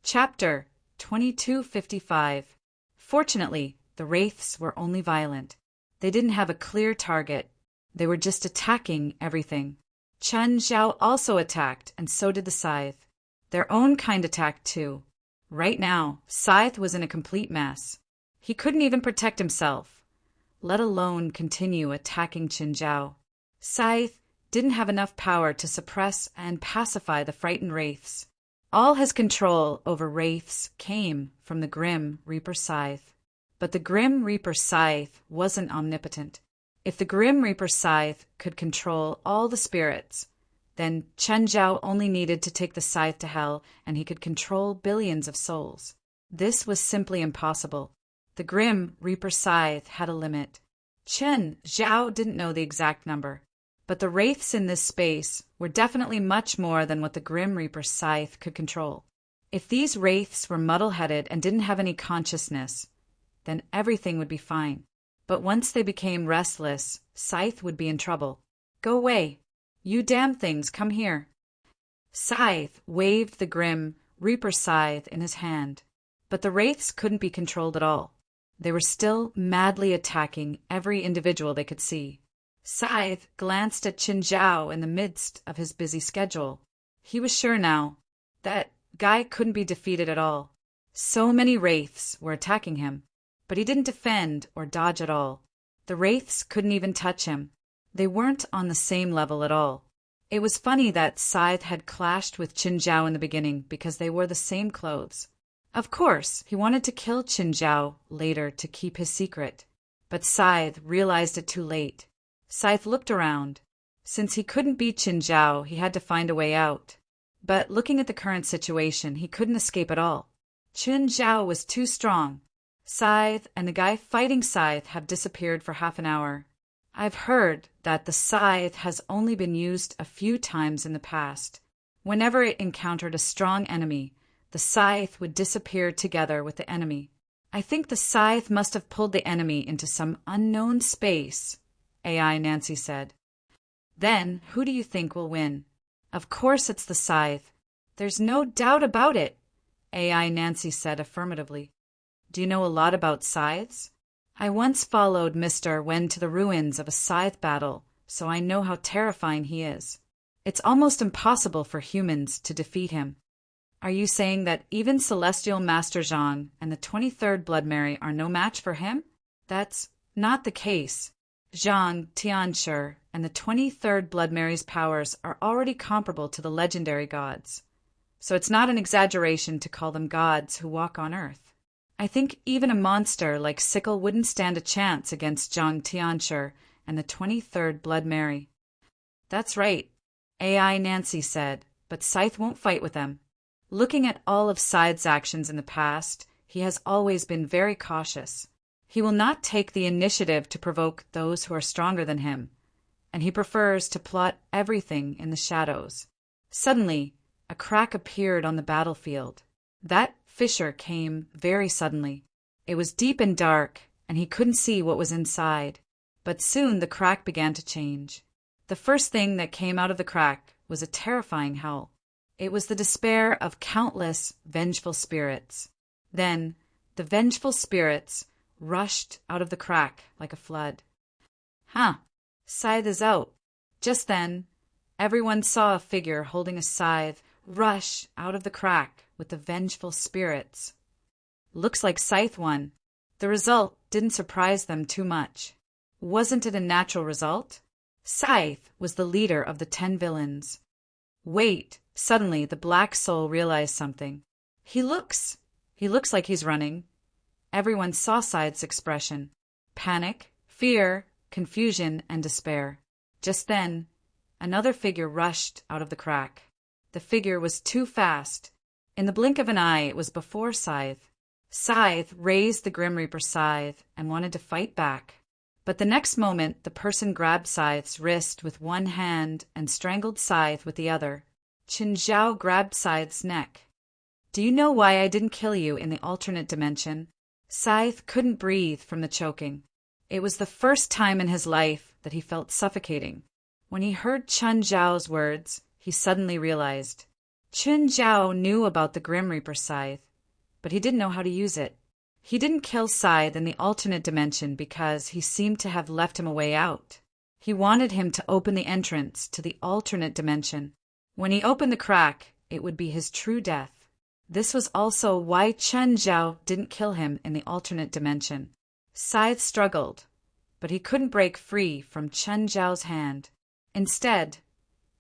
Chapter 2255. Fortunately, the wraiths were only violent. They didn't have a clear target. They were just attacking everything. Chen Zhao also attacked, and so did the Scythe. Their own kind attacked too. Right now, Scythe was in a complete mess. He couldn't even protect himself, let alone continue attacking Qin Zhao. Scythe didn't have enough power to suppress and pacify the frightened wraiths. All his control over wraiths came from the Grim Reaper Scythe. But the Grim Reaper Scythe wasn't omnipotent. If the Grim Reaper Scythe could control all the spirits, then Chen Zhao only needed to take the scythe to hell and he could control billions of souls. This was simply impossible. The Grim Reaper Scythe had a limit. Chen Zhao didn't know the exact number, but the wraiths in this space were definitely much more than what the Grim Reaper Scythe could control. If these wraiths were muddle-headed and didn't have any consciousness, then everything would be fine. But once they became restless, Scythe would be in trouble. Go away. You damn things, come here. Scythe waved the Grim Reaper Scythe in his hand. But the wraiths couldn't be controlled at all. They were still madly attacking every individual they could see. Scythe glanced at Qin Zhao in the midst of his busy schedule. He was sure now that guy couldn't be defeated at all. So many wraiths were attacking him, but he didn't defend or dodge at all. The wraiths couldn't even touch him. They weren't on the same level at all. It was funny that Scythe had clashed with Qin Zhao in the beginning because they wore the same clothes. Of course, he wanted to kill Qin Zhao later to keep his secret, but Scythe realized it too late. Scythe looked around. Since he couldn't beat Qin Zhao, he had to find a way out. But looking at the current situation, he couldn't escape at all. Qin Zhao was too strong. Scythe and the guy fighting Scythe have disappeared for half an hour. I've heard that the Scythe has only been used a few times in the past. Whenever it encountered a strong enemy, the Scythe would disappear together with the enemy. I think the Scythe must have pulled the enemy into some unknown space, AI Nancy said. Then, who do you think will win? Of course it's the Scythe. There's no doubt about it, AI Nancy said affirmatively. Do you know a lot about scythes? I once followed Mr. Wen to the ruins of a scythe battle, so I know how terrifying he is. It's almost impossible for humans to defeat him. Are you saying that even Celestial Master Zhang and the 23rd Blood Mary are no match for him? That's not the case. Zhang, Tianshi, and the 23rd Blood Mary's powers are already comparable to the legendary gods. So it's not an exaggeration to call them gods who walk on earth. I think even a monster like Sickle wouldn't stand a chance against Zhang Tianshi and the 23rd Blood Mary. That's right, AI Nancy said, but Scythe won't fight with them. Looking at all of Scythe's actions in the past, he has always been very cautious. He will not take the initiative to provoke those who are stronger than him, and he prefers to plot everything in the shadows. Suddenly, a crack appeared on the battlefield. That fissure came very suddenly. It was deep and dark, and he couldn't see what was inside. But soon the crack began to change. The first thing that came out of the crack was a terrifying howl. It was the despair of countless vengeful spirits. Then, the vengeful spirits rushed out of the crack like a flood. Scythe is out. Just then, everyone saw a figure holding a scythe rush out of the crack with the vengeful spirits. Looks like Scythe won. The result didn't surprise them too much. Wasn't it a natural result? Scythe was the leader of the 10 villains. Wait, suddenly the Black Soul realized something. He looks like he's running. Everyone saw Scythe's expression. Panic, fear, confusion, and despair. Just then, another figure rushed out of the crack. The figure was too fast. In the blink of an eye, it was before Scythe. Scythe raised the Grim Reaper Scythe and wanted to fight back. But the next moment, the person grabbed Scythe's wrist with one hand and strangled Scythe with the other. Qin Zhao grabbed Scythe's neck. Do you know why I didn't kill you in the alternate dimension? Scythe couldn't breathe from the choking. It was the first time in his life that he felt suffocating. When he heard Qin Zhao's words, he suddenly realized. Chun Zhao knew about the Grim Reaper scythe, but he didn't know how to use it. He didn't kill Scythe in the alternate dimension because he seemed to have left him a way out. He wanted him to open the entrance to the alternate dimension. When he opened the crack, it would be his true death. This was also why Chun Zhao didn't kill him in the alternate dimension. Scythe struggled, but he couldn't break free from Chun Zhao's hand. Instead,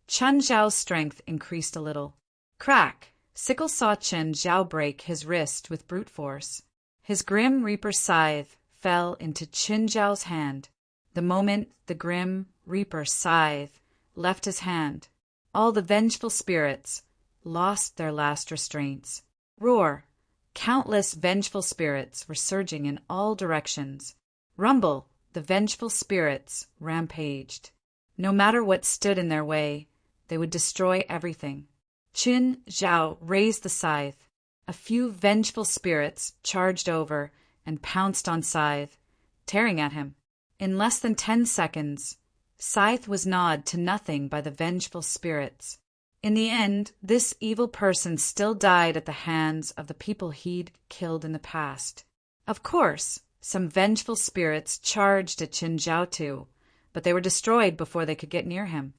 Chun Zhao's strength increased a little. Crack! Sickle saw Chun Zhao break his wrist with brute force. His Grim Reaper scythe fell into Chun Zhao's hand. The moment the Grim Reaper scythe left his hand, all the vengeful spirits lost their last restraints. Roar! Countless vengeful spirits were surging in all directions. Rumble! The vengeful spirits rampaged. No matter what stood in their way, they would destroy everything. Chun Zhao raised the scythe. A few vengeful spirits charged over and pounced on Scythe, tearing at him. In less than 10 seconds, Scythe was gnawed to nothing by the vengeful spirits. In the end, this evil person still died at the hands of the people he'd killed in the past. Of course, some vengeful spirits charged at Chun Zhao too, but they were destroyed before they could get near him.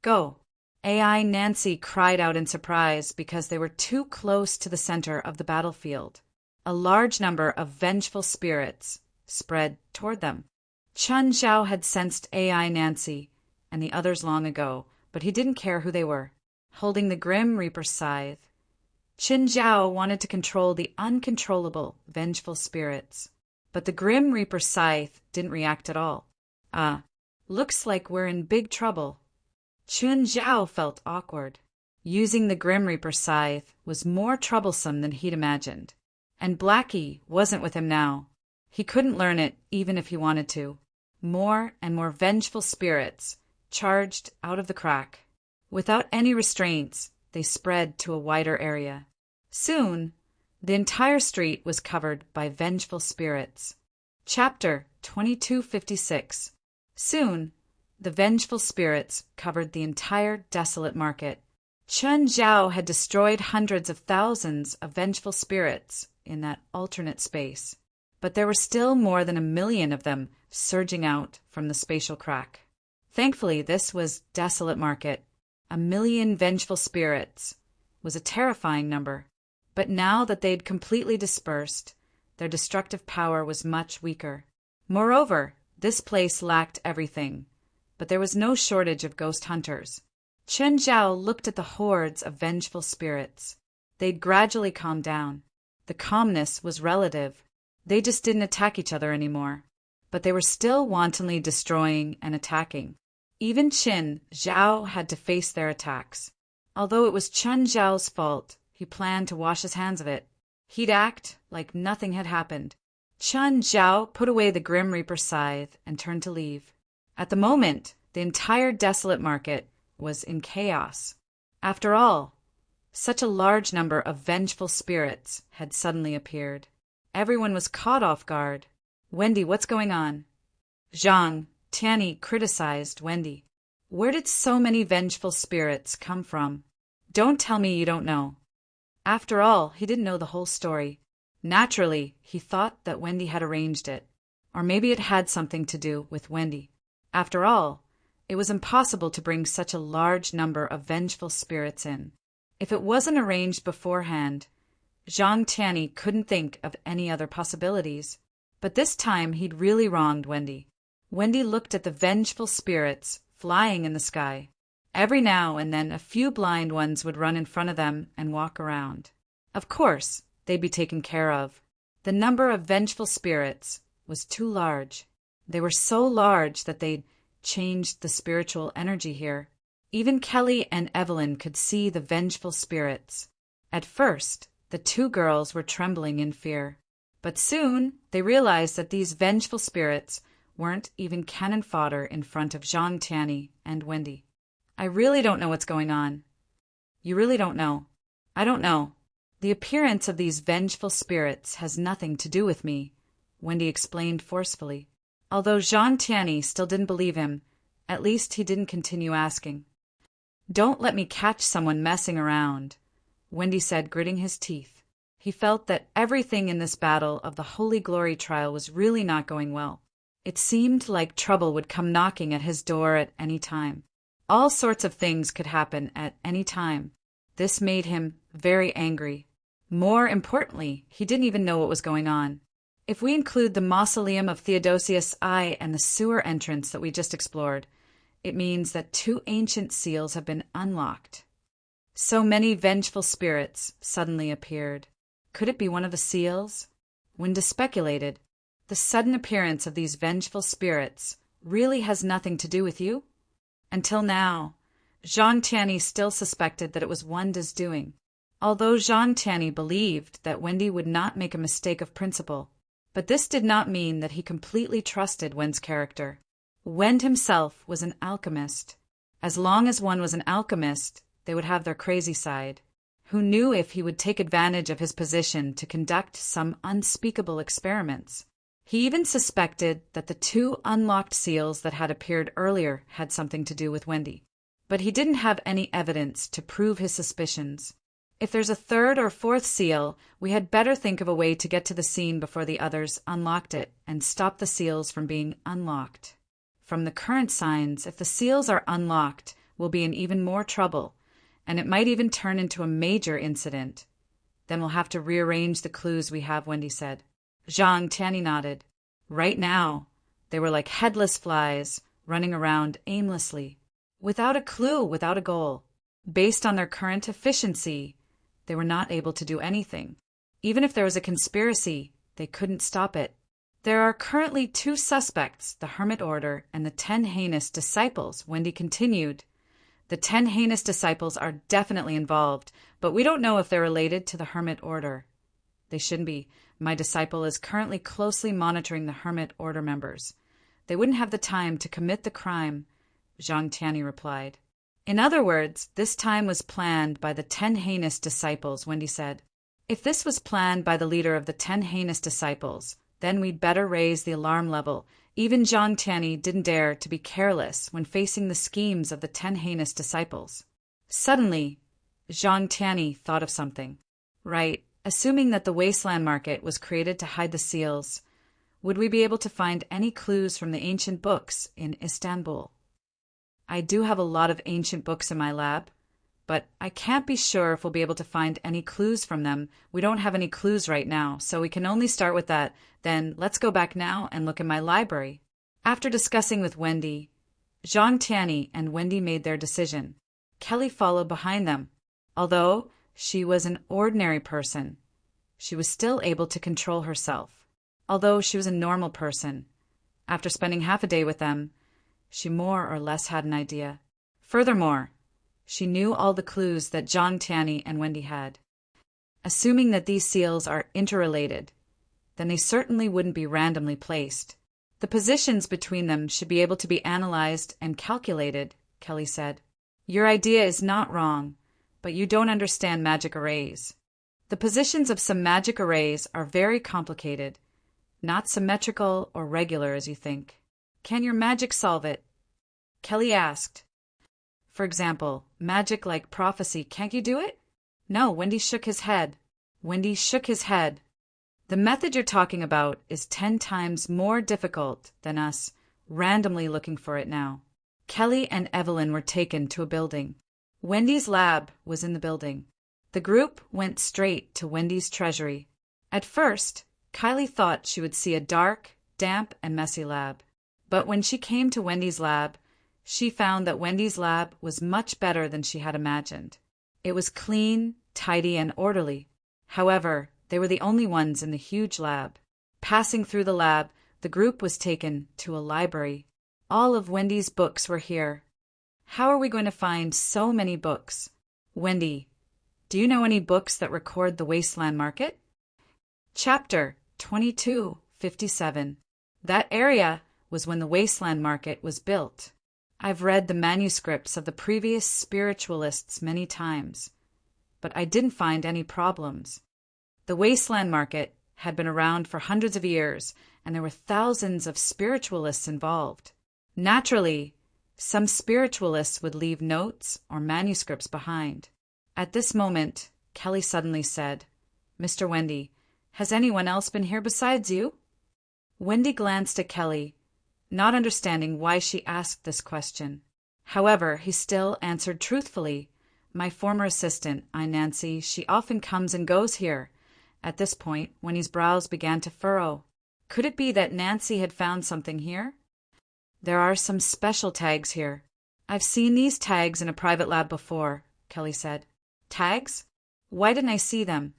Go! AI Nancy cried out in surprise because they were too close to the center of the battlefield. A large number of vengeful spirits spread toward them. Chun Zhao had sensed AI Nancy and the others long ago, but he didn't care who they were. Holding the Grim Reaper scythe, Chun Zhao wanted to control the uncontrollable, vengeful spirits. But the Grim Reaper scythe didn't react at all. Looks like we're in big trouble. Chun Zhao felt awkward. Using the Grim Reaper scythe was more troublesome than he'd imagined. And Blackie wasn't with him now. He couldn't learn it even if he wanted to. More and more vengeful spirits charged out of the crack. Without any restraints, they spread to a wider area. Soon, the entire street was covered by vengeful spirits. Chapter 2256. Soon, the vengeful spirits covered the entire desolate market. Chun Zhao had destroyed hundreds of thousands of vengeful spirits in that alternate space, but there were still more than 1 million of them surging out from the spatial crack. Thankfully, this was desolate market. 1 million vengeful spirits was a terrifying number, but now that they'd completely dispersed, their destructive power was much weaker. Moreover, this place lacked everything, but there was no shortage of ghost hunters. Chun Zhao looked at the hordes of vengeful spirits. They'd gradually calmed down. The calmness was relative. They just didn't attack each other anymore. But they were still wantonly destroying and attacking. Even Chun Zhao had to face their attacks. Although it was Chun Zhao's fault, he planned to wash his hands of it. He'd act like nothing had happened. Chun Zhao put away the Grim Reaper scythe and turned to leave. At the moment, the entire desolate market was in chaos. After all, such a large number of vengeful spirits had suddenly appeared. Everyone was caught off guard. Wendy, what's going on? Zhang Tianyi criticized Wendy. Where did so many vengeful spirits come from? Don't tell me you don't know. After all, he didn't know the whole story. Naturally, he thought that Wendy had arranged it. Or maybe it had something to do with Wendy. After all, it was impossible to bring such a large number of vengeful spirits in. If it wasn't arranged beforehand, Zhang Tianyi couldn't think of any other possibilities. But this time he'd really wronged Wendy. Wendy looked at the vengeful spirits flying in the sky. Every now and then a few blind ones would run in front of them and walk around. Of course, they'd be taken care of. The number of vengeful spirits was too large. They were so large that they'd changed the spiritual energy here. Even Kelly and Evelyn could see the vengeful spirits. At first, the two girls were trembling in fear. But soon, they realized that these vengeful spirits weren't even cannon fodder in front of Zhang Tianyi and Wendy. I really don't know what's going on. You really don't know. I don't know. The appearance of these vengeful spirits has nothing to do with me, Wendy explained forcefully. Although Zhang Tianyi still didn't believe him, at least he didn't continue asking. Don't let me catch someone messing around, Wendy said, gritting his teeth. He felt that everything in this battle of the Holy Glory trial was really not going well. It seemed like trouble would come knocking at his door at any time. All sorts of things could happen at any time. This made him very angry. More importantly, he didn't even know what was going on. If we include the mausoleum of Theodosius I and the sewer entrance that we just explored, it means that 2 ancient seals have been unlocked. So many vengeful spirits suddenly appeared. Could it be one of the seals? Wendy speculated, the sudden appearance of these vengeful spirits really has nothing to do with you? Until now, Zhang Tianyi still suspected that it was Wendy's doing, although Zhang Tianyi believed that Wendy would not make a mistake of principle. But this did not mean that he completely trusted Wen's character. Wen himself was an alchemist. As long as one was an alchemist, they would have their crazy side. Who knew if he would take advantage of his position to conduct some unspeakable experiments? He even suspected that the 2 unlocked seals that had appeared earlier had something to do with Wendy. But he didn't have any evidence to prove his suspicions. If there's a 3rd or 4th seal, we had better think of a way to get to the scene before the others unlocked it and stop the seals from being unlocked. From the current signs, if the seals are unlocked, we'll be in even more trouble, and it might even turn into a major incident. Then we'll have to rearrange the clues we have, Wendy said. Zhang Tianyi nodded. Right now, they were like headless flies, running around aimlessly, without a clue, without a goal. Based on their current efficiency, they were not able to do anything. Even if there was a conspiracy, they couldn't stop it. There are currently 2 suspects, the Hermit Order and the 10 heinous disciples, Wendy continued. The 10 heinous disciples are definitely involved, but we don't know if they're related to the Hermit Order. They shouldn't be. My disciple is currently closely monitoring the Hermit Order members. They wouldn't have the time to commit the crime, Zhang Tianyi replied. In other words, this time was planned by the 10 heinous disciples, Wendy said. If this was planned by the leader of the 10 heinous disciples, then we'd better raise the alarm level. Even Zhang Tianyi didn't dare to be careless when facing the schemes of the 10 heinous disciples. Suddenly, Zhang Tianyi thought of something. Right, assuming that the wasteland market was created to hide the seals, would we be able to find any clues from the ancient books in Istanbul? I do have a lot of ancient books in my lab, but I can't be sure if we'll be able to find any clues from them. We don't have any clues right now, so we can only start with that. Then let's go back now and look in my library. After discussing with Wendy, Zhang Tianyi and Wendy made their decision. Kelly followed behind them. Although she was an ordinary person, she was still able to control herself. Although she was a normal person, after spending half a day with them, she more or less had an idea. Furthermore, she knew all the clues that Zhang Tianyi and Wendy had. Assuming that these seals are interrelated, then they certainly wouldn't be randomly placed. The positions between them should be able to be analyzed and calculated, Kelly said. Your idea is not wrong, but you don't understand magic arrays. The positions of some magic arrays are very complicated, not symmetrical or regular as you think. Can your magic solve it? Kelly asked. For example, magic like prophecy, can't you do it? No, Wendy shook his head. The method you're talking about is 10 times more difficult than us randomly looking for it now. Kelly and Evelyn were taken to a building. Wendy's lab was in the building. The group went straight to Wendy's treasury. At first, Kylie thought she would see a dark, damp, and messy lab. But when she came to Wendy's lab, she found that Wendy's lab was much better than she had imagined. It was clean, tidy, and orderly. However, they were the only ones in the huge lab. Passing through the lab, the group was taken to a library. All of Wendy's books were here. How are we going to find so many books? Wendy, do you know any books that record the wasteland market? Chapter 2257. That area was when the wasteland market was built. I've read the manuscripts of the previous spiritualists many times, but I didn't find any problems. The wasteland market had been around for hundreds of years, and there were thousands of spiritualists involved. Naturally, Some spiritualists would leave notes or manuscripts behind. At this moment, Kelly suddenly said, "Mr. Wendy, has anyone else been here besides you?" Wendy glanced at Kelly, not understanding why she asked this question. However, he still answered truthfully, "My former assistant, Nancy, she often comes and goes here." At this point, Wendy's brows began to furrow. Could it be that Nancy had found something here? "There are some special tags here. I've seen these tags in a private lab before," Kelly said. "Tags? Why didn't I see them?"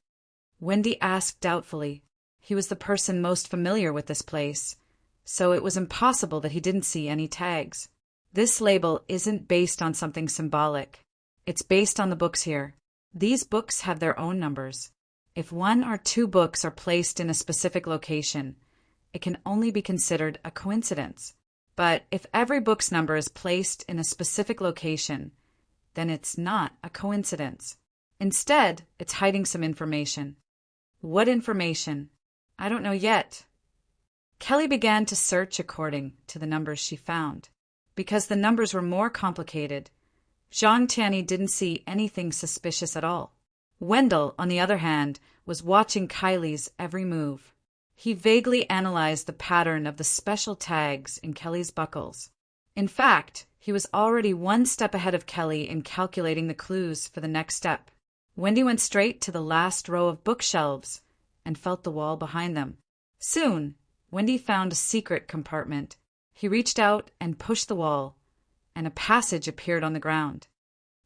Wendy asked doubtfully. He was the person most familiar with this place, so it was impossible that he didn't see any tags. This label isn't based on something symbolic. It's based on the books here. These books have their own numbers. If 1 or 2 books are placed in a specific location, it can only be considered a coincidence. But if every book's number is placed in a specific location, then it's not a coincidence. Instead, it's hiding some information. What information? I don't know yet. Kelly began to search according to the numbers she found. Because the numbers were more complicated, Zhang Tianyi didn't see anything suspicious at all. Wendell, on the other hand, was watching Kylie's every move. He vaguely analyzed the pattern of the special tags in Kelly's buckles. In fact, he was already 1 step ahead of Kelly in calculating the clues for the next step. Wendy went straight to the last row of bookshelves and felt the wall behind them. Soon, Wendy found a secret compartment. He reached out and pushed the wall, and a passage appeared on the ground.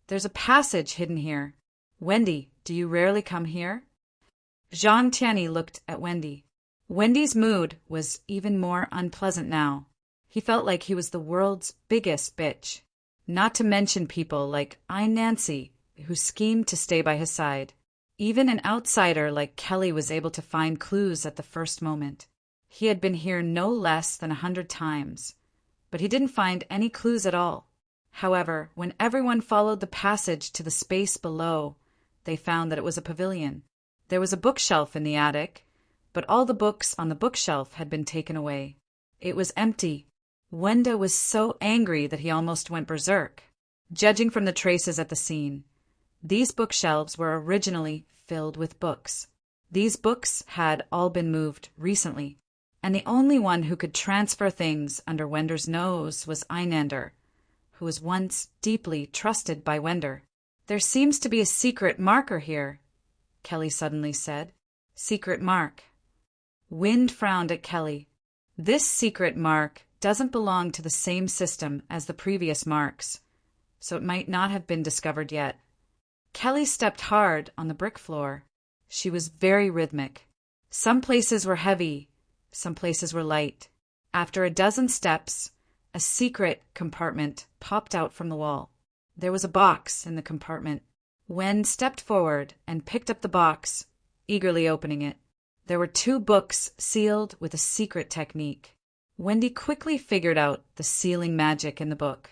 "There's a passage hidden here. Wendy, do you rarely come here?" Zhang Tianyi looked at Wendy. Wendy's mood was even more unpleasant now. He felt like he was the world's biggest bitch, not to mention people like Nancy, who schemed to stay by his side. Even an outsider like Kelly was able to find clues at the first moment. He had been here no less than 100 times, but he didn't find any clues at all. However, when everyone followed the passage to the space below, they found that it was a pavilion. There was a bookshelf in the attic, but all the books on the bookshelf had been taken away. It was empty. Wenda was so angry that he almost went berserk. Judging from the traces at the scene, these bookshelves were originally filled with books. These books had all been moved recently, and the only one who could transfer things under Wender's nose was Einander, who was once deeply trusted by Wender. "There seems to be a secret marker here," Kelly suddenly said. "Secret mark." Wind frowned at Kelly. "This secret mark doesn't belong to the same system as the previous marks, so it might not have been discovered yet." Kelly stepped hard on the brick floor. She was very rhythmic. Some places were heavy, some places were light. After a dozen steps, a secret compartment popped out from the wall. There was a box in the compartment. Wen stepped forward and picked up the box, eagerly opening it. There were 2 books sealed with a secret technique. Wendy quickly figured out the sealing magic in the book.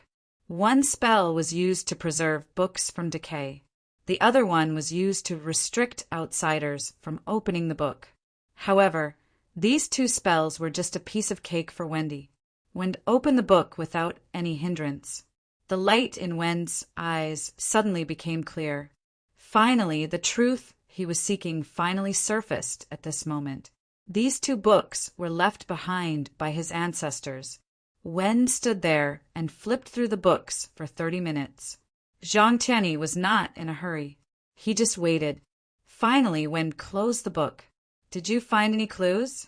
One spell was used to preserve books from decay. The other one was used to restrict outsiders from opening the book. However, these 2 spells were just a piece of cake for Wendy. Wen opened the book without any hindrance. The light in Wen's eyes suddenly became clear. Finally, the truth he was seeking finally surfaced at this moment. These 2 books were left behind by his ancestors. Wen stood there and flipped through the books for 30 minutes. Zhang Tianyi was not in a hurry. He just waited. Finally, Wen closed the book. "Did you find any clues?"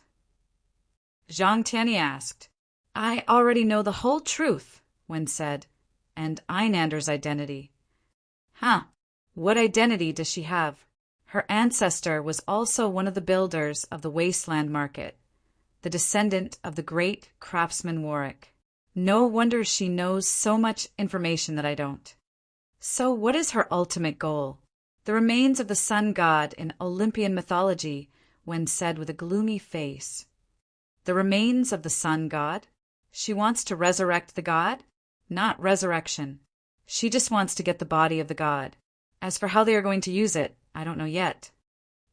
Zhang Tianyi asked. "I already know the whole truth," Wen said, "and Einander's identity." "Huh. What identity does she have?" Her ancestor was also one of the builders of the Wasteland Market, the descendant of the great craftsman Warwick. No wonder she knows so much information that I don't. So what is her ultimate goal? The remains of the sun god in Olympian mythology, Wen said with a gloomy face. The remains of the sun god? She wants to resurrect the god? Not resurrection. She just wants to get the body of the god. As for how they are going to use it, I don't know yet.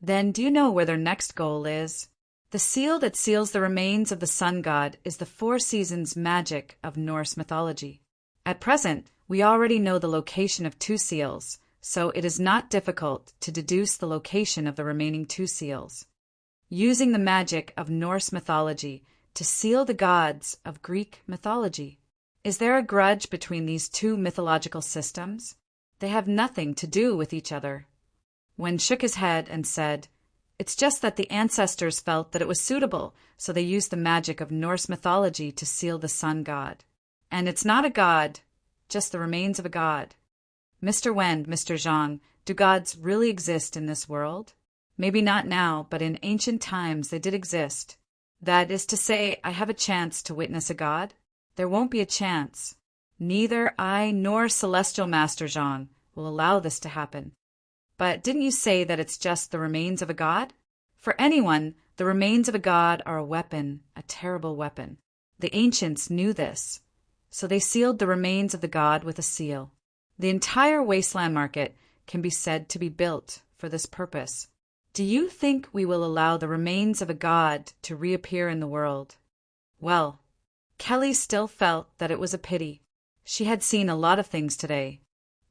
Then do you know where their next goal is? The seal that seals the remains of the sun god is the 4 seasons magic of Norse mythology. At present, we already know the location of 2 seals, so it is not difficult to deduce the location of the remaining 2 seals. Using the magic of Norse mythology to seal the gods of Greek mythology. Is there a grudge between these 2 mythological systems? They have nothing to do with each other. Wen shook his head and said, "It's just that the ancestors felt that it was suitable, so they used the magic of Norse mythology to seal the sun god. And it's not a god, just the remains of a god." Mr. Wen, Mr. Zhang, do gods really exist in this world? Maybe not now, but in ancient times they did exist. That is to say, I have a chance to witness a god? There won't be a chance. Neither I nor Celestial Master Zhang will allow this to happen. But didn't you say that it's just the remains of a god? For anyone, the remains of a god are a weapon, a terrible weapon. The ancients knew this, so they sealed the remains of the god with a seal. The entire wasteland market can be said to be built for this purpose. Do you think we will allow the remains of a god to reappear in the world? Well, Kelly still felt that it was a pity. She had seen a lot of things today.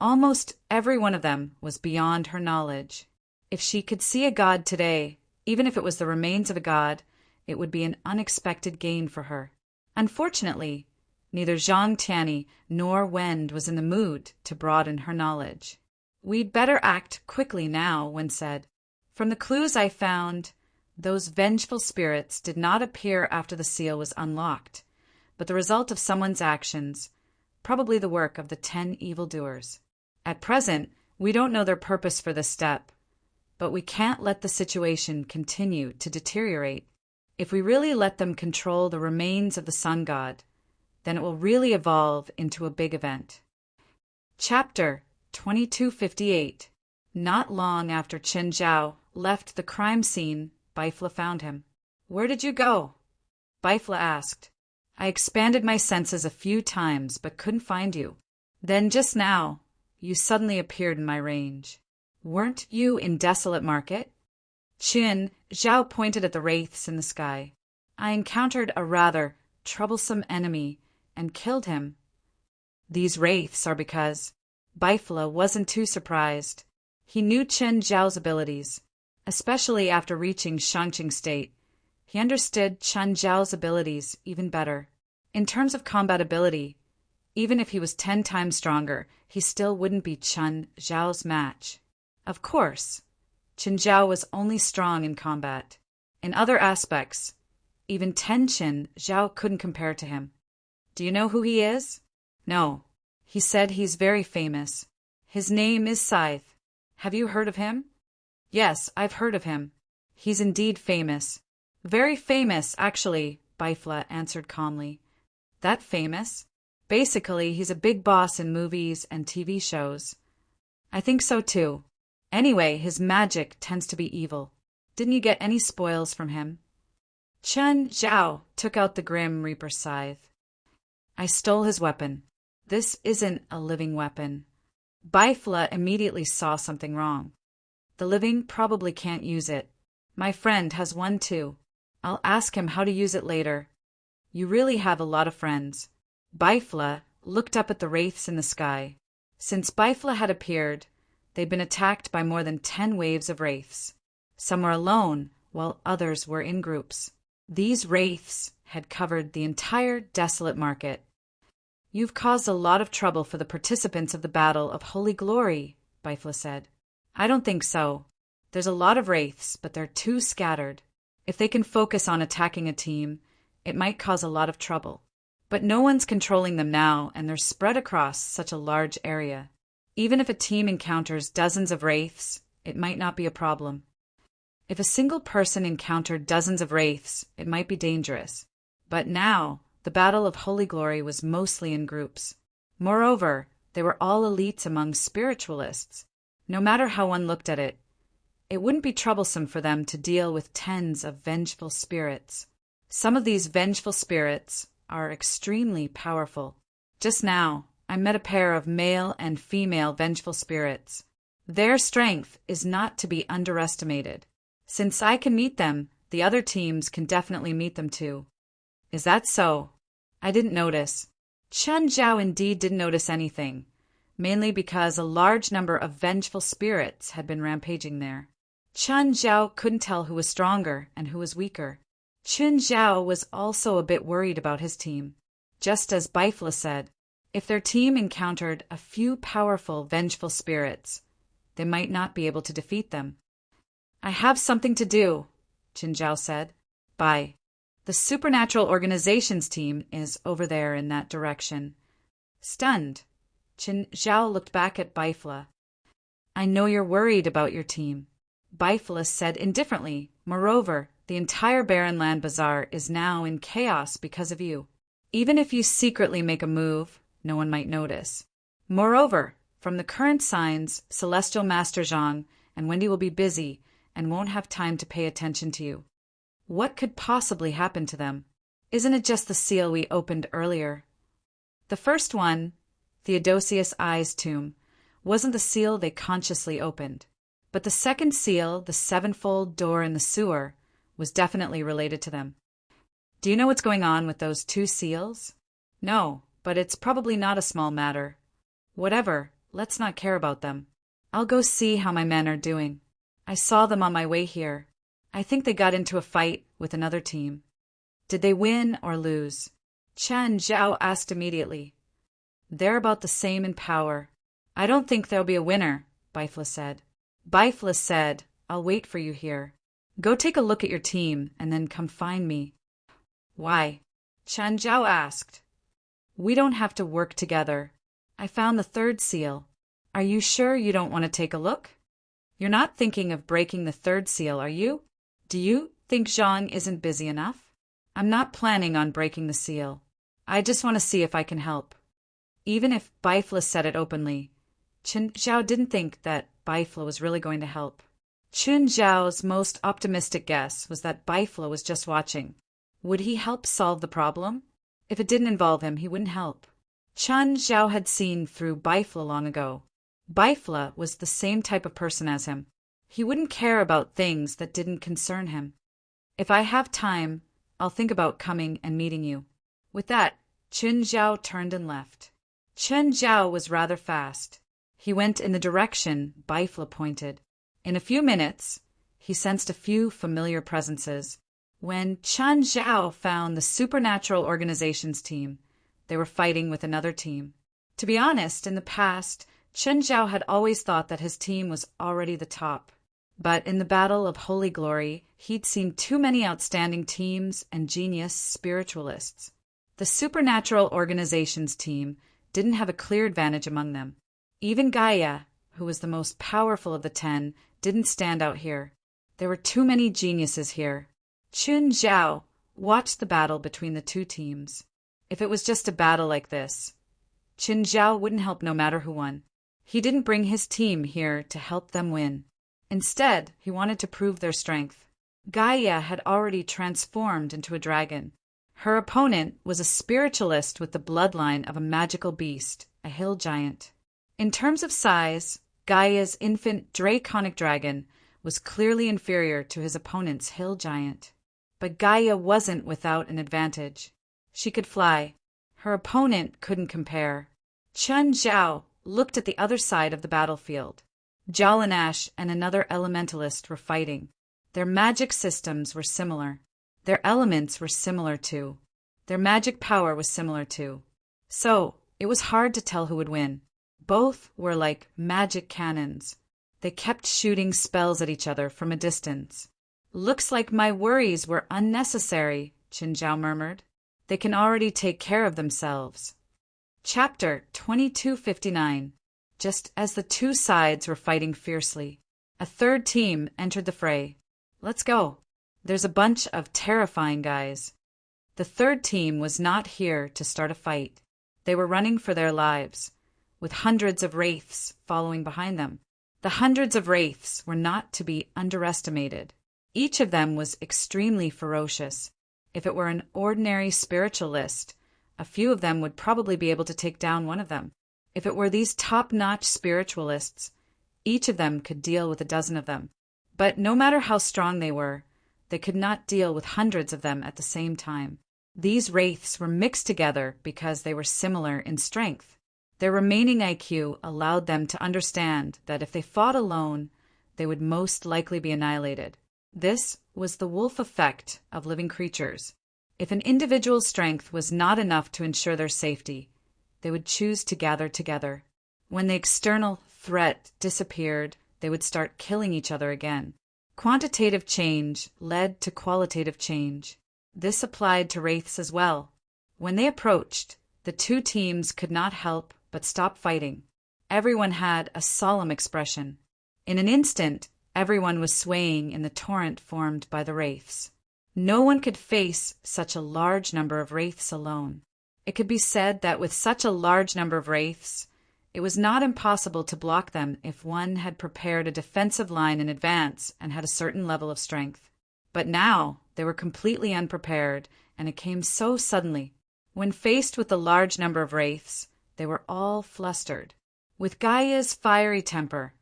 Almost every one of them was beyond her knowledge. If she could see a god today, even if it was the remains of a god, it would be an unexpected gain for her. Unfortunately, neither Zhang Tianyi nor Wen was in the mood to broaden her knowledge. "We'd better act quickly now," Wen said. "From the clues I found, those vengeful spirits did not appear after the seal was unlocked, but the result of someone's actions, probably the work of the 10 evildoers. At present, we don't know their purpose for this step, but we can't let the situation continue to deteriorate. If we really let them control the remains of the sun god, then it will really evolve into a big event." Chapter 2258. Not long after Chen Zhao left the crime scene, Bifla found him. "Where did you go?" Bifla asked. "I expanded my senses a few times, but couldn't find you. Then just now, you suddenly appeared in my range. Weren't you in Desolate Market?" Chen Zhao pointed at the wraiths in the sky. "I encountered a rather troublesome enemy and killed him." "These wraiths are because—" Bifla wasn't too surprised. He knew Chen Zhao's abilities, especially after reaching Shangqing State. He understood Chen Zhao's abilities even better. In terms of combat ability, even if he was 10 times stronger, he still wouldn't be Chen Zhao's match. Of course, Chen Zhao was only strong in combat. In other aspects, even Chen Zhao couldn't compare to him. "Do you know who he is?" "No. He said he's very famous. His name is Scythe. Have you heard of him?" "Yes, I've heard of him. He's indeed famous." "Very famous, actually," Bifla answered calmly. "That famous? Basically, he's a big boss in movies and TV shows." "I think so too. Anyway, his magic tends to be evil. Didn't you get any spoils from him?" Chen Zhao took out the Grim Reaper scythe. "I stole his weapon. This isn't a living weapon." Bifla immediately saw something wrong. "The living probably can't use it. My friend has one too. I'll ask him how to use it later." "You really have a lot of friends." Bifla looked up at the wraiths in the sky. Since Bifla had appeared, they'd been attacked by more than 10 waves of wraiths. Some were alone, while others were in groups. These wraiths had covered the entire Desolate Market. "You've caused a lot of trouble for the participants of the Battle of Holy Glory," Bifla said. "I don't think so. There's a lot of wraiths, but they're too scattered. If they can focus on attacking a team, it might cause a lot of trouble. But no one's controlling them now, and they're spread across such a large area. Even if a team encounters dozens of wraiths, it might not be a problem. If a single person encountered dozens of wraiths, it might be dangerous. But now, the Battle of Holy Glory was mostly in groups. Moreover, they were all elites among spiritualists. No matter how one looked at it, it wouldn't be troublesome for them to deal with tens of vengeful spirits. Some of these vengeful spirits are extremely powerful. Just now, I met a pair of male and female vengeful spirits. Their strength is not to be underestimated. Since I can meet them, the other teams can definitely meet them too." "Is that so? I didn't notice." Chen Zhao indeed didn't notice anything, mainly because a large number of vengeful spirits had been rampaging there. Chen Zhao couldn't tell who was stronger and who was weaker. Chen Zhao was also a bit worried about his team. Just as Bifla said, if their team encountered a few powerful, vengeful spirits, they might not be able to defeat them. I have something to do, Chen Zhao said. Bye. The supernatural organizations team is over there in that direction. Stunned, Chen Zhao looked back at Bifla. I know you're worried about your team, Bifla said indifferently. Moreover, the entire Barren Land Bazaar is now in chaos because of you. Even if you secretly make a move, no one might notice. Moreover, from the current signs, Celestial Master Zhang and Wendy will be busy and won't have time to pay attention to you. What could possibly happen to them? Isn't it just the seal we opened earlier? The first one, Theodosius I's tomb, wasn't the seal they consciously opened. But the second seal, the sevenfold door in the sewer, was definitely related to them. Do you know what's going on with those two seals? No, but it's probably not a small matter. Whatever, let's not care about them. I'll go see how my men are doing. I saw them on my way here. I think they got into a fight with another team. Did they win or lose? Chen Zhao asked immediately. They're about the same in power. I don't think there'll be a winner, Bifla said. Bifla said, I'll wait for you here. Go take a look at your team and then come find me. Why? Chen Zhao asked. We don't have to work together. I found the third seal. Are you sure you don't want to take a look? You're not thinking of breaking the third seal, are you? Do you think Zhang isn't busy enough? I'm not planning on breaking the seal. I just want to see if I can help. Even if Bifla said it openly, Chen Zhao didn't think that Bifla was really going to help. Chen Zhao's most optimistic guess was that Bifla was just watching. Would he help solve the problem? If it didn't involve him, he wouldn't help. Chen Zhao had seen through Bifla long ago. Bifla was the same type of person as him. He wouldn't care about things that didn't concern him. If I have time, I'll think about coming and meeting you. With that, Chen Zhao turned and left. Chen Zhao was rather fast. He went in the direction Bifla pointed. In a few minutes, he sensed a few familiar presences. When Chen Zhao found the supernatural organizations team, they were fighting with another team. To be honest, in the past, Chen Zhao had always thought that his team was already the top. But in the Battle of Holy Glory, he'd seen too many outstanding teams and genius spiritualists. The supernatural organizations team didn't have a clear advantage among them. Even Gaia, who was the most powerful of the 10, didn't stand out here. There were too many geniuses here. Chen Zhao watched the battle between the two teams. If it was just a battle like this, Chen Zhao wouldn't help no matter who won. He didn't bring his team here to help them win. Instead, he wanted to prove their strength. Gaia had already transformed into a dragon. Her opponent was a spiritualist with the bloodline of a magical beast, a hill giant. In terms of size, Gaia's infant draconic dragon was clearly inferior to his opponent's hill giant. But Gaia wasn't without an advantage. She could fly. Her opponent couldn't compare. Chen Zhao looked at the other side of the battlefield. Jalanash and another elementalist were fighting. Their magic systems were similar. Their elements were similar too. Their magic power was similar too. So, it was hard to tell who would win. Both were like magic cannons. They kept shooting spells at each other from a distance. Looks like my worries were unnecessary, Chen Zhao murmured. They can already take care of themselves. Chapter 2259. Just as the two sides were fighting fiercely, a third team entered the fray. Let's go. There's a bunch of terrifying guys. The third team was not here to start a fight. They were running for their lives, with hundreds of wraiths following behind them. The hundreds of wraiths were not to be underestimated. Each of them was extremely ferocious. If it were an ordinary spiritualist, a few of them would probably be able to take down one of them. If it were these top-notch spiritualists, each of them could deal with a dozen of them. But no matter how strong they were, they could not deal with hundreds of them at the same time. These wraiths were mixed together because they were similar in strength. Their remaining IQ allowed them to understand that if they fought alone, they would most likely be annihilated. This was the wolf effect of living creatures. If an individual's strength was not enough to ensure their safety, they would choose to gather together. When the external threat disappeared, they would start killing each other again. Quantitative change led to qualitative change. This applied to wraiths as well. When they approached, the two teams could not help but stop fighting. Everyone had a solemn expression. In an instant, everyone was swaying in the torrent formed by the wraiths. No one could face such a large number of wraiths alone. It could be said that with such a large number of wraiths, it was not impossible to block them if one had prepared a defensive line in advance and had a certain level of strength. But now they were completely unprepared, and it came so suddenly. When faced with the large number of wraiths, they were all flustered. With Gaia's fiery temper,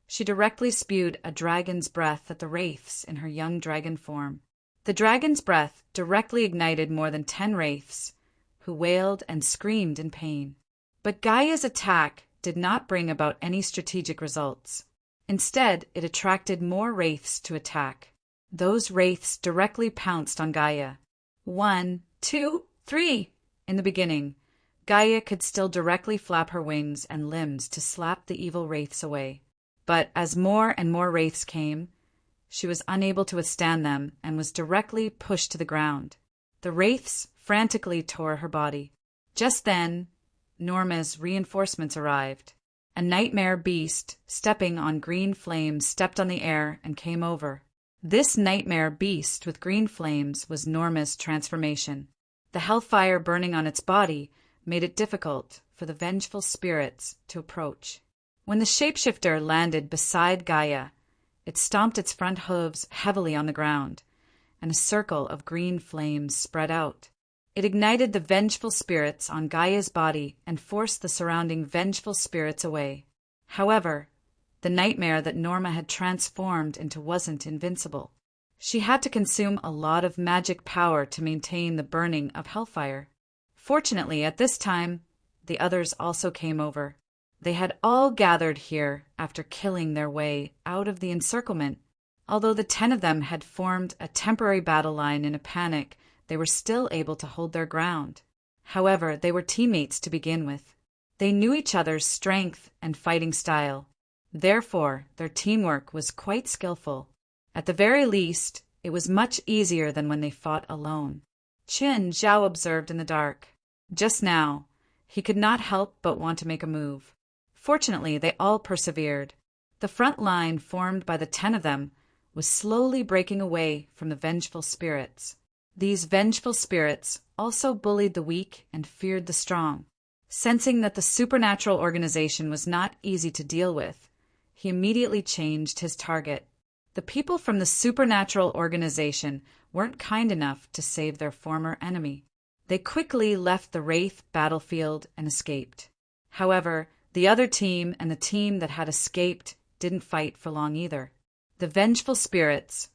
she directly spewed a dragon's breath at the wraiths in her young dragon form. The dragon's breath directly ignited more than 10 wraiths, who wailed and screamed in pain. But Gaia's attack did not bring about any strategic results. Instead, it attracted more wraiths to attack. Those wraiths directly pounced on Gaia. 1, 2, 3. In the beginning, Gaia could still directly flap her wings and limbs to slap the evil wraiths away. But as more and more wraiths came, she was unable to withstand them and was directly pushed to the ground. The wraiths frantically tore her body. Just then, Norma's reinforcements arrived. A nightmare beast, stepping on green flames, stepped on the air and came over. This nightmare beast with green flames was Norma's transformation. The hellfire burning on its body made it difficult for the vengeful spirits to approach. When the shapeshifter landed beside Gaia, it stomped its front hooves heavily on the ground, and a circle of green flames spread out. It ignited the vengeful spirits on Gaia's body and forced the surrounding vengeful spirits away. However, the nightmare that Norma had transformed into wasn't invincible. She had to consume a lot of magic power to maintain the burning of hellfire. Fortunately, at this time, the others also came over. They had all gathered here after killing their way out of the encirclement. Although the 10 of them had formed a temporary battle line in a panic, they were still able to hold their ground. However, they were teammates to begin with. They knew each other's strength and fighting style. Therefore, their teamwork was quite skillful. At the very least, it was much easier than when they fought alone. Qin Zhao observed in the dark. Just now, he could not help but want to make a move. Fortunately, they all persevered. The front line formed by the 10 of them was slowly breaking away from the vengeful spirits. These vengeful spirits also bullied the weak and feared the strong. Sensing that the supernatural organization was not easy to deal with, he immediately changed his target. The people from the supernatural organization weren't kind enough to save their former enemy. They quickly left the Wraith battlefield and escaped. However, the other team and the team that had escaped didn't fight for long either. The vengeful spirits'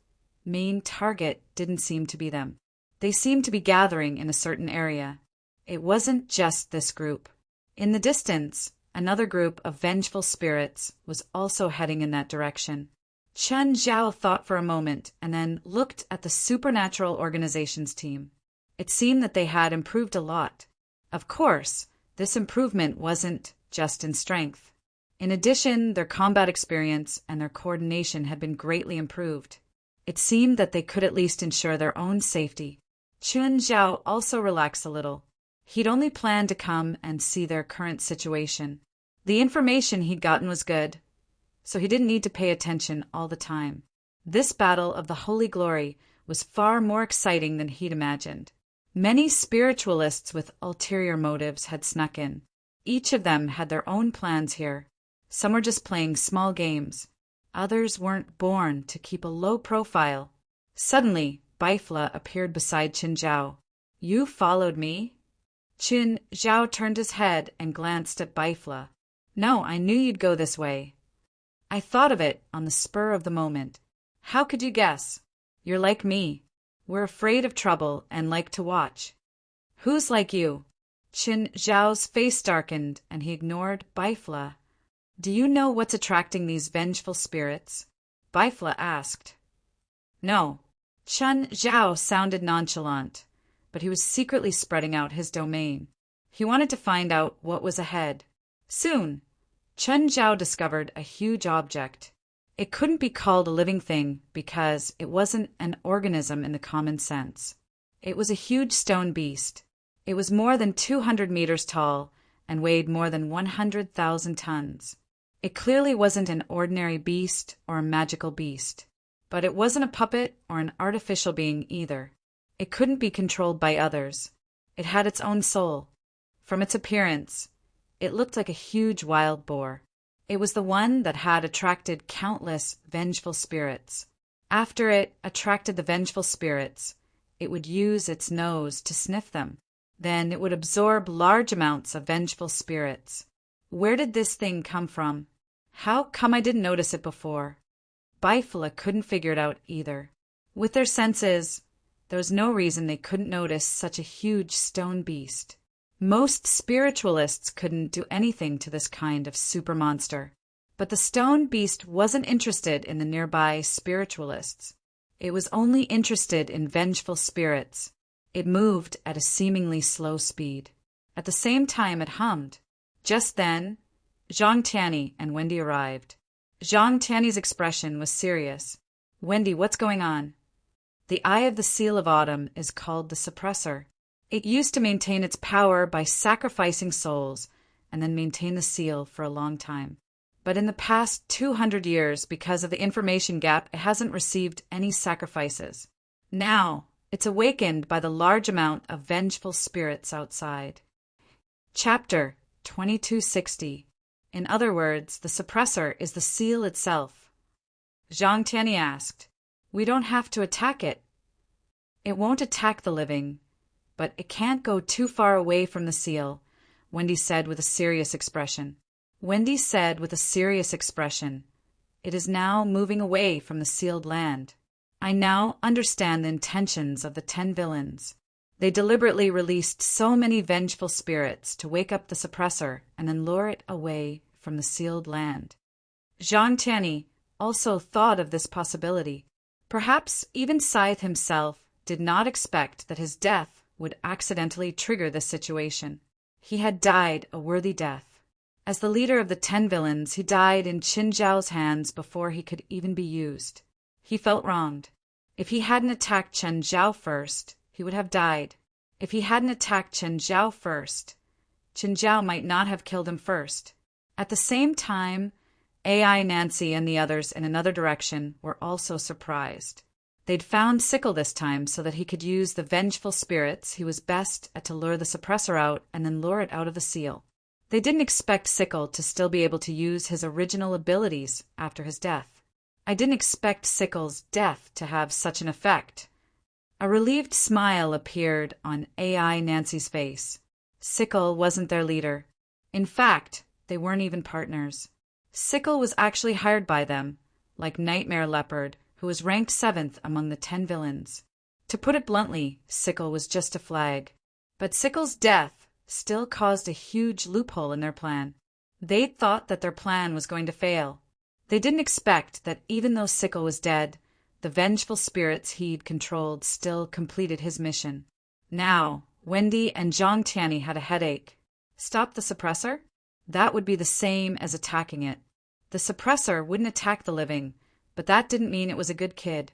main target didn't seem to be them. They seemed to be gathering in a certain area. It wasn't just this group. In the distance, another group of vengeful spirits was also heading in that direction. Chen Zhao thought for a moment and then looked at the supernatural organization's team. It seemed that they had improved a lot. Of course, this improvement wasn't just in strength. In addition, their combat experience and their coordination had been greatly improved. It seemed that they could at least ensure their own safety. Chen Zhao also relaxed a little. He'd only planned to come and see their current situation. The information he'd gotten was good, so he didn't need to pay attention all the time. This battle of the Holy Glory was far more exciting than he'd imagined. Many spiritualists with ulterior motives had snuck in. Each of them had their own plans here. Some were just playing small games. Others weren't born to keep a low profile. Suddenly, Baifla appeared beside Qin Zhao. "You followed me?" Qin Zhao turned his head and glanced at Baifla. "No, I knew you'd go this way. I thought of it on the spur of the moment." "How could you guess? You're like me. We're afraid of trouble and like to watch." Who's like you? Qin Zhao's face darkened, and he ignored Bifla. Do you know what's attracting these vengeful spirits? Bifla asked. No. Chen Zhao sounded nonchalant, but he was secretly spreading out his domain. He wanted to find out what was ahead. Soon, Chen Zhao discovered a huge object. It couldn't be called a living thing because it wasn't an organism in the common sense. It was a huge stone beast. It was more than 200 meters tall and weighed more than 100,000 tons. It clearly wasn't an ordinary beast or a magical beast, but it wasn't a puppet or an artificial being either. It couldn't be controlled by others. It had its own soul. From its appearance, it looked like a huge wild boar. It was the one that had attracted countless vengeful spirits. After it attracted the vengeful spirits, it would use its nose to sniff them. Then it would absorb large amounts of vengeful spirits. Where did this thing come from? How come I didn't notice it before? Bifla couldn't figure it out either. With their senses, there was no reason they couldn't notice such a huge stone beast. Most spiritualists couldn't do anything to this kind of super monster. But the stone beast wasn't interested in the nearby spiritualists. It was only interested in vengeful spirits. It moved at a seemingly slow speed. At the same time, it hummed. Just then, Zhang Tianyi and Wendy arrived. Zhang Tianyi's expression was serious. Wendy, what's going on? The eye of the seal of autumn is called the suppressor. It used to maintain its power by sacrificing souls and then maintain the seal for a long time. But in the past 200 years, because of the information gap, it hasn't received any sacrifices. Now, it's awakened by the large amount of vengeful spirits outside. Chapter 2260. In other words, the suppressor is the seal itself. Zhang Tianyi asked, We don't have to attack it. It won't attack the living, but it can't go too far away from the seal, Wendy said with a serious expression. Wendy said with a serious expression, It is now moving away from the sealed land. I now understand the intentions of the 10 villains. They deliberately released so many vengeful spirits to wake up the suppressor and then lure it away from the sealed land. Zhang Tianyi also thought of this possibility. Perhaps even Scythe himself did not expect that his death would accidentally trigger this situation. He had died a worthy death. As the leader of the 10 villains, he died in Qin Zhao's hands before he could even be used. He felt wronged. If he hadn't attacked Chen Zhao first, he would have died. If he hadn't attacked Chen Zhao first, Chen Zhao might not have killed him first. At the same time, AI Nancy and the others in another direction were also surprised. They'd found Sickle this time so that he could use the vengeful spirits he was best at to lure the suppressor out and then lure it out of the seal. They didn't expect Sickle to still be able to use his original abilities after his death. I didn't expect Sickle's death to have such an effect. A relieved smile appeared on AI Nancy's face. Sickle wasn't their leader. In fact, they weren't even partners. Sickle was actually hired by them, like Nightmare Leopard, who was ranked 7th among the 10 villains. To put it bluntly, Sickle was just a flag. But Sickle's death still caused a huge loophole in their plan. They'd thought that their plan was going to fail. They didn't expect that even though Sickle was dead, the vengeful spirits he'd controlled still completed his mission. Now, Wendy and Zhang Tianyi had a headache. Stop the suppressor? That would be the same as attacking it. The suppressor wouldn't attack the living, but that didn't mean it was a good kid.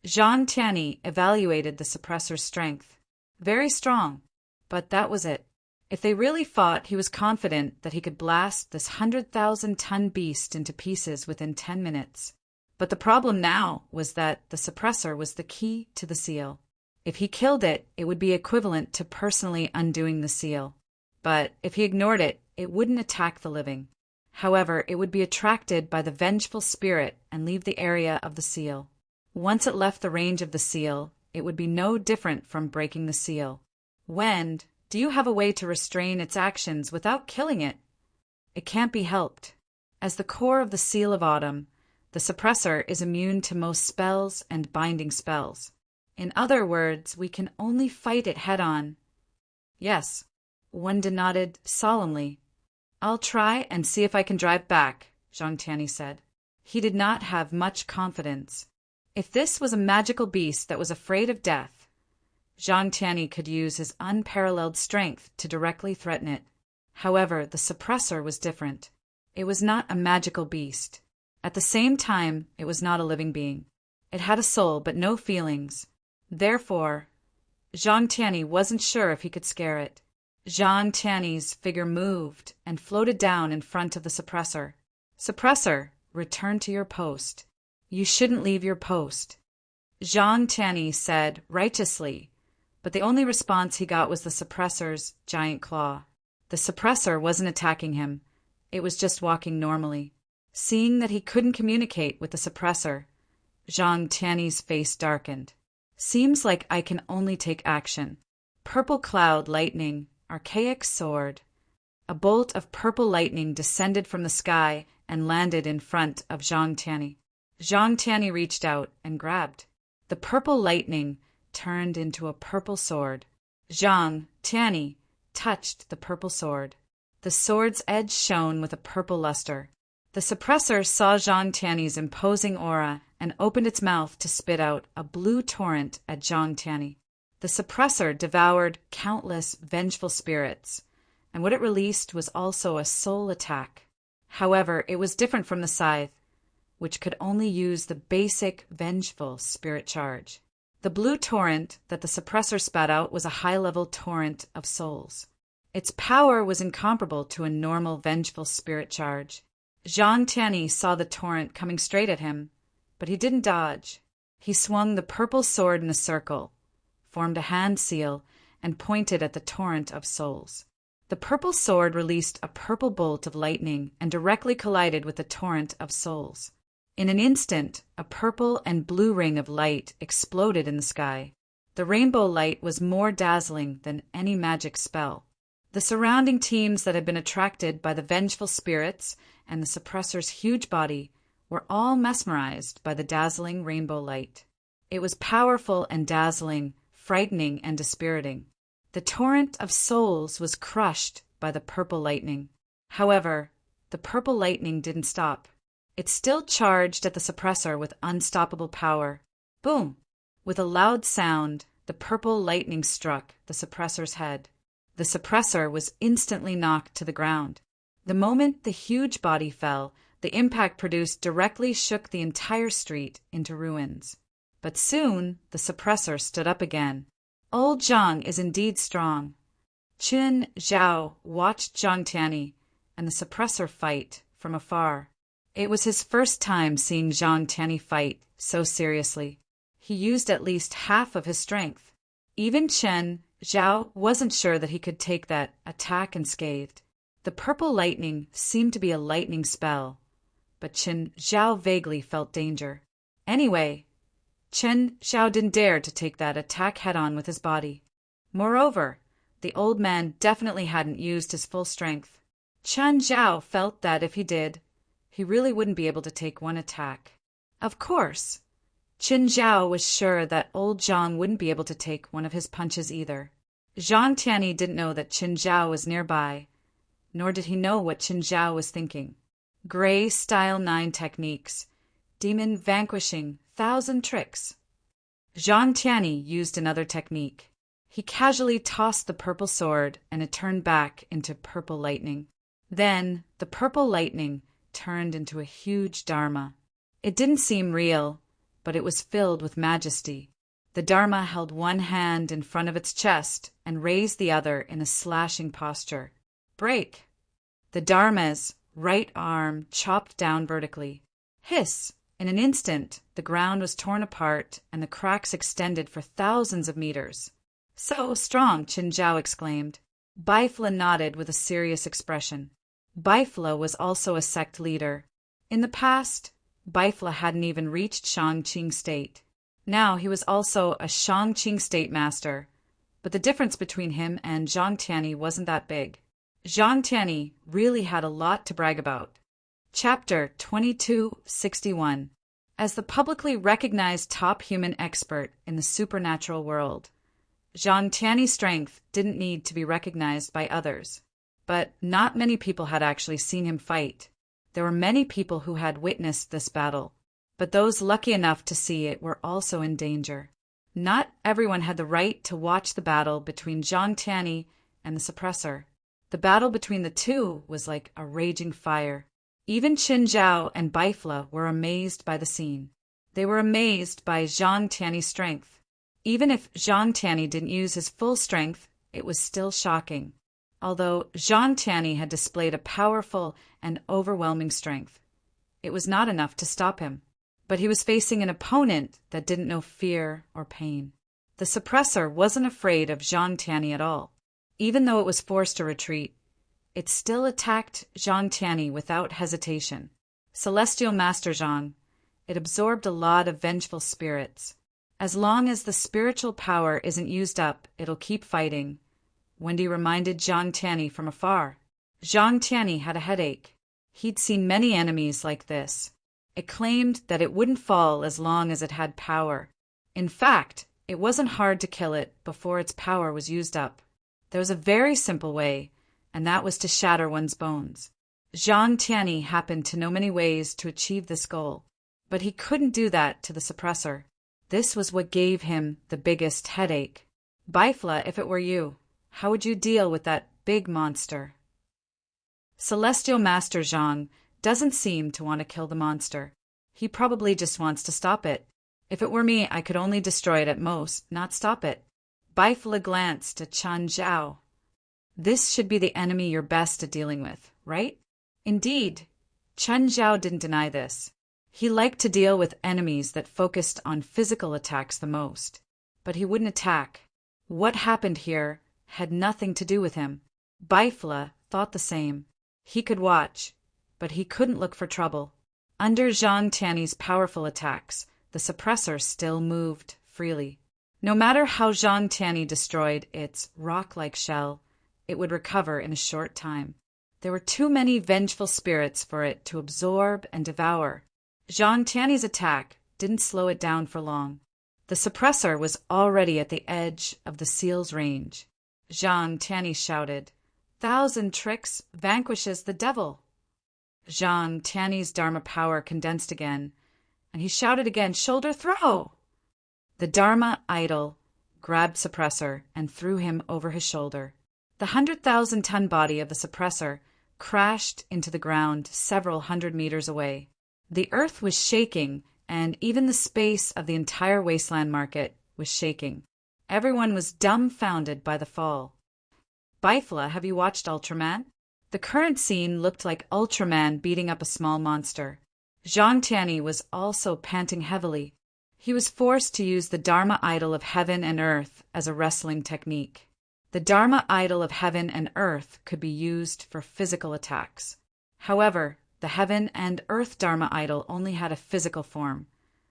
Zhang Tianyi evaluated the suppressor's strength. Very strong, but that was it. If they really fought, he was confident that he could blast this 100,000-ton beast into pieces within 10 minutes. But the problem now was that the suppressor was the key to the seal. If he killed it, it would be equivalent to personally undoing the seal. But if he ignored it, it wouldn't attack the living. However, it would be attracted by the vengeful spirit and leave the area of the seal. Once it left the range of the seal, it would be no different from breaking the seal. Wend, do you have a way to restrain its actions without killing it? It can't be helped. As the core of the Seal of Autumn, the suppressor is immune to most spells and binding spells. In other words, we can only fight it head-on. Yes. Wenda nodded solemnly. I'll try and see if I can drive back, Zhang Tianyi said. He did not have much confidence. If this was a magical beast that was afraid of death, Zhang Tianyi could use his unparalleled strength to directly threaten it. However, the suppressor was different. It was not a magical beast. At the same time, it was not a living being. It had a soul but no feelings. Therefore, Zhang Tianyi wasn't sure if he could scare it. Zhang Tianyi's figure moved and floated down in front of the suppressor. Suppressor, return to your post. You shouldn't leave your post, Zhang Tianyi said righteously, but the only response he got was the suppressor's giant claw. The suppressor wasn't attacking him. It was just walking normally. Seeing that he couldn't communicate with the suppressor, Zhang Tianyi's face darkened. Seems like I can only take action. Purple cloud lightning, archaic sword. A bolt of purple lightning descended from the sky and landed in front of Zhang Tianyi. Zhang Tianyi reached out and grabbed. The purple lightning turned into a purple sword. Zhang Tianyi touched the purple sword. The sword's edge shone with a purple luster. The suppressor saw Zhang Tianyi's imposing aura and opened its mouth to spit out a blue torrent at Zhang Tianyi. The suppressor devoured countless vengeful spirits, and what it released was also a soul attack. However, it was different from the scythe, which could only use the basic vengeful spirit charge. The blue torrent that the suppressor spat out was a high-level torrent of souls. Its power was incomparable to a normal vengeful spirit charge. Zhang Tianyi saw the torrent coming straight at him, but he didn't dodge. He swung the purple sword in a circle, formed a hand seal, and pointed at the torrent of souls. The purple sword released a purple bolt of lightning and directly collided with the torrent of souls. In an instant, a purple and blue ring of light exploded in the sky. The rainbow light was more dazzling than any magic spell. The surrounding teams that had been attracted by the vengeful spirits and the suppressor's huge body were all mesmerized by the dazzling rainbow light. It was powerful and dazzling, frightening and dispiriting. The torrent of souls was crushed by the purple lightning. However, the purple lightning didn't stop. It still charged at the suppressor with unstoppable power. Boom! With a loud sound, the purple lightning struck the suppressor's head. The suppressor was instantly knocked to the ground. The moment the huge body fell, the impact produced directly shook the entire street into ruins. But soon, the suppressor stood up again. Old Zhang is indeed strong. Qin Zhao watched Zhang Tianyi and the suppressor fight from afar. It was his first time seeing Zhang Tianyi fight so seriously. He used at least half of his strength. Even Qin Zhao wasn't sure that he could take that attack unscathed. The purple lightning seemed to be a lightning spell, but Qin Zhao vaguely felt danger. Anyway, Qin Zhao didn't dare to take that attack head-on with his body. Moreover, the old man definitely hadn't used his full strength. Qin Zhao felt that if he did, he really wouldn't be able to take one attack. Of course, Qin Zhao was sure that old Zhang wouldn't be able to take one of his punches either. Zhang Tianyi didn't know that Qin Zhao was nearby, nor did he know what Qin Zhao was thinking. Gray Style 9 techniques, demon vanquishing, 1,000 tricks. Zhang Tianyi used another technique. He casually tossed the purple sword and it turned back into purple lightning. Then the purple lightning turned into a huge dharma. It didn't seem real, but it was filled with majesty. The dharma held one hand in front of its chest and raised the other in a slashing posture. Break! The dharma's right arm chopped down vertically. Hiss! In an instant, the ground was torn apart and the cracks extended for thousands of meters. So strong, Qin Zhao exclaimed. Baifla nodded with a serious expression. Baifla was also a sect leader. In the past, Baifla hadn't even reached Shangqing state. Now he was also a Shangqing state master, but the difference between him and Zhang Tianyi wasn't that big. Zhang Tianyi really had a lot to brag about. Chapter 2261. As the publicly recognized top human expert in the supernatural world, Zhang Tiany's strength didn't need to be recognized by others. But not many people had actually seen him fight. There were many people who had witnessed this battle, but those lucky enough to see it were also in danger. Not everyone had the right to watch the battle between Zhang Tiany and the suppressor. The battle between the two was like a raging fire. Even Qin Zhao and Baifla were amazed by the scene. They were amazed by Zhang Tiany's strength. Even if Zhang Tiany didn't use his full strength, it was still shocking. Although Zhang Tiany had displayed a powerful and overwhelming strength, it was not enough to stop him. But he was facing an opponent that didn't know fear or pain. The suppressor wasn't afraid of Zhang Tiany at all. Even though it was forced to retreat, it still attacked Zhang Tiany without hesitation. Celestial Master Zhang, it absorbed a lot of vengeful spirits. As long as the spiritual power isn't used up, it'll keep fighting. Wendy reminded Zhang Tiany from afar. Zhang Tiany had a headache. He'd seen many enemies like this. It claimed that it wouldn't fall as long as it had power. In fact, it wasn't hard to kill it before its power was used up. There was a very simple way, and that was to shatter one's bones. Zhang Tiany happened to know many ways to achieve this goal, but he couldn't do that to the suppressor. This was what gave him the biggest headache. Baifla, if it were you, how would you deal with that big monster? Celestial Master Zhang doesn't seem to want to kill the monster. He probably just wants to stop it. If it were me, I could only destroy it at most, not stop it. Baifla glanced at Chen Zhao. This should be the enemy you're best at dealing with, right? Indeed, Chen Zhao didn't deny this. He liked to deal with enemies that focused on physical attacks the most. But he wouldn't attack. What happened here had nothing to do with him. Baifla thought the same. He could watch, but he couldn't look for trouble. Under Zhang Tiany's powerful attacks, the suppressor still moved freely. No matter how Zhang Tiany destroyed its rock-like shell, it would recover in a short time. There were too many vengeful spirits for it to absorb and devour. Zhang Tiany's attack didn't slow it down for long. The suppressor was already at the edge of the seal's range. Zhang Tiany shouted, "1,000 tricks vanquishes the devil." Zhang Tiany's Dharma power condensed again, and he shouted again, "Shoulder throw!" The Dharma idol grabbed suppressor and threw him over his shoulder. The 100,000-ton body of the suppressor crashed into the ground several hundred meters away. The earth was shaking, and even the space of the entire wasteland market was shaking. Everyone was dumbfounded by the fall. Baifla, have you watched Ultraman? The current scene looked like Ultraman beating up a small monster. Zhang Tiany was also panting heavily. He was forced to use the Dharma idol of heaven and earth as a wrestling technique. The Dharma idol of heaven and earth could be used for physical attacks. However, the heaven and earth Dharma idol only had a physical form,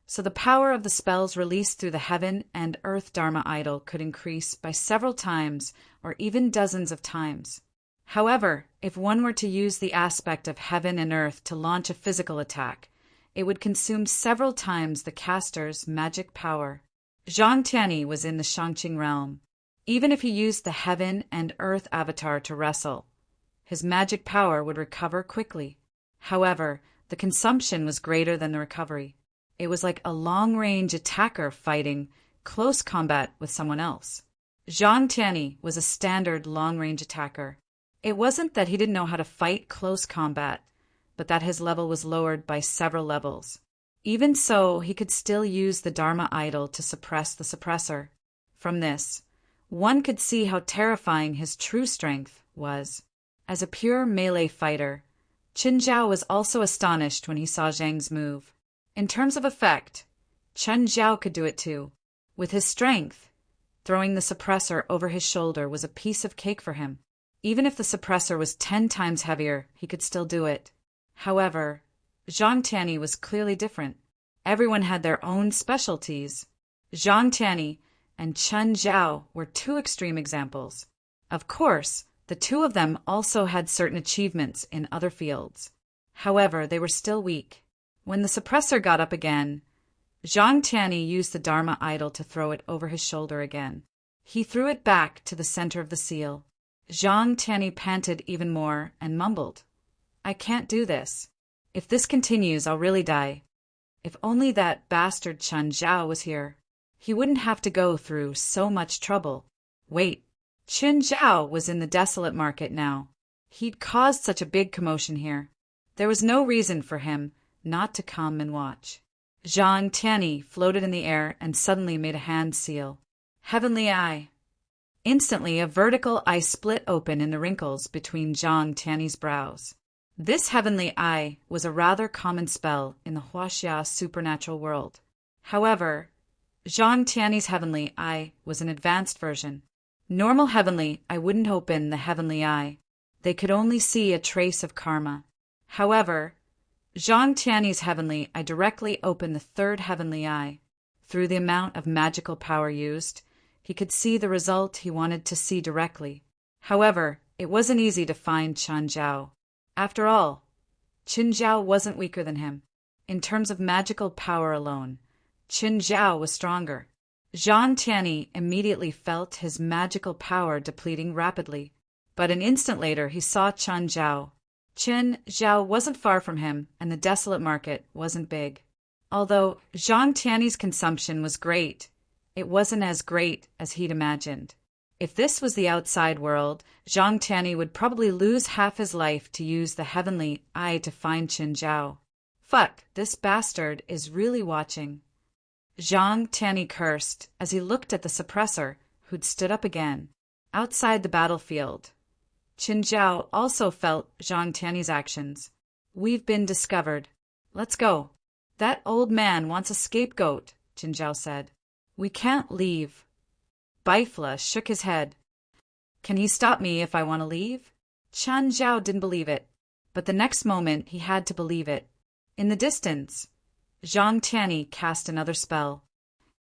so the power of the spells released through the heaven and earth Dharma idol could increase by several times or even dozens of times. However, if one were to use the aspect of heaven and earth to launch a physical attack, it would consume several times the caster's magic power. Zhang Tiany was in the Shangqing realm. Even if he used the heaven and earth avatar to wrestle, his magic power would recover quickly. However, the consumption was greater than the recovery. It was like a long-range attacker fighting close combat with someone else. Zhang Tiany was a standard long-range attacker. It wasn't that he didn't know how to fight close combat, but that his level was lowered by several levels. Even so, he could still use the Dharma idol to suppress the suppressor. From this, one could see how terrifying his true strength was. As a pure melee fighter, Qin Zhao was also astonished when he saw Zhang's move. In terms of effect, Chen Zhao could do it too. With his strength, throwing the suppressor over his shoulder was a piece of cake for him. Even if the suppressor was 10 times heavier, he could still do it. However, Zhang Tiany was clearly different. Everyone had their own specialties. Zhang Tiany and Chen Zhao were two extreme examples. Of course, the two of them also had certain achievements in other fields. However, they were still weak. When the suppressor got up again, Zhang Tiany used the Dharma idol to throw it over his shoulder again. He threw it back to the center of the seal. Zhang Tianyi panted even more and mumbled, I can't do this. If this continues, I'll really die. If only that bastard Chen Zhao was here. He wouldn't have to go through so much trouble. Wait, Chen Zhao was in the desolate market now. He'd caused such a big commotion here. There was no reason for him not to come and watch. Zhang Tianyi floated in the air and suddenly made a hand seal. Heavenly Eye. Instantly, a vertical eye split open in the wrinkles between Zhang Tianyi's brows. This Heavenly Eye was a rather common spell in the Huaxia supernatural world. However, Zhang Tianyi's Heavenly Eye was an advanced version. Normal Heavenly Eye wouldn't open the Heavenly Eye. They could only see a trace of karma. However, Zhang Tianyi's Heavenly Eye directly opened the third Heavenly Eye. Through the amount of magical power used, he could see the result he wanted to see directly. However, it wasn't easy to find Chen Zhao. After all, Chen Zhao wasn't weaker than him. In terms of magical power alone, Chen Zhao was stronger. Zhang Tianyi immediately felt his magical power depleting rapidly. But an instant later he saw Chen Zhao. Chen Zhao wasn't far from him, and the desolate market wasn't big. Although Zhang Tianyi's consumption was great, it wasn't as great as he'd imagined. If this was the outside world, Zhang Tianyi would probably lose half his life to use the Heavenly Eye to find Chen Zhao. Fuck, this bastard is really watching. Zhang Tianyi cursed as he looked at the suppressor, who'd stood up again. Outside the battlefield, Chen Zhao also felt Zhang Tianyi's actions. We've been discovered. Let's go. That old man wants a scapegoat, Chen Zhao said. We can't leave. Baifla shook his head. Can he stop me if I want to leave? Chen Zhao didn't believe it, but the next moment he had to believe it. In the distance, Zhang Tianyi cast another spell.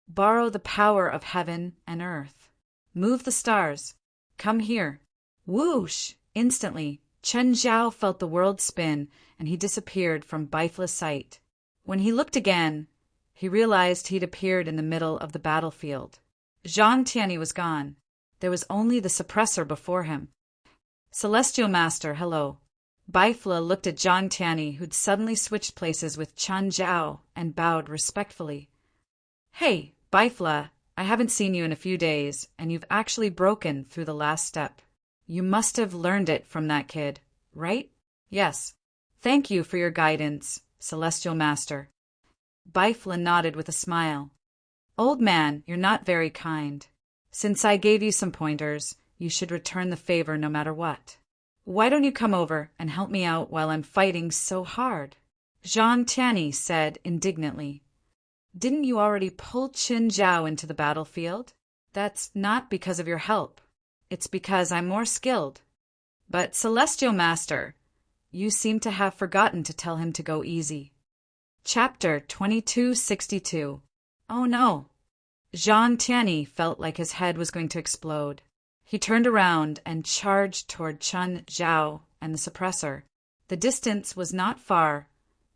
Borrow the power of heaven and earth. Move the stars. Come here. Whoosh! Instantly, Chen Zhao felt the world spin and he disappeared from Baifla's sight. When he looked again, he realized he'd appeared in the middle of the battlefield. Zhang Tianyi was gone. There was only the suppressor before him. Celestial Master, hello. Baifla looked at Zhang Tianyi, who'd suddenly switched places with Chen Zhao, and bowed respectfully. Hey, Baifla, I haven't seen you in a few days, and you've actually broken through the last step. You must have learned it from that kid, right? Yes. Thank you for your guidance, Celestial Master. Baifla nodded with a smile. Old man, you're not very kind. Since I gave you some pointers, you should return the favor no matter what. Why don't you come over and help me out while I'm fighting so hard? Zhang Tianyi said indignantly. Didn't you already pull Chen Zhao into the battlefield? That's not because of your help. It's because I'm more skilled. But Celestial Master, you seem to have forgotten to tell him to go easy. Chapter 2262. Oh no. Zhang Tianyi felt like his head was going to explode. He turned around and charged toward Chen Zhao and the suppressor. The distance was not far,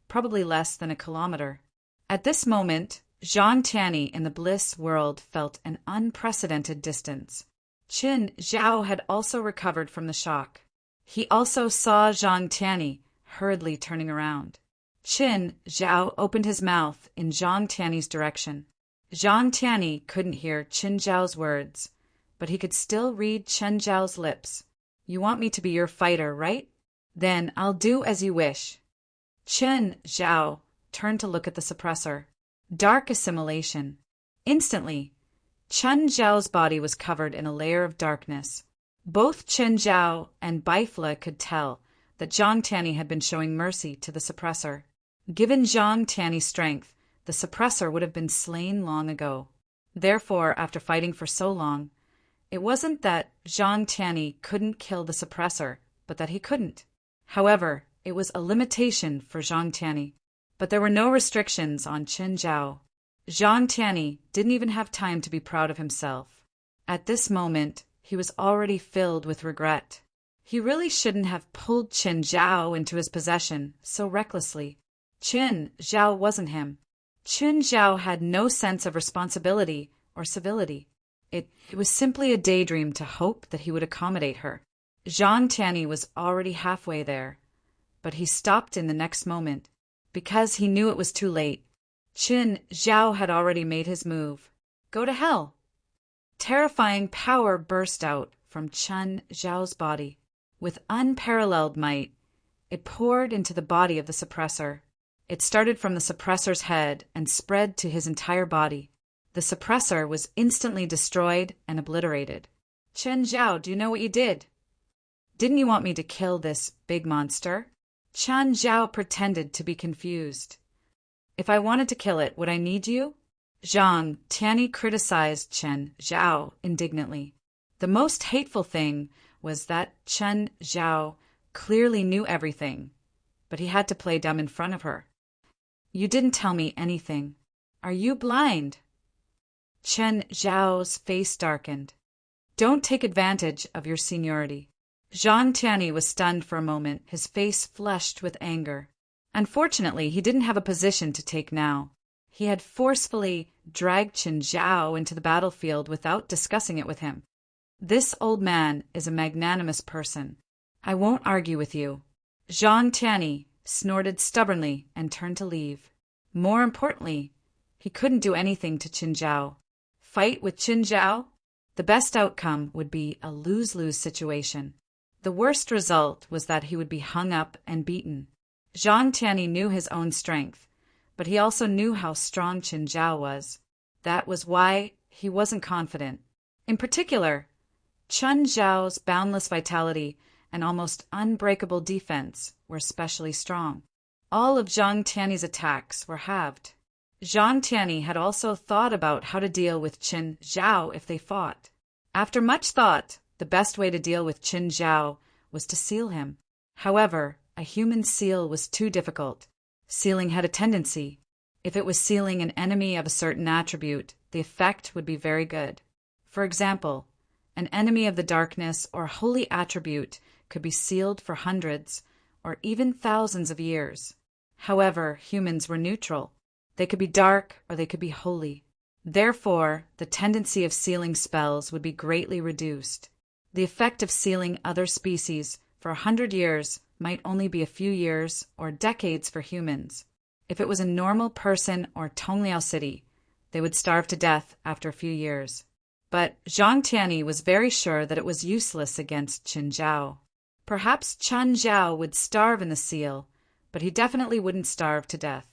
probably less than a kilometer. At this moment, Zhang Tianyi in the bliss world felt an unprecedented distance. Chen Zhao had also recovered from the shock. He also saw Zhang Tianyi hurriedly turning around. Chen Zhao opened his mouth in Zhang Tianyi's direction. Zhang Tianyi couldn't hear Chen Zhao's words, but he could still read Chen Zhao's lips. You want me to be your fighter, right? Then I'll do as you wish. Chen Zhao turned to look at the suppressor. Dark assimilation. Instantly, Chen Zhao's body was covered in a layer of darkness. Both Chen Zhao and Baifla could tell that Zhang Tianyi had been showing mercy to the suppressor. Given Zhang Tianyi's strength, the suppressor would have been slain long ago. Therefore, after fighting for so long, it wasn't that Zhang Tianyi couldn't kill the suppressor, but that he couldn't. However, it was a limitation for Zhang Tianyi. But there were no restrictions on Chen Zhao. Zhang Tianyi didn't even have time to be proud of himself. At this moment, he was already filled with regret. He really shouldn't have pulled Chen Zhao into his possession so recklessly. Chen Zhao wasn't him. Chen Zhao had no sense of responsibility or civility. It was simply a daydream to hope that he would accommodate her. Zhang Tianyi was already halfway there, but he stopped in the next moment, because he knew it was too late. Qin Zhao had already made his move. Go to hell! Terrifying power burst out from Qin Zhao's body. With unparalleled might, it poured into the body of the suppressor. It started from the suppressor's head and spread to his entire body. The suppressor was instantly destroyed and obliterated. Qin Zhao, do you know what you did? Didn't you want me to kill this big monster? Qin Zhao pretended to be confused. If I wanted to kill it, would I need you? Zhang Tianyi criticized Qin Zhao indignantly. The most hateful thing was that Qin Zhao clearly knew everything, but he had to play dumb in front of her. You didn't tell me anything. Are you blind? Qin Zhao's face darkened. Don't take advantage of your seniority. Zhang Tianyi was stunned for a moment, his face flushed with anger. Unfortunately, he didn't have a position to take now. He had forcefully dragged Qin Zhao into the battlefield without discussing it with him. This old man is a magnanimous person. I won't argue with you. Zhang Tianyi snorted stubbornly and turned to leave. More importantly, he couldn't do anything to Qin Zhao. Fight with Qin Zhao? The best outcome would be a lose-lose situation. The worst result was that he would be hung up and beaten. Zhang Tianyi knew his own strength, but he also knew how strong Qin Zhao was. That was why he wasn't confident. In particular, Qin Zhao's boundless vitality and almost unbreakable defense were especially strong. All of Zhang Tianyi's attacks were halved. Zhang Tianyi had also thought about how to deal with Qin Zhao if they fought. After much thought, the best way to deal with Qin Zhao was to seal him. However, a human seal was too difficult. Sealing had a tendency. If it was sealing an enemy of a certain attribute, the effect would be very good. For example, an enemy of the darkness or holy attribute could be sealed for hundreds or even thousands of years. However, humans were neutral. They could be dark or they could be holy. Therefore, the tendency of sealing spells would be greatly reduced. The effect of sealing other species for 100 years might only be a few years or decades for humans. If it was a normal person or Tongliao city, they would starve to death after a few years. But Zhang Tianyi was very sure that it was useless against Qin Zhao. Perhaps Qin Zhao would starve in the seal, but he definitely wouldn't starve to death.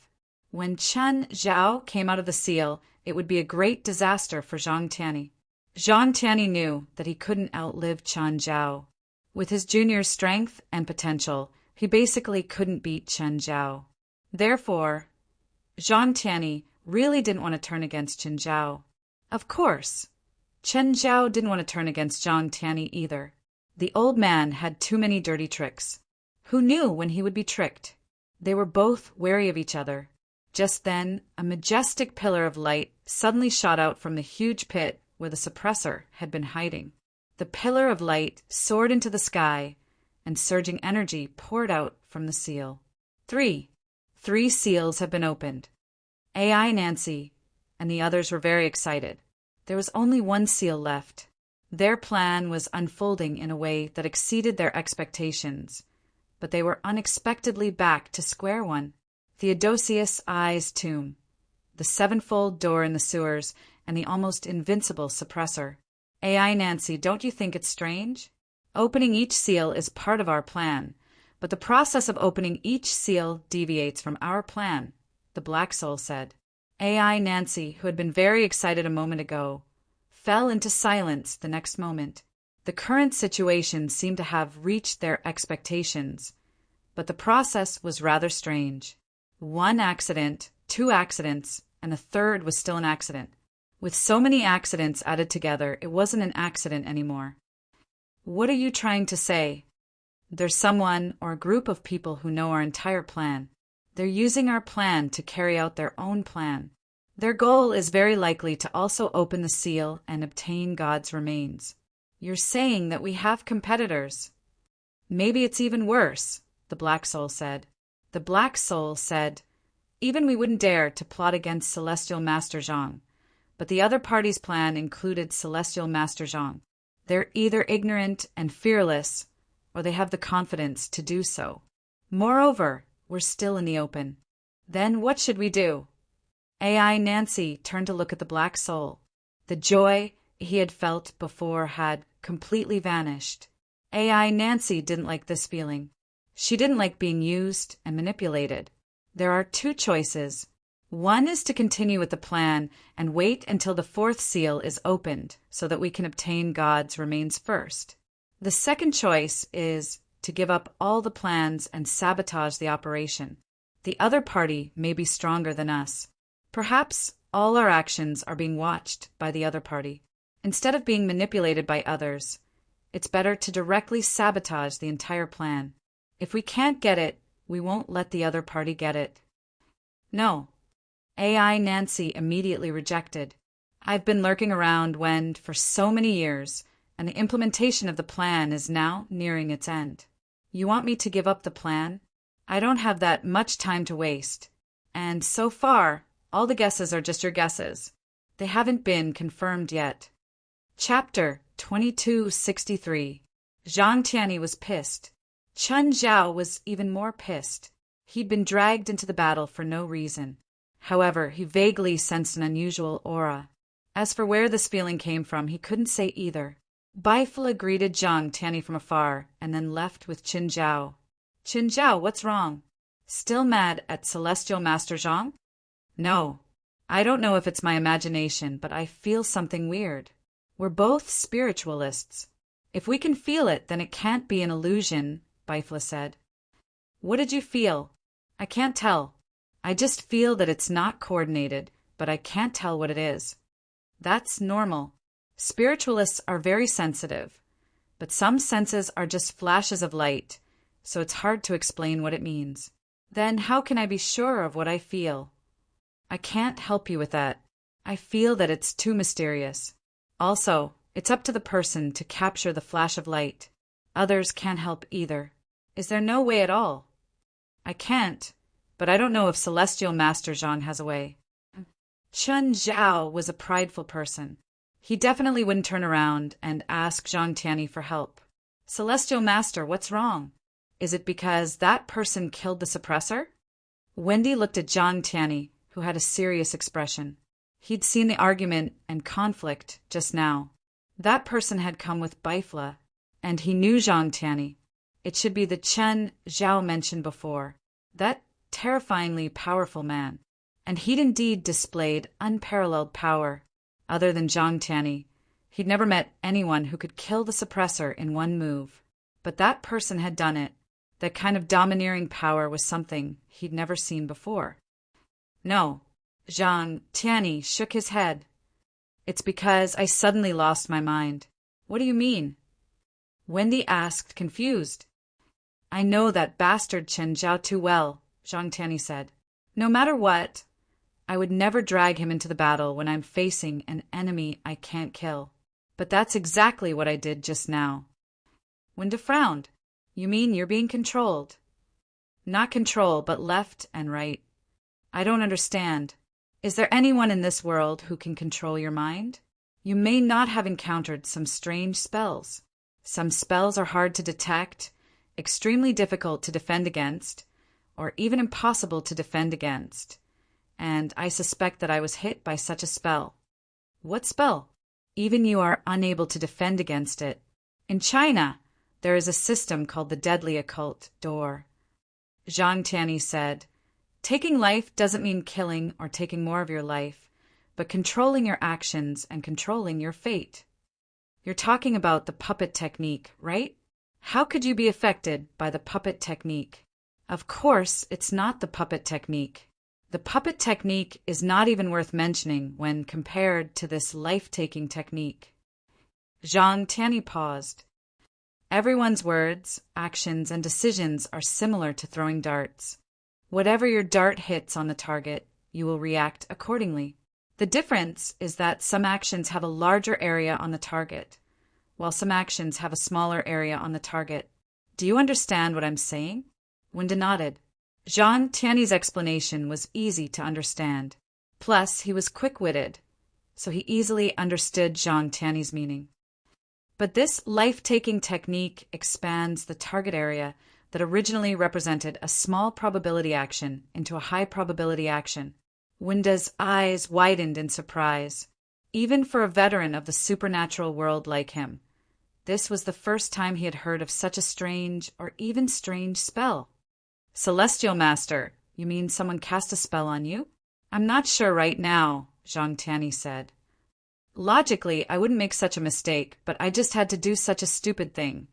When Qin Zhao came out of the seal, it would be a great disaster for Zhang Tianyi. Zhang Tianyi knew that he couldn't outlive Qin Zhao. With his junior strength and potential, he basically couldn't beat Qin Zhao. Therefore, Zhang Tianyi really didn't want to turn against Qin Zhao. Of course, Qin Zhao didn't want to turn against Zhang Tianyi either. The old man had too many dirty tricks. Who knew when he would be tricked? They were both wary of each other. Just then, a majestic pillar of light suddenly shot out from the huge pit where the suppressor had been hiding. The pillar of light soared into the sky, and surging energy poured out from the seal. 3 seals have been opened. AI Nancy and the others were very excited. There was only one seal left. Their plan was unfolding in a way that exceeded their expectations, but they were unexpectedly back to square one. Theodosius I's tomb, the sevenfold door in the sewers, and the almost invincible suppressor. AI Nancy, don't you think it's strange? Opening each seal is part of our plan, but the process of opening each seal deviates from our plan, the Black Soul said. AI Nancy, who had been very excited a moment ago, fell into silence the next moment. The current situation seemed to have reached their expectations, but the process was rather strange. 1 accident, 2 accidents, and a third was still an accident. With so many accidents added together, it wasn't an accident anymore. What are you trying to say? There's someone or a group of people who know our entire plan. They're using our plan to carry out their own plan. Their goal is very likely to also open the seal and obtain God's remains. You're saying that we have competitors. Maybe it's even worse, the Black Soul said. The Black Soul said, even we wouldn't dare to plot against Celestial Master Zhang, but the other party's plan included Celestial Master Zhang. They're either ignorant and fearless, or they have the confidence to do so. Moreover, we're still in the open. Then what should we do? AI Nancy turned to look at the black soul. The joy he had felt before had completely vanished. AI Nancy didn't like this feeling. She didn't like being used and manipulated. There are two choices. One is to continue with the plan and wait until the fourth seal is opened so that we can obtain God's remains first. The second choice is to give up all the plans and sabotage the operation. The other party may be stronger than us. Perhaps all our actions are being watched by the other party. Instead of being manipulated by others, it's better to directly sabotage the entire plan. If we can't get it, we won't let the other party get it. No. AI Nancy immediately rejected. I've been lurking around Wend for so many years, and the implementation of the plan is now nearing its end. You want me to give up the plan? I don't have that much time to waste. And so far, all the guesses are just your guesses. They haven't been confirmed yet. Chapter 2263. Zhang Tianyi was pissed. Chen Zhao was even more pissed. He'd been dragged into the battle for no reason. However, he vaguely sensed an unusual aura. As for where this feeling came from, he couldn't say either. Baifula greeted Zhang Tianyi from afar and then left with Qin Zhao. Qin Zhao, what's wrong? Still mad at Celestial Master Zhang? No. I don't know if it's my imagination, but I feel something weird. We're both spiritualists. If we can feel it, then it can't be an illusion, Baifula said. What did you feel? I can't tell. I just feel that it's not coordinated, but I can't tell what it is. That's normal. Spiritualists are very sensitive, but some senses are just flashes of light, so it's hard to explain what it means. Then how can I be sure of what I feel? I can't help you with that. I feel that it's too mysterious. Also, it's up to the person to capture the flash of light. Others can't help either. Is there no way at all? I can't, but I don't know if Celestial Master Zhang has a way. Chen Zhao was a prideful person. He definitely wouldn't turn around and ask Zhang Tianyi for help. Celestial Master, what's wrong? Is it because that person killed the suppressor? Wendy looked at Zhang Tianyi, who had a serious expression. He'd seen the argument and conflict just now. That person had come with Baifula, and he knew Zhang Tianyi. It should be the Chen Zhao mentioned before, that terrifyingly powerful man. And he'd indeed displayed unparalleled power. Other than Zhang Tianyi, he'd never met anyone who could kill the suppressor in one move. But that person had done it. That kind of domineering power was something he'd never seen before. No, Zhang Tianyi shook his head. It's because I suddenly lost my mind. What do you mean? Wendy asked, confused. I know that bastard Chen Zhao too well, Zhang Tianyi said. No matter what, I would never drag him into the battle when I'm facing an enemy I can't kill. But that's exactly what I did just now. Wendy frowned. You mean you're being controlled? Not control, but left and right. I don't understand. Is there anyone in this world who can control your mind? You may not have encountered some strange spells. Some spells are hard to detect, extremely difficult to defend against, or even impossible to defend against. And I suspect that I was hit by such a spell. What spell? Even you are unable to defend against it. In China, there is a system called the deadly occult door. Zhang Tianyi said, taking life doesn't mean killing or taking more of your life, but controlling your actions and controlling your fate. You're talking about the puppet technique, right? How could you be affected by the puppet technique? Of course, it's not the puppet technique. The puppet technique is not even worth mentioning when compared to this life-taking technique. Zhang Tianyi paused. Everyone's words, actions, and decisions are similar to throwing darts. Whatever your dart hits on the target, you will react accordingly. The difference is that some actions have a larger area on the target, while some actions have a smaller area on the target. Do you understand what I'm saying? Wendy nodded. Zhang Tianyi's explanation was easy to understand. Plus, he was quick-witted, so he easily understood Zhang Tiany's meaning. But this life-taking technique expands the target area that originally represented a small probability action into a high probability action. Winda's eyes widened in surprise. Even for a veteran of the supernatural world like him, this was the first time he had heard of such a strange or even strange spell. Celestial Master, you mean someone cast a spell on you? I'm not sure right now, Zhang Tiany said. Logically, I wouldn't make such a mistake, but I just had to do such a stupid thing.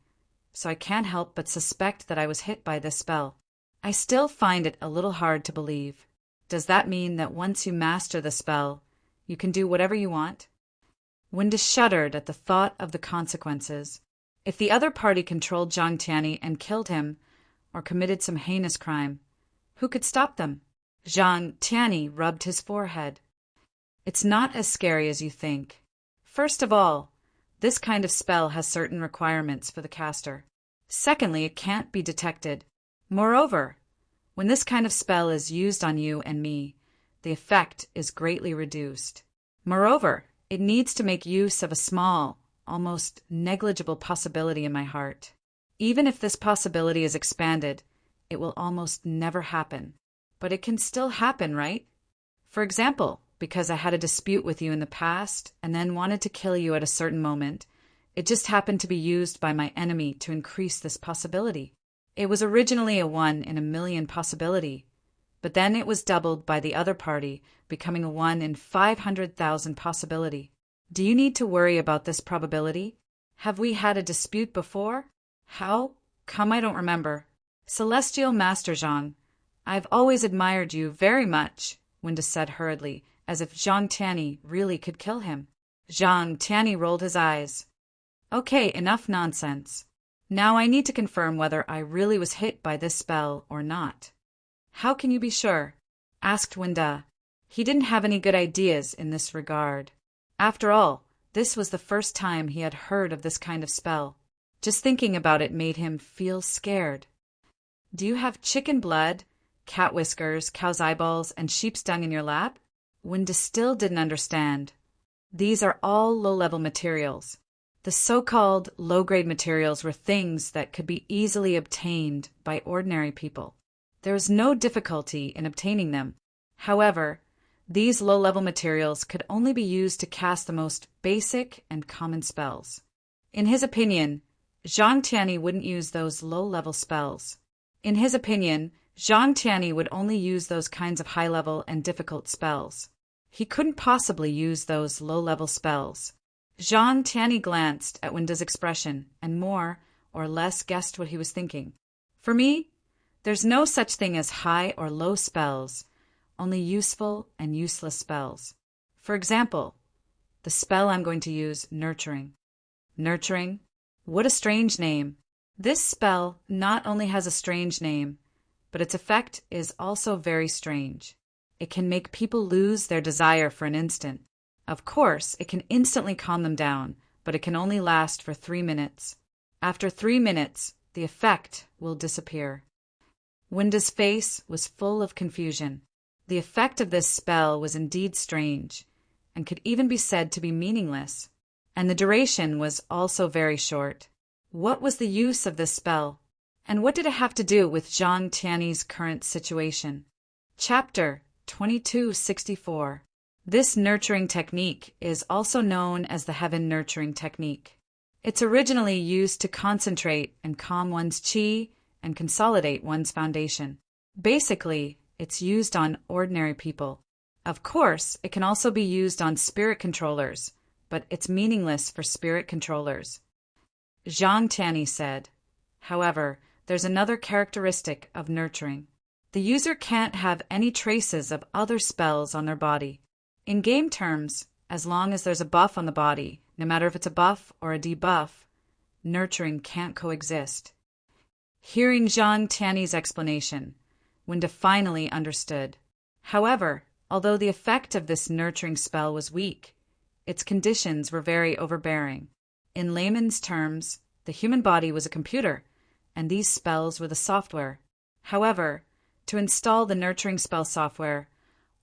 So I can't help but suspect that I was hit by this spell. I still find it a little hard to believe. Does that mean that once you master the spell, you can do whatever you want? Winda shuddered at the thought of the consequences. If the other party controlled Zhang Tiany and killed him, or committed some heinous crime, who could stop them? Zhang Tiany rubbed his forehead. It's not as scary as you think. First of all, this kind of spell has certain requirements for the caster. Secondly, it can't be detected. Moreover, when this kind of spell is used on you and me, the effect is greatly reduced. Moreover, it needs to make use of a small, almost negligible possibility in my heart. Even if this possibility is expanded, it will almost never happen. But it can still happen, right? For example, because I had a dispute with you in the past and then wanted to kill you at a certain moment, it just happened to be used by my enemy to increase this possibility. It was originally a 1 in a million possibility, but then it was doubled by the other party, becoming a 1 in 500,000 possibility. Do you need to worry about this probability? Have we had a dispute before? How? Come, I don't remember. Celestial Master Zhang, I've always admired you very much, Winda said hurriedly, as if Zhang Tiany really could kill him. Zhang Tiany rolled his eyes. Okay, enough nonsense. Now I need to confirm whether I really was hit by this spell or not. How can you be sure? Asked Winda. He didn't have any good ideas in this regard. After all, this was the first time he had heard of this kind of spell. Just thinking about it made him feel scared. Do you have chicken blood, cat whiskers, cow's eyeballs, and sheep's dung in your lap? Winda still didn't understand. These are all low-level materials. The so-called low-grade materials were things that could be easily obtained by ordinary people. There was no difficulty in obtaining them. However, these low-level materials could only be used to cast the most basic and common spells. In his opinion, Zhang Tiany wouldn't use those low-level spells. In his opinion, Zhang Tiany would only use those kinds of high-level and difficult spells. He couldn't possibly use those low-level spells. Zhang Tiany glanced at Winda's expression and more or less guessed what he was thinking. For me, there's no such thing as high or low spells, only useful and useless spells. For example, the spell I'm going to use, Nurturing. Nurturing? What a strange name. This spell not only has a strange name, but its effect is also very strange. It can make people lose their desire for an instant. Of course, it can instantly calm them down, but it can only last for 3 minutes. After 3 minutes, the effect will disappear. Winda's face was full of confusion. The effect of this spell was indeed strange, and could even be said to be meaningless, and the duration was also very short. What was the use of this spell? And what did it have to do with Zhang Tiany's current situation? Chapter 2264. This nurturing technique is also known as the Heaven Nurturing Technique. It's originally used to concentrate and calm one's qi and consolidate one's foundation. Basically, it's used on ordinary people. Of course, it can also be used on spirit controllers, but it's meaningless for spirit controllers. Zhang Tiany said. However, there's another characteristic of nurturing. The user can't have any traces of other spells on their body. In game terms, as long as there's a buff on the body, no matter if it's a buff or a debuff, nurturing can't coexist. Hearing Zhang Tiany's explanation, Winda finally understood. However, although the effect of this nurturing spell was weak, its conditions were very overbearing. In layman's terms, the human body was a computer, and these spells were the software. However, to install the nurturing spell software,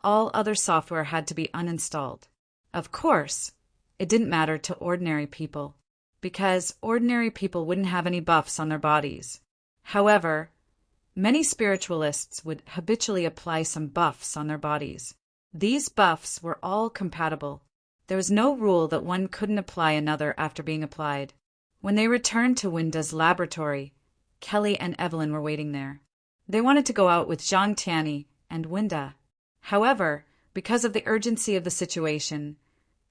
all other software had to be uninstalled. Of course, it didn't matter to ordinary people, because ordinary people wouldn't have any buffs on their bodies. However, many spiritualists would habitually apply some buffs on their bodies. These buffs were all compatible. There was no rule that one couldn't apply another after being applied. When they returned to Winda's laboratory, Kelly and Evelyn were waiting there. They wanted to go out with Zhang Tianyi and Winda. However, because of the urgency of the situation,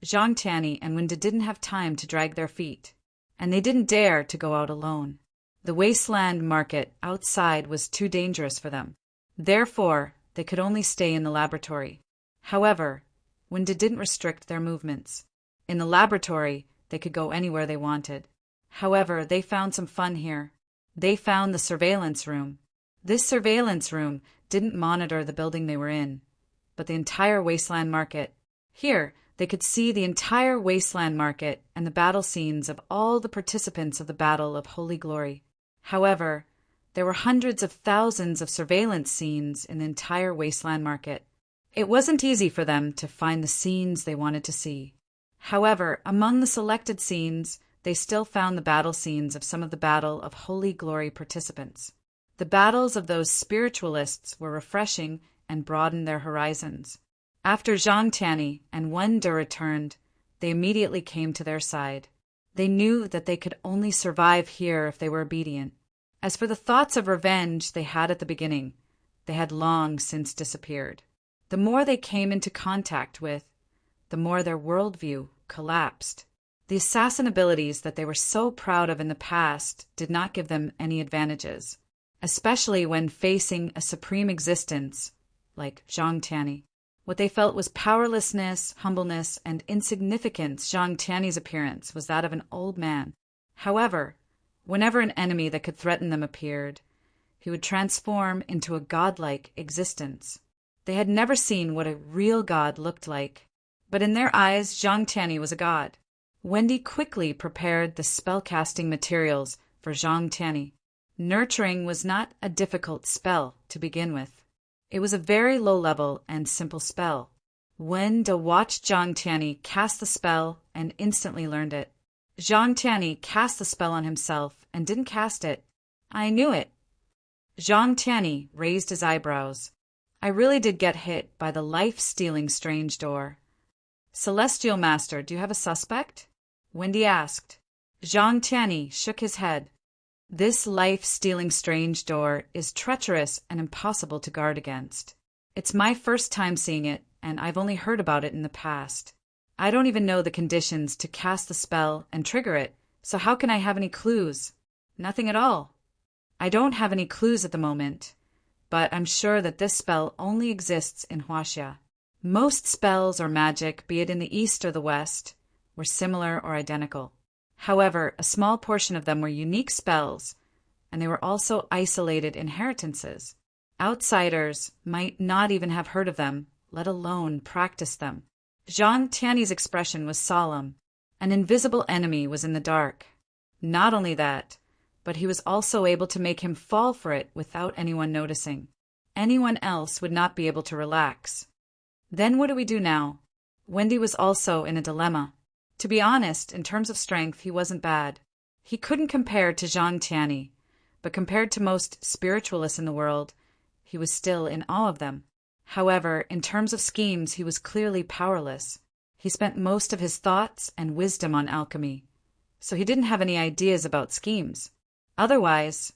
Zhang Tianyi and Winda didn't have time to drag their feet, and they didn't dare to go out alone. The wasteland market outside was too dangerous for them. Therefore, they could only stay in the laboratory. However, Winda didn't restrict their movements. In the laboratory, they could go anywhere they wanted. However, they found some fun here. They found the surveillance room. This surveillance room didn't monitor the building they were in, but the entire wasteland market. Here, they could see the entire wasteland market and the battle scenes of all the participants of the Battle of Holy Glory. However, there were hundreds of thousands of surveillance scenes in the entire wasteland market. It wasn't easy for them to find the scenes they wanted to see. However, among the selected scenes, they still found the battle scenes of some of the Battle of Holy Glory participants. The battles of those spiritualists were refreshing and broadened their horizons. After Zhang Tianyi and Wenda returned, they immediately came to their side. They knew that they could only survive here if they were obedient. As for the thoughts of revenge they had at the beginning, they had long since disappeared. The more they came into contact with, the more their worldview collapsed. The assassin abilities that they were so proud of in the past did not give them any advantages, especially when facing a supreme existence like Zhang Tianyi. What they felt was powerlessness, humbleness, and insignificance. Zhang Tianyi's appearance was that of an old man. However, whenever an enemy that could threaten them appeared, he would transform into a godlike existence. They had never seen what a real god looked like, but in their eyes, Zhang Tianyi was a god. Wendy quickly prepared the spellcasting materials for Zhang Tianyi. Nurturing was not a difficult spell to begin with. It was a very low-level and simple spell. Wenda watched Zhang Tianyi cast the spell and instantly learned it. Zhang Tianyi cast the spell on himself and didn't cast it. I knew it. Zhang Tianyi raised his eyebrows. I really did get hit by the life-stealing strange door. Celestial Master, do you have a suspect? Wendy asked. Zhang Tianyi shook his head. This life-stealing strange door is treacherous and impossible to guard against. It's my first time seeing it, and I've only heard about it in the past. I don't even know the conditions to cast the spell and trigger it, so how can I have any clues? Nothing at all. I don't have any clues at the moment, but I'm sure that this spell only exists in Huaxia. Most spells or magic, be it in the east or the west, were similar or identical. However, a small portion of them were unique spells, and they were also isolated inheritances. Outsiders might not even have heard of them, let alone practice them. Zhang Tianyi's expression was solemn. An invisible enemy was in the dark. Not only that, but he was also able to make him fall for it without anyone noticing. Anyone else would not be able to relax. Then what do we do now? Wendy was also in a dilemma. To be honest, in terms of strength, he wasn't bad. He couldn't compare to Zhang Tianyi, but compared to most spiritualists in the world, he was still in awe of them. However, in terms of schemes, he was clearly powerless. He spent most of his thoughts and wisdom on alchemy, so he didn't have any ideas about schemes. Otherwise,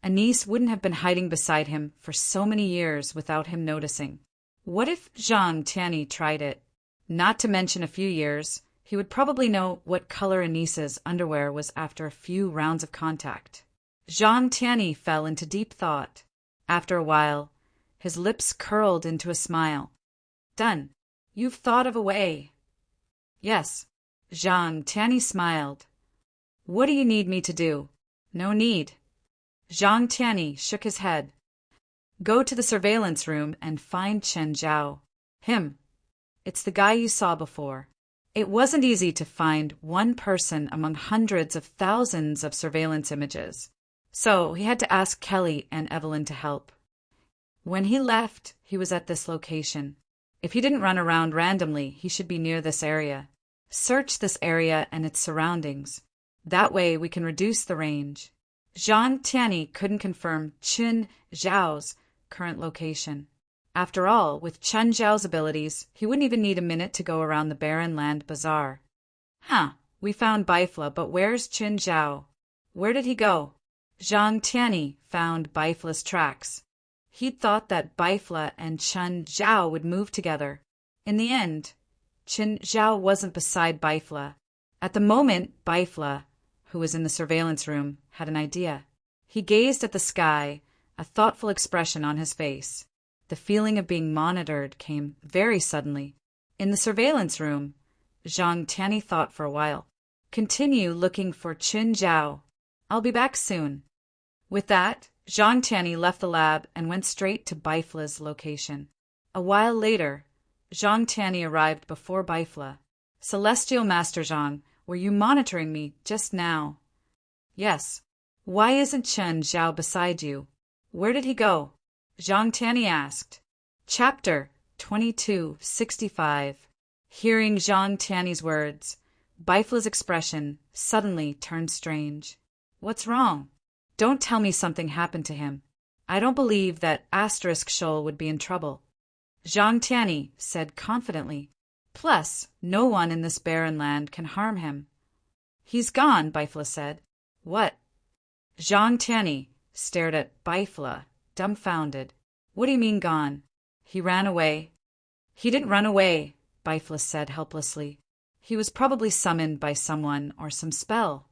Anise wouldn't have been hiding beside him for so many years without him noticing. What if Zhang Tianyi tried it? Not to mention a few years, he would probably know what color Anise's underwear was after a few rounds of contact. Zhang Tianyi fell into deep thought. After a while, his lips curled into a smile. Done. You've thought of a way. Yes. Zhang Tianyi smiled. What do you need me to do? No need. Zhang Tianyi shook his head. Go to the surveillance room and find Chen Zhao. Him. It's the guy you saw before. It wasn't easy to find one person among hundreds of thousands of surveillance images, so he had to ask Kelly and Evelyn to help. When he left, he was at this location. If he didn't run around randomly, he should be near this area. Search this area and its surroundings. That way we can reduce the range. Zhang Tianyi couldn't confirm Chen Zhao's current location. After all, with Chen Zhao's abilities, he wouldn't even need a minute to go around the barren land bazaar. We found Bifla, but where's Chen Zhao? Where did he go? Zhang Tianyi found Bifla's tracks. He'd thought that Bifla and Chen Zhao would move together. In the end, Chen Zhao wasn't beside Bifla. At the moment, Bifla, who was in the surveillance room, had an idea. He gazed at the sky, a thoughtful expression on his face. The feeling of being monitored came very suddenly. In the surveillance room, Zhang Tianyi thought for a while. Continue looking for Chen Zhao. I'll be back soon. With that, Zhang Tianyi left the lab and went straight to Bifla's location. A while later, Zhang Tianyi arrived before Bifla. Celestial Master Zhang, were you monitoring me just now? Yes. Why isn't Chen Zhao beside you? Where did he go? Zhang Tianyi asked. Chapter 2265. Hearing Zhang Tianyi's words, Bifla's expression suddenly turned strange. What's wrong? Don't tell me something happened to him. I don't believe that Shoal would be in trouble. Zhang Tianyi said confidently. Plus, no one in this barren land can harm him. He's gone, Bifla said. What? Zhang Tianyi stared at Bifla, dumbfounded. What do you mean gone? He ran away. He didn't run away, Bifla said helplessly. He was probably summoned by someone or some spell.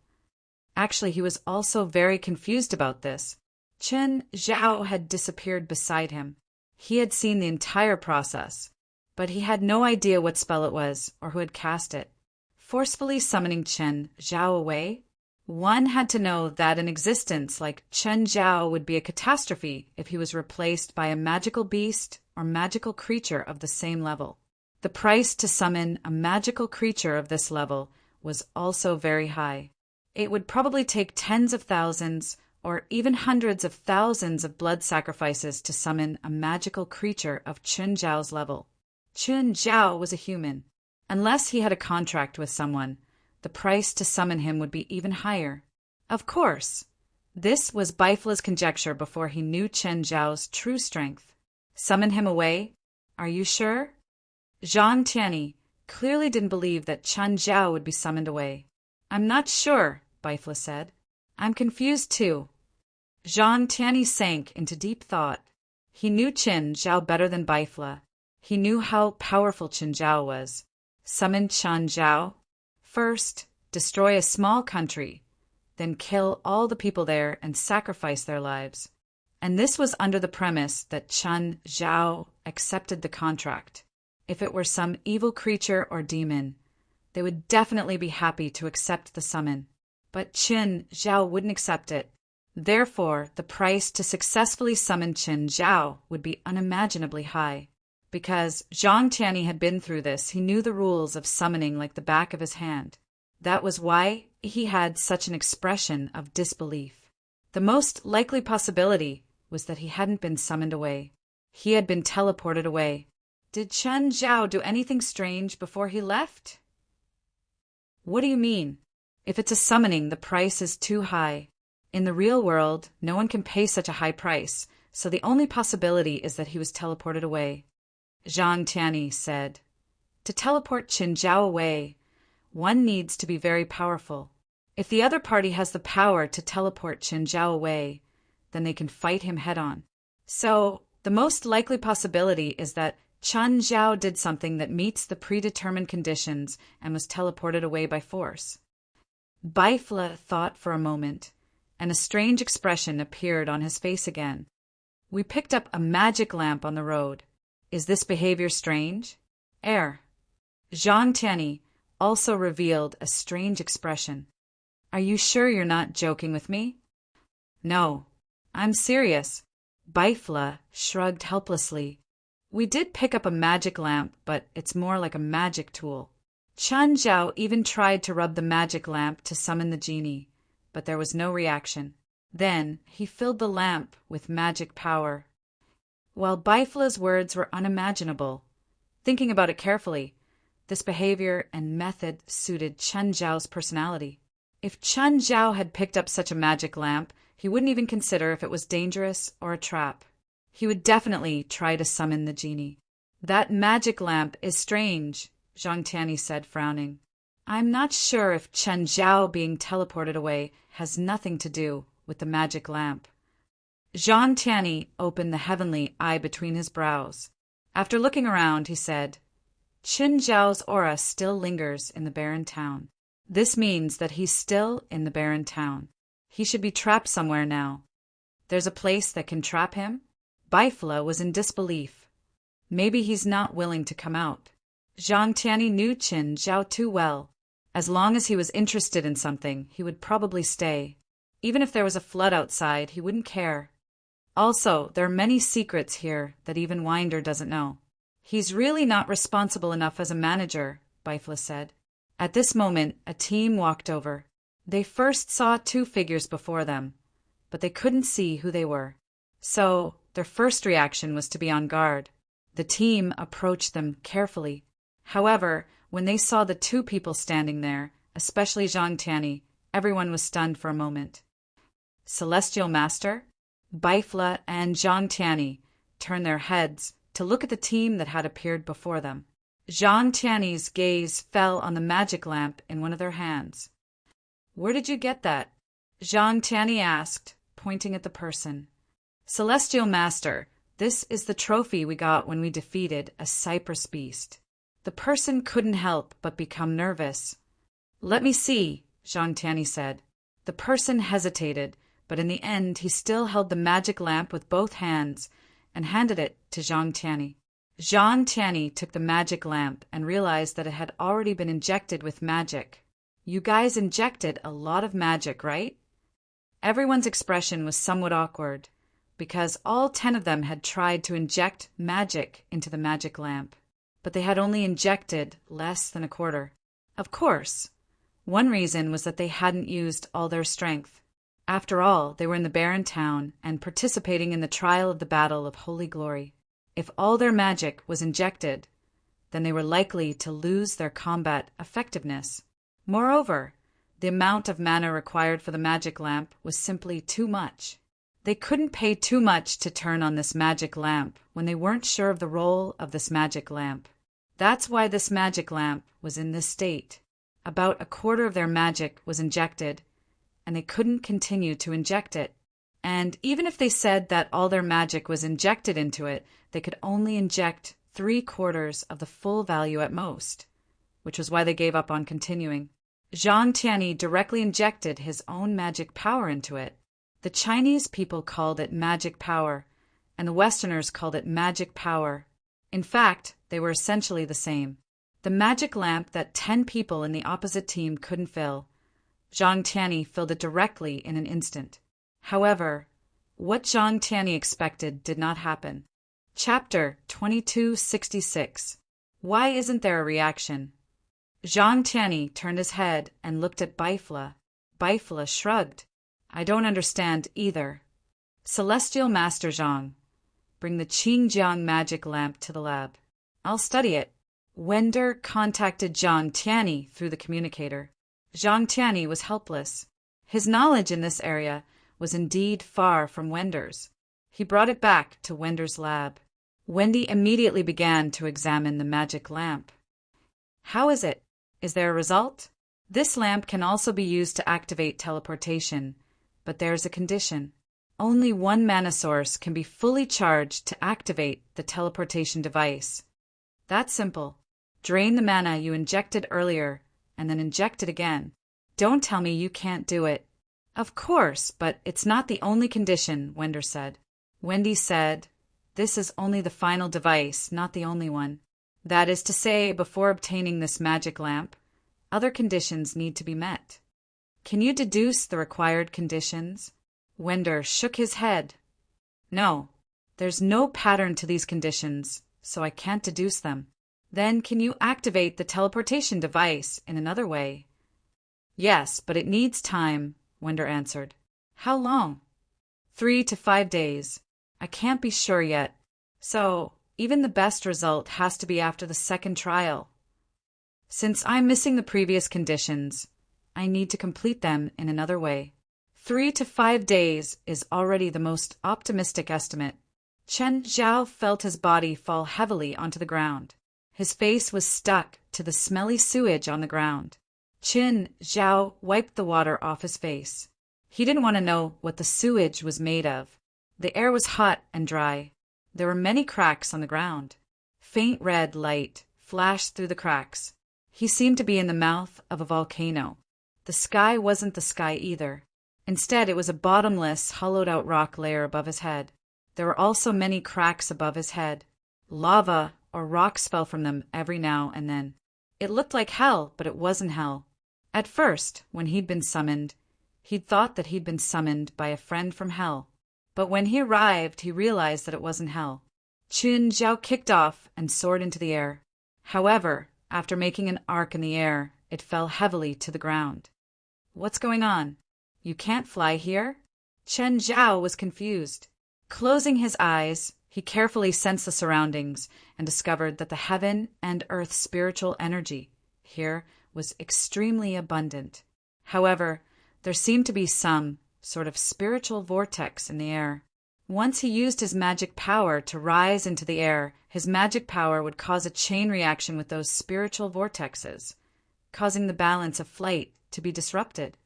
Actually, he was also very confused about this. Chen Zhao had disappeared beside him. He had seen the entire process, but he had no idea what spell it was or who had cast it. Forcefully summoning Chen Zhao away? One had to know that an existence like Chen Zhao would be a catastrophe if he was replaced by a magical beast or magical creature of the same level. The price to summon a magical creature of this level was also very high. It would probably take tens of thousands or even hundreds of thousands of blood sacrifices to summon a magical creature of Chen Zhao's level. Chen Zhao was a human. Unless he had a contract with someone, the price to summon him would be even higher. Of course, this was Bifla's conjecture before he knew Chen Zhao's true strength. Summon him away? Are you sure? Zhang Tianyi clearly didn't believe that Chen Zhao would be summoned away. I'm not sure, Bifla said. I'm confused too. Zhang Tianyi sank into deep thought. He knew Chen Zhao better than Bifla. He knew how powerful Chen Zhao was. Summon Chen Zhao? First, destroy a small country, then kill all the people there and sacrifice their lives. And this was under the premise that Chen Zhao accepted the contract. If it were some evil creature or demon, they would definitely be happy to accept the summon. But Chen Zhao wouldn't accept it. Therefore, the price to successfully summon Chen Zhao would be unimaginably high. Because Zhang Tianyi had been through this, he knew the rules of summoning like the back of his hand. That was why he had such an expression of disbelief. The most likely possibility was that he hadn't been summoned away. He had been teleported away. Did Chen Zhao do anything strange before he left? What do you mean? If it's a summoning, the price is too high. In the real world, no one can pay such a high price, so the only possibility is that he was teleported away. Zhang Tianyi said, to teleport Chen Zhao away, one needs to be very powerful. If the other party has the power to teleport Chen Zhao away, then they can fight him head-on. So, the most likely possibility is that Chen Zhao did something that meets the predetermined conditions and was teleported away by force. Bifla thought for a moment, and a strange expression appeared on his face again. We picked up a magic lamp on the road. Is this behavior strange? Zhang Tianyi also revealed a strange expression. Are you sure you're not joking with me? No, I'm serious. Bifla shrugged helplessly. We did pick up a magic lamp, but it's more like a magic tool. Chen Zhao even tried to rub the magic lamp to summon the genie, but there was no reaction. Then he filled the lamp with magic power. While Bifla's words were unimaginable, Thinking about it carefully, this behavior and method suited Chen Zhao's personality. If Chen Zhao had picked up such a magic lamp, he wouldn't even consider if it was dangerous or a trap. He would definitely try to summon the genie. That magic lamp is strange, Zhang Tianyi said, frowning. I'm not sure if Chen Zhao being teleported away has nothing to do with the magic lamp. Zhang Tianyi opened the heavenly eye between his brows. After looking around, he said, Chen Zhao's aura still lingers in the barren town. This means that he's still in the barren town. He should be trapped somewhere now. There's a place that can trap him? Bifla was in disbelief. Maybe he's not willing to come out. Zhang Tianyi knew Chen Zhao too well. As long as he was interested in something, he would probably stay. Even if there was a flood outside, he wouldn't care. Also, there are many secrets here that even Winder doesn't know. He's really not responsible enough as a manager, Bifla said. At this moment, a team walked over. They first saw two figures before them, but they couldn't see who they were. So, their first reaction was to be on guard. The team approached them carefully. However, when they saw the two people standing there, especially Zhang Tianyi, everyone was stunned for a moment. Celestial Master? Bifla and Zhang Tianyi turned their heads to look at the team that had appeared before them. Zhang Tianyi's gaze fell on the magic lamp in one of their hands. Where did you get that? Zhang Tianyi asked, pointing at the person. Celestial Master, this is the trophy we got when we defeated a cypress beast. The person couldn't help but become nervous. Let me see, Zhang Tianyi said. The person hesitated, but in the end he still held the magic lamp with both hands and handed it to Zhang Tianyi. Zhang Tianyi took the magic lamp and realized that it had already been injected with magic. You guys injected a lot of magic, right? Everyone's expression was somewhat awkward, because all 10 of them had tried to inject magic into the magic lamp, but they had only injected less than a quarter. Of course, one reason was that they hadn't used all their strength. After all, they were in the barren town and participating in the trial of the Battle of Holy Glory. If all their magic was injected, then they were likely to lose their combat effectiveness. Moreover, the amount of mana required for the magic lamp was simply too much. They couldn't pay too much to turn on this magic lamp when they weren't sure of the role of this magic lamp. That's why this magic lamp was in this state. About a quarter of their magic was injected, and they couldn't continue to inject it. And even if they said that all their magic was injected into it, they could only inject 3/4 of the full value at most, which was why they gave up on continuing. Zhang Tianyi directly injected his own magic power into it. The Chinese people called it magic power, and the Westerners called it magic power. In fact, they were essentially the same. The magic lamp that 10 people in the opposite team couldn't fill, Zhang Tianyi filled it directly in an instant. However, what Zhang Tianyi expected did not happen. Chapter 2266. Why isn't there a reaction? Zhang Tianyi turned his head and looked at Bifla. Bifla shrugged. I don't understand either. Celestial Master Zhang, bring the Qingjiang magic lamp to the lab. I'll study it. Wender contacted Zhang Tianyi through the communicator. Zhang Tianyi was helpless. His knowledge in this area was indeed far from Wender's. He brought it back to Wender's lab. Wendy immediately began to examine the magic lamp. How is it? Is there a result? This lamp can also be used to activate teleportation, but there's a condition. Only one mana source can be fully charged to activate the teleportation device. That's simple. Drain the mana you injected earlier, and then inject it again. Don't tell me you can't do it. Of course, but it's not the only condition, Wender said. Wendy said, this is only the final device, not the only one. That is to say, before obtaining this magic lamp, other conditions need to be met. Can you deduce the required conditions? Wender shook his head. No, there's no pattern to these conditions, so I can't deduce them. Then can you activate the teleportation device in another way? Yes, but it needs time, Wender answered. How long? 3 to 5 days. I can't be sure yet. So, Even the best result has to be after the second trial. Since I'm missing the previous conditions, I need to complete them in another way. 3 to 5 days is already the most optimistic estimate. Chen Zhao felt his body fall heavily onto the ground. His face was stuck to the smelly sewage on the ground. Chen Zhao wiped the water off his face. He didn't want to know what the sewage was made of. The air was hot and dry. There were many cracks on the ground. Faint red light flashed through the cracks. He seemed to be in the mouth of a volcano. The sky wasn't the sky either. Instead, it was a bottomless, hollowed-out rock layer above his head. There were also many cracks above his head. Lava or rocks fell from them every now and then. It looked like hell, but it wasn't hell. At first, when he'd been summoned, he'd thought that he'd been summoned by a friend from hell. But when he arrived, he realized that it wasn't hell. Chen Zhao kicked off and soared into the air. However, after making an arc in the air, it fell heavily to the ground. What's going on? You can't fly here? Chen Zhao was confused. Closing his eyes, he carefully sensed the surroundings and discovered that the heaven and earth spiritual energy here was extremely abundant. However, there seemed to be some sort of spiritual vortex in the air. Once he used his magic power to rise into the air, his magic power would cause a chain reaction with those spiritual vortexes, causing the balance of flight to be disrupted.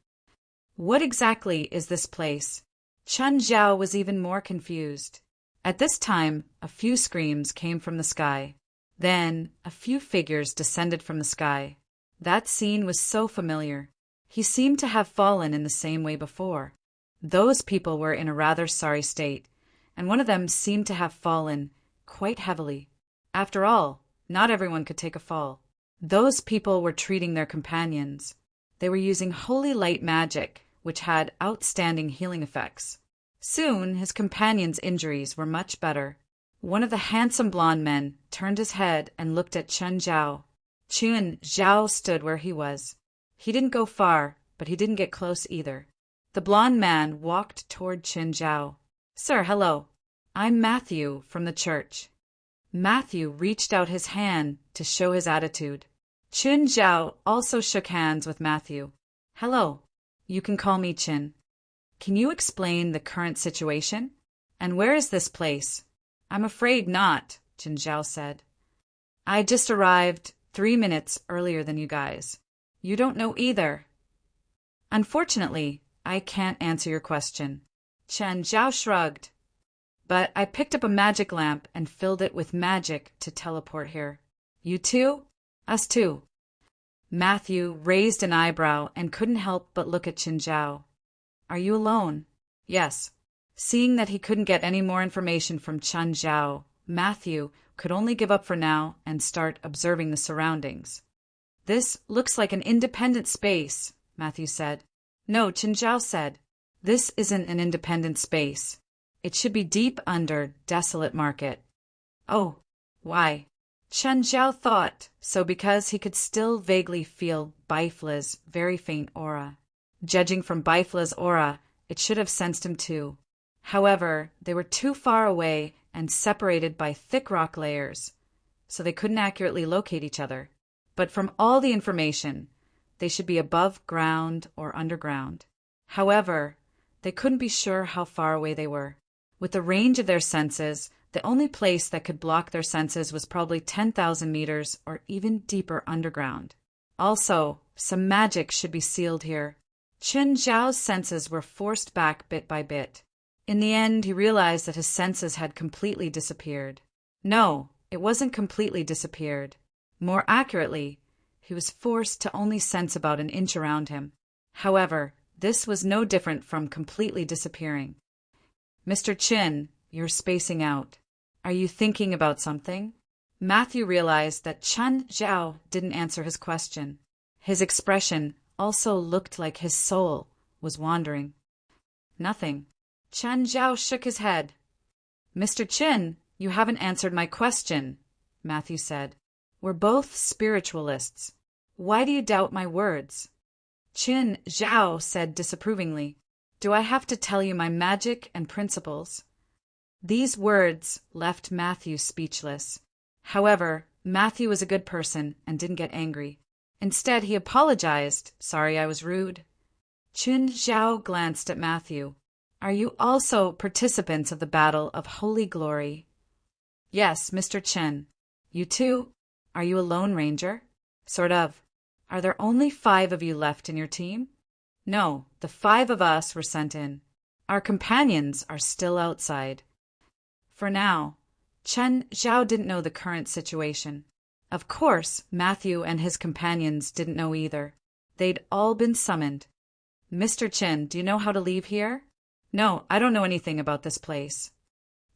What exactly is this place? Chen Zhao was even more confused. At this time, a few screams came from the sky. Then, a few figures descended from the sky. That scene was so familiar. He seemed to have fallen in the same way before. Those people were in a rather sorry state, and one of them seemed to have fallen quite heavily. After all, not everyone could take a fall. Those people were treating their companions. They were using holy light magic, which had outstanding healing effects. Soon, his companion's injuries were much better. One of the handsome blond men turned his head and looked at Chen Zhao. Chen Zhao stood where he was. He didn't go far, but he didn't get close either. The blond man walked toward Chen Zhao. "Sir, hello. I'm Matthew from the church." Matthew reached out his hand to show his attitude. Chen Zhao also shook hands with Matthew. "Hello. You can call me Chin. Can you explain the current situation? And where is this place?" "I'm afraid not," Chen Zhao said. "I just arrived 3 minutes earlier than you guys. You don't know either." "Unfortunately, I can't answer your question." Chen Zhao shrugged. "But I picked up a magic lamp and filled it with magic to teleport here." "You too?" "Us too." Matthew raised an eyebrow and couldn't help but look at Chen Zhao. "Are you alone?" "Yes." Seeing that he couldn't get any more information from Chen Zhao, Matthew could only give up for now and start observing the surroundings. "This looks like an independent space," Matthew said. "No," Chen Zhao said. "This isn't an independent space. It should be deep under Desolate Market." "Oh, why?" Chen Zhao thought so because he could still vaguely feel Bifla's very faint aura. Judging from Bifla's aura, it should have sensed him too. However, they were too far away and separated by thick rock layers, so they couldn't accurately locate each other. But from all the information, they should be above ground or underground. However, they couldn't be sure how far away they were. With the range of their senses, the only place that could block their senses was probably 10,000 meters or even deeper underground. Also, some magic should be sealed here. Chen Zhao's senses were forced back bit by bit. In the end, he realized that his senses had completely disappeared. No, it wasn't completely disappeared. More accurately, he was forced to only sense about an inch around him. However, this was no different from completely disappearing. "Mr. Chin, you're spacing out. Are you thinking about something?" Matthew realized that Chen Zhao didn't answer his question. His expression also looked like his soul was wandering. "Nothing." Chen Zhao shook his head. "Mr. Chin, you haven't answered my question," Matthew said. "We're both spiritualists. Why do you doubt my words?" Chen Zhao said disapprovingly, "Do I have to tell you my magic and principles?" These words left Matthew speechless. However, Matthew was a good person and didn't get angry. Instead, he apologized. "Sorry I was rude." Qin Zhao glanced at Matthew. "Are you also participants of the Battle of Holy Glory?" "Yes, Mr. Chen." "You too? Are you a Lone Ranger?" "Sort of." "Are there only 5 of you left in your team?" "No, the 5 of us were sent in. Our companions are still outside." For now, Chen Zhao didn't know the current situation. Of course, Matthew and his companions didn't know either. They'd all been summoned. "Mr. Chen, do you know how to leave here?" "No, I don't know anything about this place."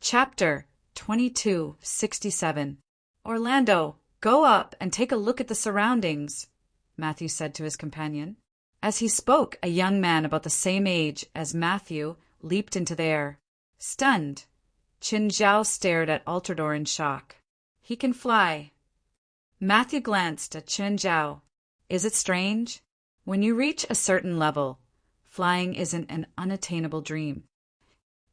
Chapter 2267. "Orlando, go up and take a look at the surroundings," Matthew said to his companion. As he spoke, a young man about the same age as Matthew leaped into the air. Stunned, Qin Zhao stared at Altador in shock. "He can fly." Matthew glanced at Qin Zhao. "Is it strange? When you reach a certain level, flying isn't an unattainable dream."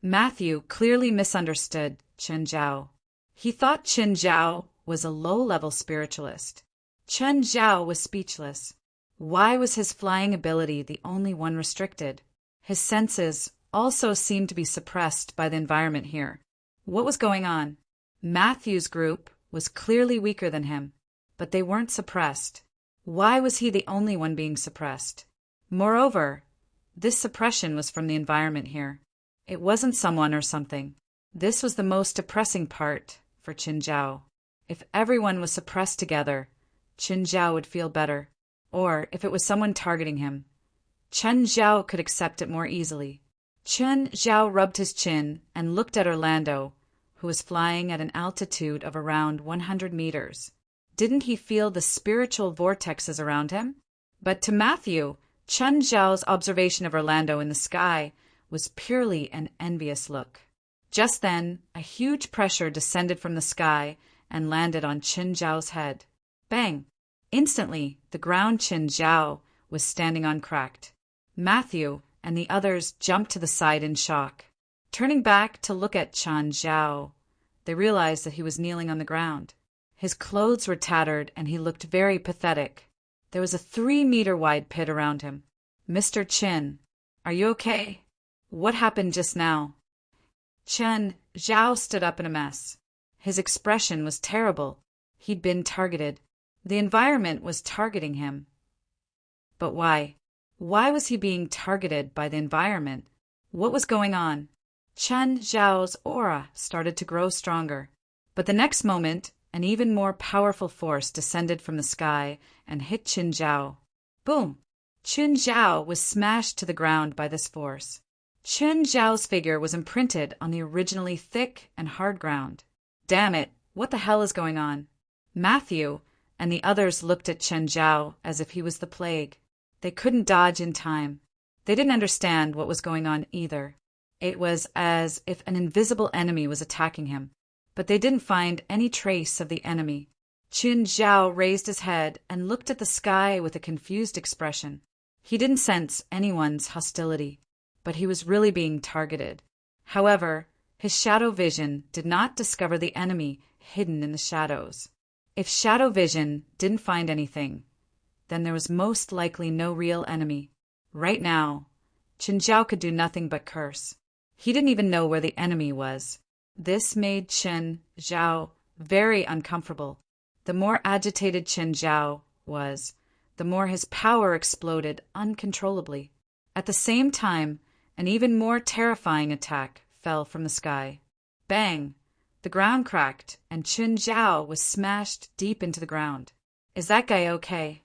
Matthew clearly misunderstood Qin Zhao. He thought Qin Zhao was a low-level spiritualist. Qin Zhao was speechless. Why was his flying ability the only one restricted? His senses also seemed to be suppressed by the environment here. What was going on? Matthew's group was clearly weaker than him, but they weren't suppressed. Why was he the only one being suppressed? Moreover, this suppression was from the environment here. It wasn't someone or something. This was the most depressing part for Qin Zhao. If everyone was suppressed together, Qin Zhao would feel better. Or if it was someone targeting him, Qin Zhao could accept it more easily. Qin Zhao rubbed his chin and looked at Orlando, who was flying at an altitude of around 100 meters. Didn't he feel the spiritual vortexes around him? But to Matthew, Qin Zhao's observation of Orlando in the sky was purely an envious look. Just then, a huge pressure descended from the sky and landed on Qin Zhao's head. Bang! Instantly, the ground Qin Zhao was standing on cracked. Matthew and the others jumped to the side in shock. Turning back to look at Qin Zhao, they realized that he was kneeling on the ground. His clothes were tattered and he looked very pathetic. There was a 3-meter-wide pit around him. "Mr. Qin, are you okay? What happened just now?" Qin Zhao stood up in a mess. His expression was terrible. He'd been targeted. The environment was targeting him. But why? Why was he being targeted by the environment? What was going on? Qin Zhao's aura started to grow stronger. But the next moment, an even more powerful force descended from the sky and hit Qin Zhao. Boom! Qin Zhao was smashed to the ground by this force. Qin Zhao's figure was imprinted on the originally thick and hard ground. Damn it, what the hell is going on? Matthew and the others looked at Qin Zhao as if he was the plague. They couldn't dodge in time. They didn't understand what was going on either. It was as if an invisible enemy was attacking him, but they didn't find any trace of the enemy. Qin Zhao raised his head and looked at the sky with a confused expression. He didn't sense anyone's hostility, but he was really being targeted. However, his shadow vision did not discover the enemy hidden in the shadows. If shadow vision didn't find anything, then there was most likely no real enemy. Right now, Qin Zhao could do nothing but curse. He didn't even know where the enemy was. This made Qin Zhao very uncomfortable. The more agitated Qin Zhao was, the more his power exploded uncontrollably. At the same time, an even more terrifying attack fell from the sky. Bang! The ground cracked, and Qin Zhao was smashed deep into the ground. Is that guy okay?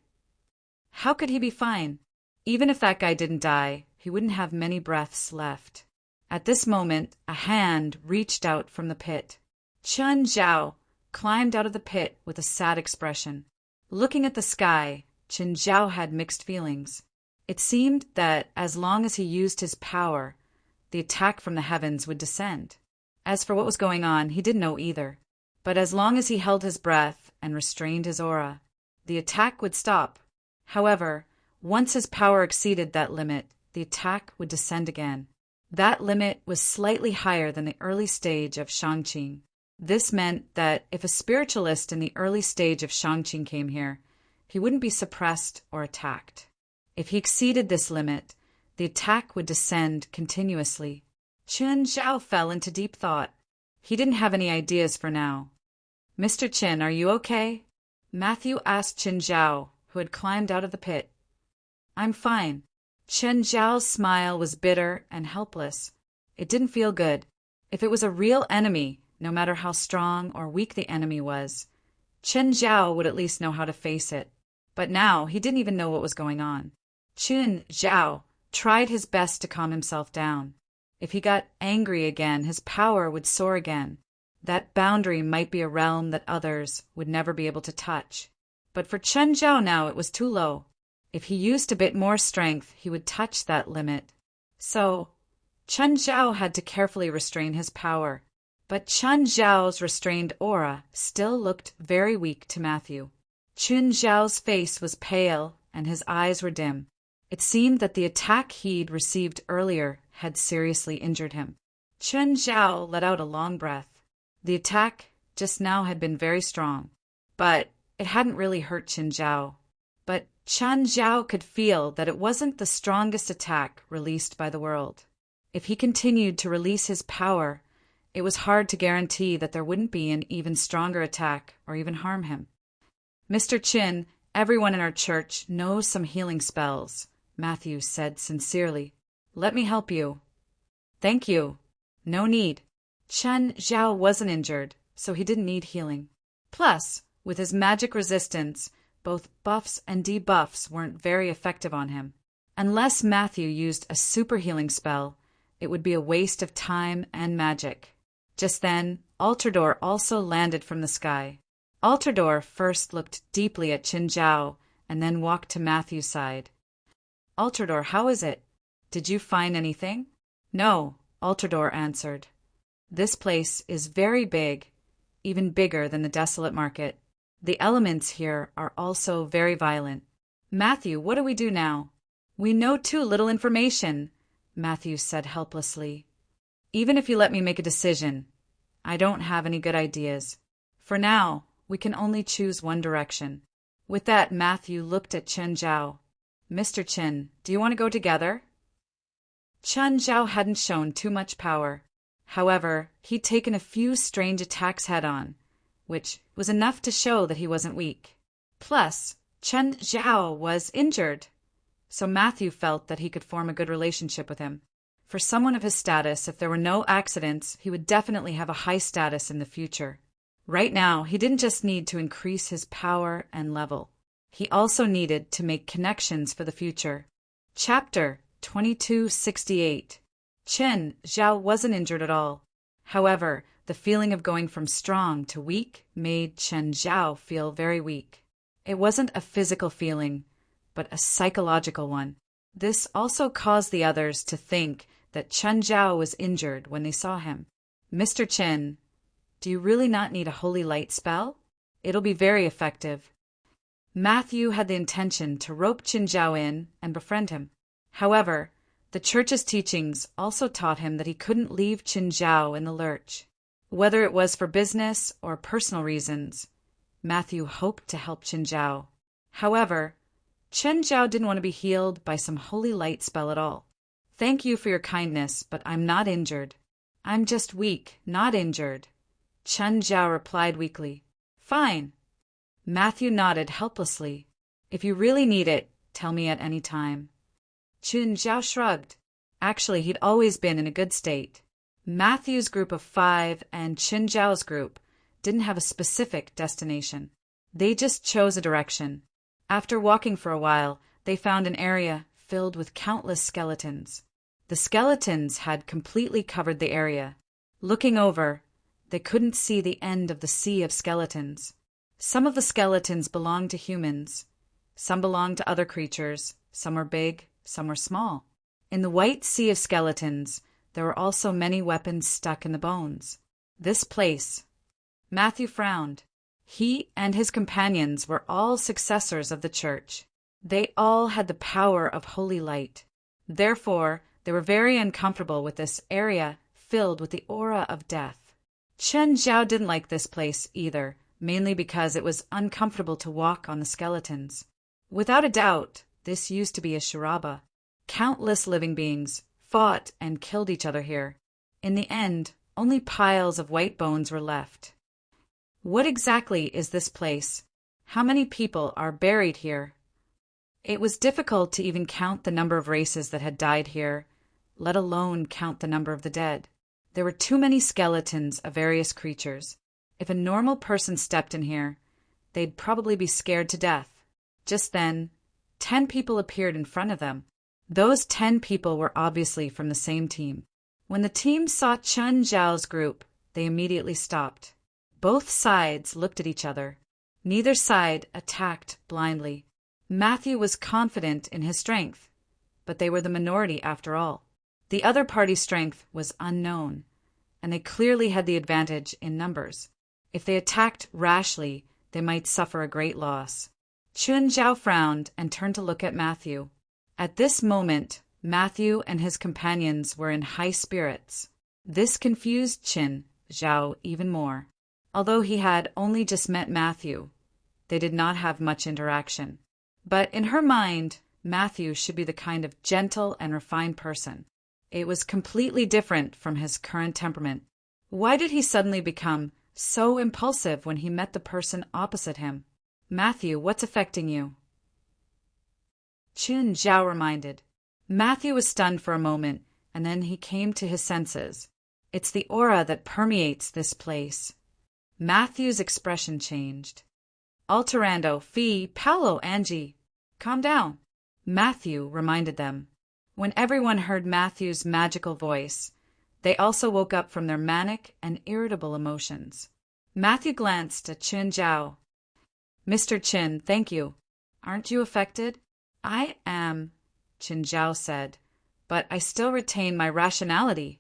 How could he be fine? Even if that guy didn't die, he wouldn't have many breaths left. At this moment, a hand reached out from the pit. Qin Zhao climbed out of the pit with a sad expression. Looking at the sky, Qin Zhao had mixed feelings. It seemed that as long as he used his power, the attack from the heavens would descend. As for what was going on, he didn't know either. But as long as he held his breath and restrained his aura, the attack would stop. However, once his power exceeded that limit, the attack would descend again. That limit was slightly higher than the early stage of Shangqing. This meant that if a spiritualist in the early stage of Shangqing came here, he wouldn't be suppressed or attacked. If he exceeded this limit, the attack would descend continuously. Chen Zhao fell into deep thought. He didn't have any ideas for now. "Mr. Chen, are you okay?" Matthew asked Chen Zhao, who had climbed out of the pit. "I'm fine." Chen Zhao's smile was bitter and helpless. It didn't feel good. If it was a real enemy, no matter how strong or weak the enemy was, Chen Zhao would at least know how to face it. But now he didn't even know what was going on. Chen Zhao tried his best to calm himself down. If he got angry again, his power would soar again. That boundary might be a realm that others would never be able to touch. But for Chen Zhao now it was too low. If he used a bit more strength, he would touch that limit. So, Chen Zhao had to carefully restrain his power. But Chen Zhao's restrained aura still looked very weak to Matthew. Chen Zhao's face was pale and his eyes were dim. It seemed that the attack he'd received earlier had seriously injured him. Chen Zhao let out a long breath. The attack just now had been very strong, but it hadn't really hurt Chen Zhao. But Chen Zhao could feel that it wasn't the strongest attack released by the world. If he continued to release his power, it was hard to guarantee that there wouldn't be an even stronger attack or even harm him. "Mr. Chin, everyone in our church knows some healing spells," Matthew said sincerely. "Let me help you." "Thank you. No need." Chen Zhao wasn't injured, so he didn't need healing. Plus, with his magic resistance, both buffs and debuffs weren't very effective on him. Unless Matthew used a super healing spell, it would be a waste of time and magic. Just then, Altador also landed from the sky. Altador first looked deeply at Chen Zhao and then walked to Matthew's side. "Altador, how is it? Did you find anything?" "No," Altador answered. "This place is very big, even bigger than the desolate market. The elements here are also very violent." "Matthew, what do we do now?" "We know too little information," Matthew said helplessly. "Even if you let me make a decision, I don't have any good ideas. For now, we can only choose one direction." With that, Matthew looked at Chen Zhao. "Mr. Chen, do you want to go together?" Chen Zhao hadn't shown too much power. However, he'd taken a few strange attacks head-on, which was enough to show that he wasn't weak. Plus, Chen Zhao was injured, so Matthew felt that he could form a good relationship with him. For someone of his status, if there were no accidents, he would definitely have a high status in the future. Right now, he didn't just need to increase his power and level. He also needed to make connections for the future. Chapter 2268. Chen Zhao wasn't injured at all. However, the feeling of going from strong to weak made Chen Zhao feel very weak. It wasn't a physical feeling, but a psychological one. This also caused the others to think that Chen Zhao was injured when they saw him. "Mr. Chen, do you really not need a holy light spell? It'll be very effective." Matthew had the intention to rope Chen Zhao in and befriend him. However, the church's teachings also taught him that he couldn't leave Chen Zhao in the lurch. Whether it was for business or personal reasons, Matthew hoped to help Chen Zhao. However, Chen Zhao didn't want to be healed by some holy light spell at all. "Thank you for your kindness, but I'm not injured." "I'm just weak, not injured," Chen Zhao replied weakly. "Fine." Matthew nodded helplessly. "If you really need it, tell me at any time." Chen Zhao shrugged. Actually, he'd always been in a good state. Matthew's group of 5 and Chen Zhao's group didn't have a specific destination. They just chose a direction. After walking for a while, they found an area filled with countless skeletons. The skeletons had completely covered the area. Looking over, they couldn't see the end of the sea of skeletons. Some of the skeletons belonged to humans. Some belonged to other creatures. Some were big, some were small. In the white sea of skeletons, there were also many weapons stuck in the bones. This place... Matthew frowned. He and his companions were all successors of the church. They all had the power of holy light. Therefore, They were very uncomfortable with this area filled with the aura of death. Chen Zhao didn't like this place either, mainly because it was uncomfortable to walk on the skeletons. Without a doubt, this used to be a Shiraba. Countless living beings fought and killed each other here. In the end, only piles of white bones were left. What exactly is this place? How many people are buried here? It was difficult to even count the number of races that had died here, let alone count the number of the dead. There were too many skeletons of various creatures. If a normal person stepped in here, they'd probably be scared to death. Just then, 10 people appeared in front of them. Those 10 people were obviously from the same team. When the team saw Chen Zhao's group, they immediately stopped. Both sides looked at each other. Neither side attacked blindly. Matthew was confident in his strength, but they were the minority after all. The other party's strength was unknown, and they clearly had the advantage in numbers. If they attacked rashly, they might suffer a great loss. Chen Zhao frowned and turned to look at Matthew. At this moment, Matthew and his companions were in high spirits. This confused Chen Zhao even more. Although he had only just met Matthew, they did not have much interaction. But in her mind, Matthew should be the kind of gentle and refined person. It was completely different from his current temperament. Why did he suddenly become so impulsive when he met the person opposite him? Matthew, what's affecting you? Chen Zhao reminded. Matthew was stunned for a moment, and then he came to his senses. It's the aura that permeates this place. Matthew's expression changed. Alterando, Fee, Paolo, Angie, calm down. Matthew reminded them. When everyone heard Matthew's magical voice, they also woke up from their manic and irritable emotions. Matthew glanced at Chen Zhao. Mr. Chen, thank you. Aren't you affected? I am, Chen Zhao said, but I still retain my rationality.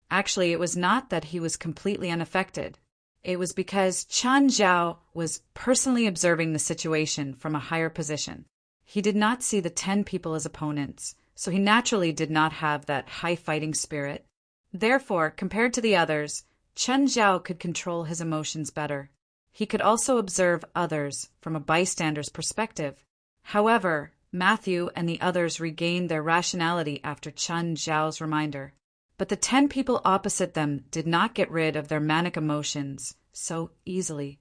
Actually, it was not that he was completely unaffected. It was because Chen Zhao was personally observing the situation from a higher position. He did not see the 10 people as opponents, so he naturally did not have that high fighting spirit. Therefore, compared to the others, Chen Zhao could control his emotions better. He could also observe others from a bystander's perspective. However, Matthew and the others regained their rationality after Chen Zhao's reminder. But the 10 people opposite them did not get rid of their manic emotions so easily.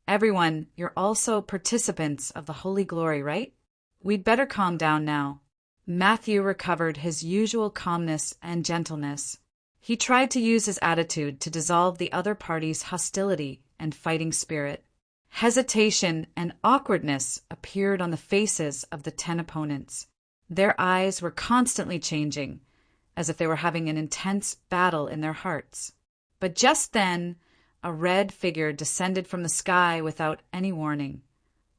Everyone, you're also participants of the Holy Glory, right? We'd better calm down now. Matthew recovered his usual calmness and gentleness. He tried to use his attitude to dissolve the other party's hostility and fighting spirit. Hesitation and awkwardness appeared on the faces of the 10 opponents. Their eyes were constantly changing, as if they were having an intense battle in their hearts. But just then, a red figure descended from the sky without any warning,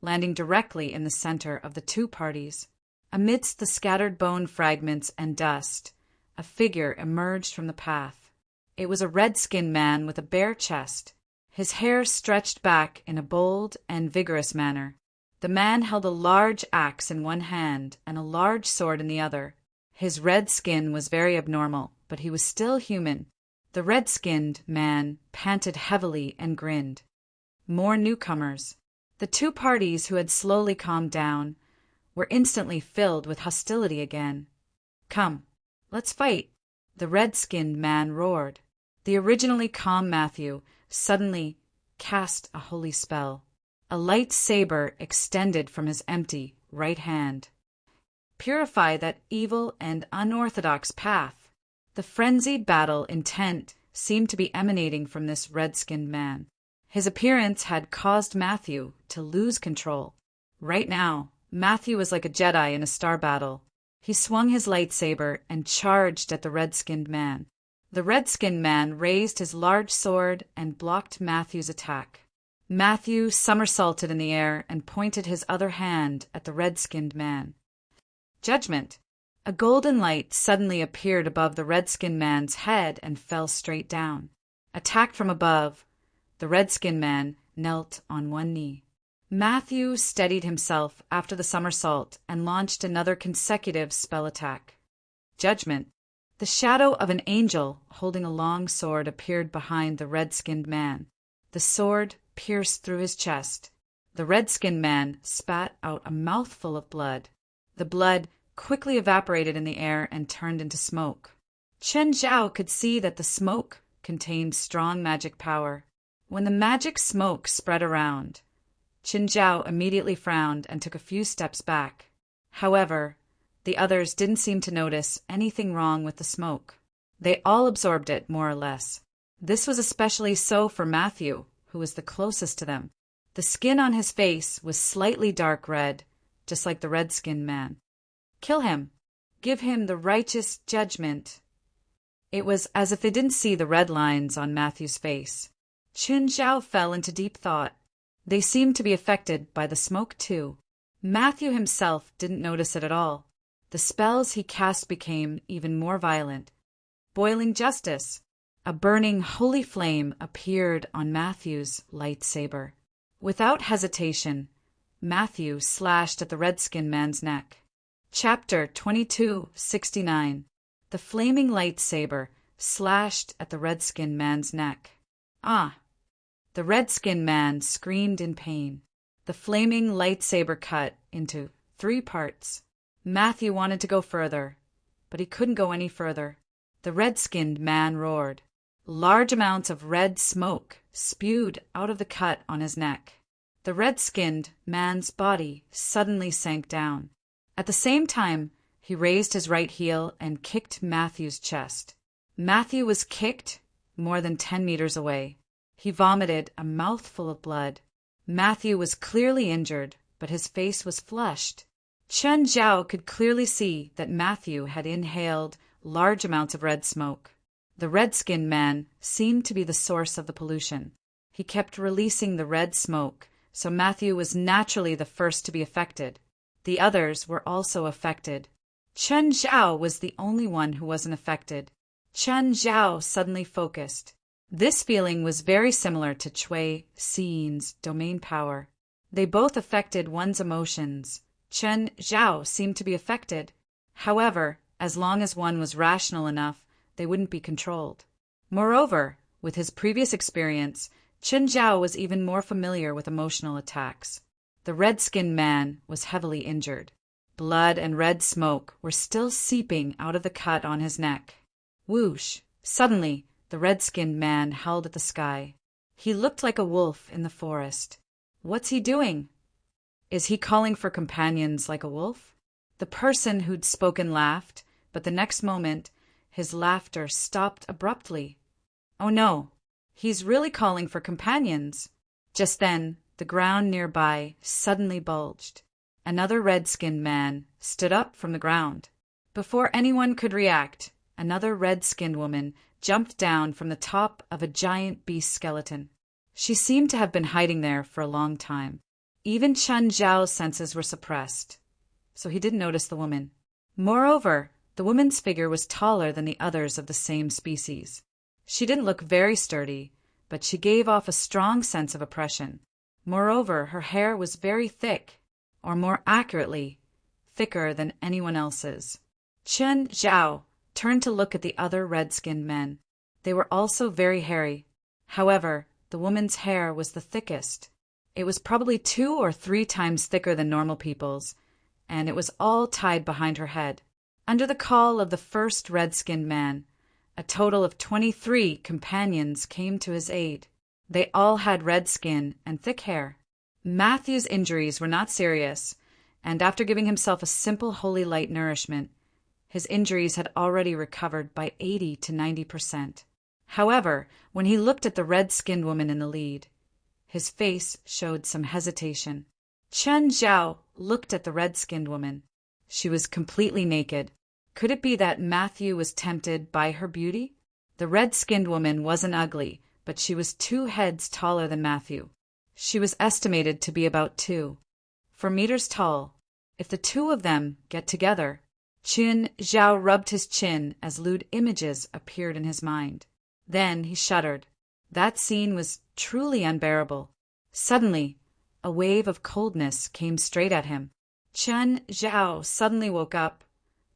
landing directly in the center of the two parties. Amidst the scattered bone fragments and dust, a figure emerged from the path. It was a red-skinned man with a bare chest. His hair stretched back in a bold and vigorous manner. The man held a large axe in one hand and a large sword in the other. His red skin was very abnormal, but he was still human. The red-skinned man panted heavily and grinned. More newcomers. The two parties who had slowly calmed down were instantly filled with hostility again. Come, let's fight, the red-skinned man roared. The originally calm Matthew suddenly cast a holy spell. A light saber extended from his empty right hand. Purify that evil and unorthodox path. The frenzied battle intent seemed to be emanating from this red-skinned man. His appearance had caused Matthew to lose control. Right now, Matthew was like a Jedi in a star battle. He swung his lightsaber and charged at the red-skinned man. The red-skinned man raised his large sword and blocked Matthew's attack. Matthew somersaulted in the air and pointed his other hand at the red-skinned man. Judgment. A golden light suddenly appeared above the red-skinned man's head and fell straight down. Attacked from above, the red-skinned man knelt on one knee. Matthew steadied himself after the somersault and launched another consecutive spell attack. judgment. The shadow of an angel holding a long sword appeared behind the red-skinned man. The sword pierced through his chest. The red-skinned man spat out a mouthful of blood. The blood quickly evaporated in the air and turned into smoke. Chen Zhao could see that the smoke contained strong magic power. When the magic smoke spread around, Chen Zhao immediately frowned and took a few steps back. However, the others didn't seem to notice anything wrong with the smoke. They all absorbed it, more or less. This was especially so for Matthew, who was the closest to them. The skin on his face was slightly dark red, just like the red-skinned man. Kill him. Give him the righteous judgment. It was as if they didn't see the red lines on Matthew's face. Chen Zhao fell into deep thought. They seemed to be affected by the smoke too. Matthew himself didn't notice it at all. The spells he cast became even more violent. Boiling justice. A burning holy flame appeared on Matthew's lightsaber. Without hesitation, Matthew slashed at the red-skinned man's neck. Chapter 2269. The flaming lightsaber slashed at the red-skinned man's neck. Ah! The red-skinned man screamed in pain. The flaming lightsaber cut into 3 parts. Matthew wanted to go further, but he couldn't go any further. The red-skinned man roared. Large amounts of red smoke spewed out of the cut on his neck. The red-skinned man's body suddenly sank down. At the same time, he raised his right heel and kicked Matthew's chest. Matthew was kicked more than 10 meters away. He vomited a mouthful of blood. Matthew was clearly injured, but his face was flushed. Chen Zhao could clearly see that Matthew had inhaled large amounts of red smoke. The red-skinned man seemed to be the source of the pollution. He kept releasing the red smoke, so Matthew was naturally the first to be affected. The others were also affected. Chen Zhao was the only one who wasn't affected. Chen Zhao suddenly focused. This feeling was very similar to Cui Xin's domain power. They both affected one's emotions. Chen Zhao seemed to be affected. However, as long as one was rational enough, they wouldn't be controlled. Moreover, with his previous experience, Chen Zhao was even more familiar with emotional attacks. The red-skinned man was heavily injured. Blood and red smoke were still seeping out of the cut on his neck. Whoosh! Suddenly, the red-skinned man howled at the sky. He looked like a wolf in the forest. What's he doing? Is he calling for companions like a wolf? The person who'd spoken laughed, but the next moment, his laughter stopped abruptly. Oh no, he's really calling for companions. Just then, the ground nearby suddenly bulged. Another red-skinned man stood up from the ground. Before anyone could react, another red-skinned woman jumped down from the top of a giant beast skeleton. She seemed to have been hiding there for a long time. Even Chen Zhao's senses were suppressed, so he didn't notice the woman. Moreover, the woman's figure was taller than the others of the same species. She didn't look very sturdy, but she gave off a strong sense of oppression. Moreover, her hair was very thick, or more accurately, thicker than anyone else's. Chen Zhao turned to look at the other red-skinned men. They were also very hairy. However, the woman's hair was the thickest. It was probably 2 or 3 times thicker than normal people's, and it was all tied behind her head. Under the call of the first red-skinned man, a total of 23 companions came to his aid. They all had red skin and thick hair. Matthew's injuries were not serious, and after giving himself a simple holy light nourishment, his injuries had already recovered by 80 to 90%. However, when he looked at the red-skinned woman in the lead, his face showed some hesitation. Chen Zhao looked at the red-skinned woman. She was completely naked. Could it be that Matthew was tempted by her beauty? The red-skinned woman wasn't ugly, but she was 2 heads taller than Matthew. She was estimated to be about 4 meters tall. If the 2 of them get together, Chen Zhao rubbed his chin as lewd images appeared in his mind. Then he shuddered. That scene was truly unbearable. Suddenly, a wave of coldness came straight at him. Chen Zhao suddenly woke up,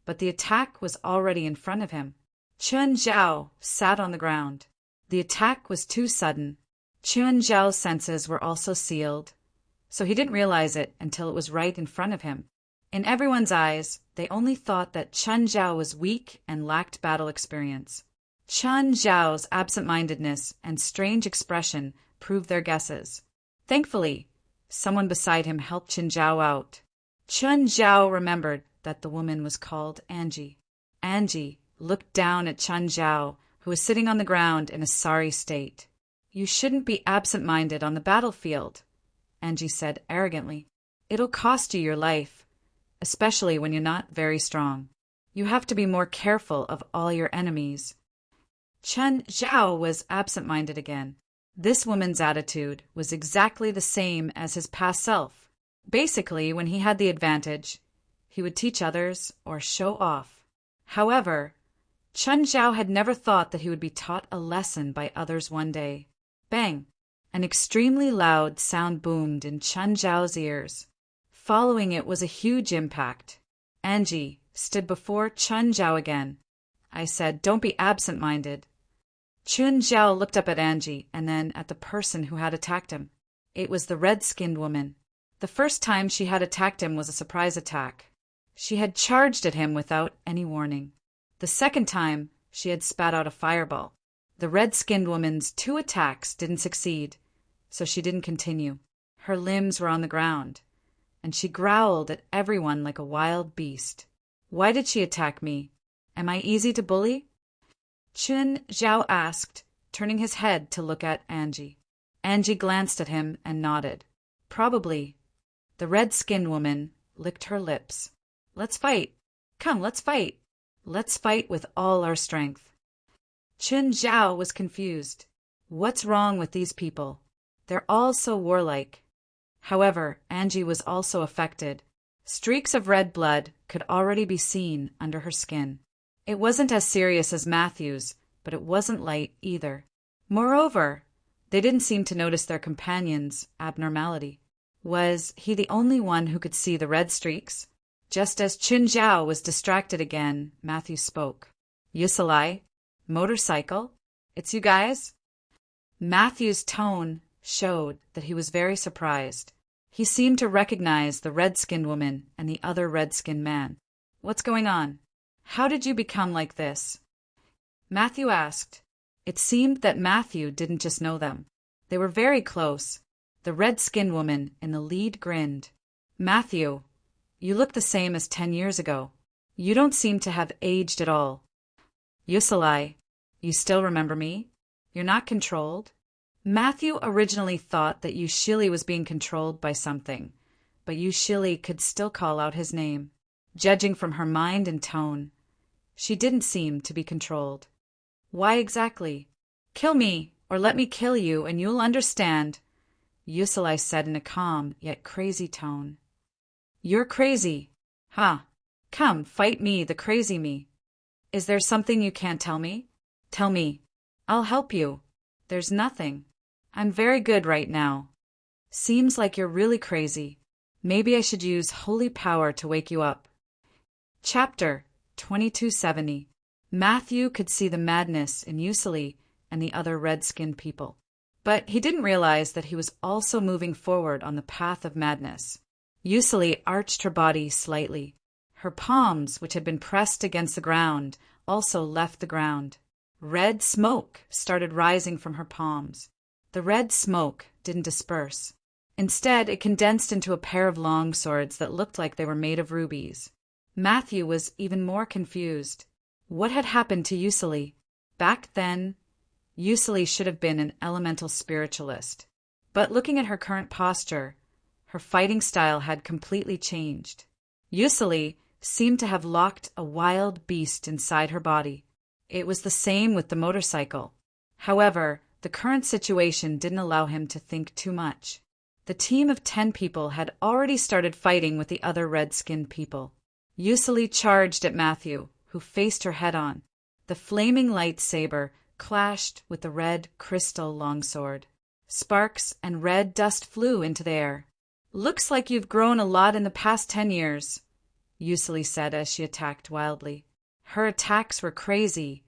but the attack was already in front of him. Chun Zhao sat on the ground. The attack was too sudden. Chun Zhao's senses were also sealed, so he didn't realize it until it was right in front of him. In everyone's eyes, they only thought that Chun Zhao was weak and lacked battle experience. Chun Zhao's absent-mindedness and strange expression proved their guesses. Thankfully, someone beside him helped Chun Zhao out. Chun Zhao remembered that the woman was called Angie. Angie looked down at Chun Zhao, who was sitting on the ground in a sorry state. "You shouldn't be absent-minded on the battlefield," Angie said arrogantly. "It'll cost you your life, especially when you're not very strong. You have to be more careful of all your enemies." Chun Zhao was absent-minded again. This woman's attitude was exactly the same as his past self. Basically, when he had the advantage, he would teach others or show off. However, Chun Zhao had never thought that he would be taught a lesson by others one day. Bang! An extremely loud sound boomed in Chun Zhao's ears. Following it was a huge impact. Angie stood before Chun Zhao again. "I said, don't be absent-minded." Chun Zhao looked up at Angie and then at the person who had attacked him. It was the red-skinned woman. The first time she had attacked him was a surprise attack. She had charged at him without any warning. The second time, she had spat out a fireball. The red-skinned woman's 2 attacks didn't succeed, so she didn't continue. Her limbs were on the ground, and she growled at everyone like a wild beast. "Why did she attack me? Am I easy to bully?" Chun Zhao asked, turning his head to look at Angie. Angie glanced at him and nodded. "Probably." The red-skinned woman licked her lips. "Let's fight. Come, let's fight. Let's fight with all our strength." Chun Zhao was confused. What's wrong with these people? They're all so warlike. However, Angie was also affected. Streaks of red blood could already be seen under her skin. It wasn't as serious as Matthew's, but it wasn't light either. Moreover, they didn't seem to notice their companion's abnormality. Was he the only one who could see the red streaks? Just as Chun Zhao was distracted again, Matthew spoke. "Yusalai? Motorcycle? It's you guys?" Matthew's tone showed that he was very surprised. He seemed to recognize the red-skinned woman and the other red-skinned man. "What's going on? How did you become like this?" Matthew asked. It seemed that Matthew didn't just know them. They were very close. The red-skinned woman in the lead grinned. "Matthew, you look the same as 10 years ago. You don't seem to have aged at all." "Yusalai, you still remember me? You're not controlled?" Matthew originally thought that Yushili was being controlled by something, but Yushili could still call out his name. Judging from her mind and tone, she didn't seem to be controlled. "Why exactly?" "Kill me, or let me kill you, and you'll understand," Yusalai said in a calm yet crazy tone. "You're crazy. Ha! Come, fight me, the crazy me. Is there something you can't tell me? Tell me. I'll help you. There's nothing. I'm very good right now. Seems like you're really crazy. Maybe I should use holy power to wake you up." Chapter 2270. Matthew could see the madness in Yusalai and the other red-skinned people. But he didn't realize that he was also moving forward on the path of madness. Yusalai arched her body slightly. Her palms, which had been pressed against the ground, also left the ground. Red smoke started rising from her palms. The red smoke didn't disperse. Instead, it condensed into a pair of long swords that looked like they were made of rubies. Matthew was even more confused. What had happened to Yusalai? Back then, Yusalai should have been an elemental spiritualist. But looking at her current posture, her fighting style had completely changed. Yusalai seemed to have locked a wild beast inside her body. It was the same with the motorcycle. However, the current situation didn't allow him to think too much. The team of 10 people had already started fighting with the other red-skinned people. Yusalai charged at Matthew, who faced her head-on. The flaming lightsaber clashed with the red crystal longsword. Sparks and red dust flew into the air. "Looks like you've grown a lot in the past 10 years. Yuseli said as she attacked wildly. Her attacks were crazy,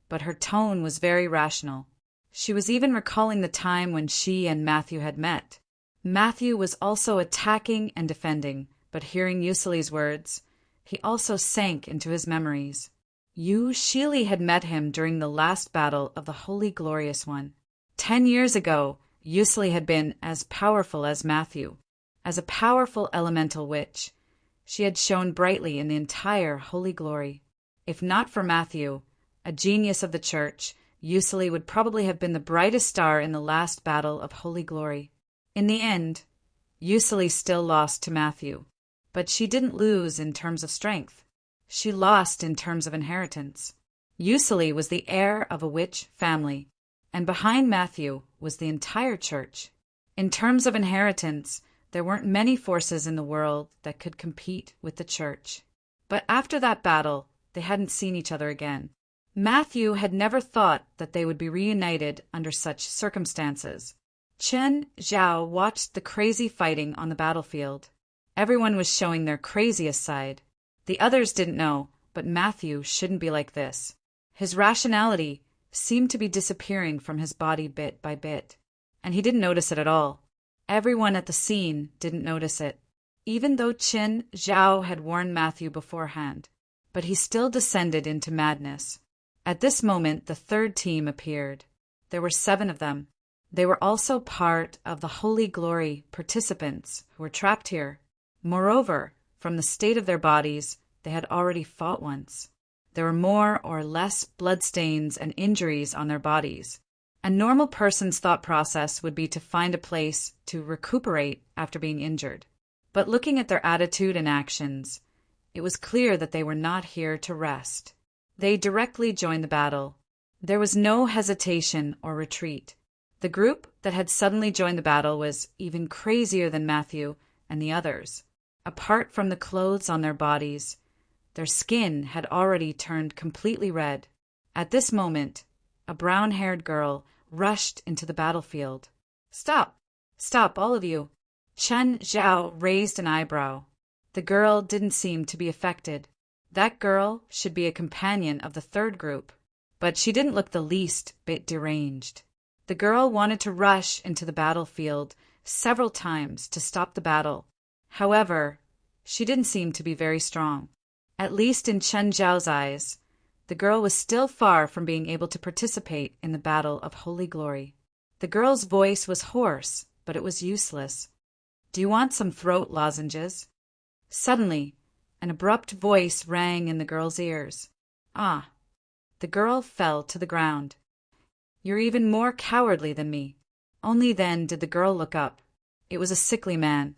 but her tone was very rational. She was even recalling the time when she and Matthew had met. Matthew was also attacking and defending, but hearing Yuseli's words, he also sank into his memories. Yuseli had met him during the last battle of the Holy Glorious One. 10 years ago, Yuseli had been as powerful as Matthew. As a powerful elemental witch, she had shone brightly in the entire holy glory. If not for Matthew, a genius of the church, Yuseli would probably have been the brightest star in the last battle of holy glory. In the end, Yuseli still lost to Matthew, but she didn't lose in terms of strength. She lost in terms of inheritance. Yuseli was the heir of a witch family, and behind Matthew was the entire church. In terms of inheritance, there weren't many forces in the world that could compete with the church. But after that battle, they hadn't seen each other again. Matthew had never thought that they would be reunited under such circumstances. Chen Zhao watched the crazy fighting on the battlefield. Everyone was showing their craziest side. The others didn't know, but Matthew shouldn't be like this. His rationality seemed to be disappearing from his body bit by bit, and he didn't notice it at all. Everyone at the scene didn't notice it, even though Chen Zhao had warned Matthew beforehand, but he still descended into madness. At this moment, the third team appeared. There were 7 of them. They were also part of the Holy Glory participants who were trapped here. Moreover, from the state of their bodies, they had already fought once. There were more or less bloodstains and injuries on their bodies. A normal person's thought process would be to find a place to recuperate after being injured. But looking at their attitude and actions, it was clear that they were not here to rest. They directly joined the battle. There was no hesitation or retreat. The group that had suddenly joined the battle was even crazier than Matthew and the others. Apart from the clothes on their bodies, their skin had already turned completely red. At this moment, a brown-haired girl rushed into the battlefield. Stop! Stop, all of you! Chen Zhao raised an eyebrow. The girl didn't seem to be affected. That girl should be a companion of the third group, but she didn't look the least bit deranged. The girl wanted to rush into the battlefield several times to stop the battle. However, she didn't seem to be very strong. At least in Chen Zhao's eyes, the girl was still far from being able to participate in the battle of holy glory. The girl's voice was hoarse, but it was useless. Do you want some throat lozenges? Suddenly, an abrupt voice rang in the girl's ears. Ah! The girl fell to the ground. You're even more cowardly than me. Only then did the girl look up. It was a sickly man.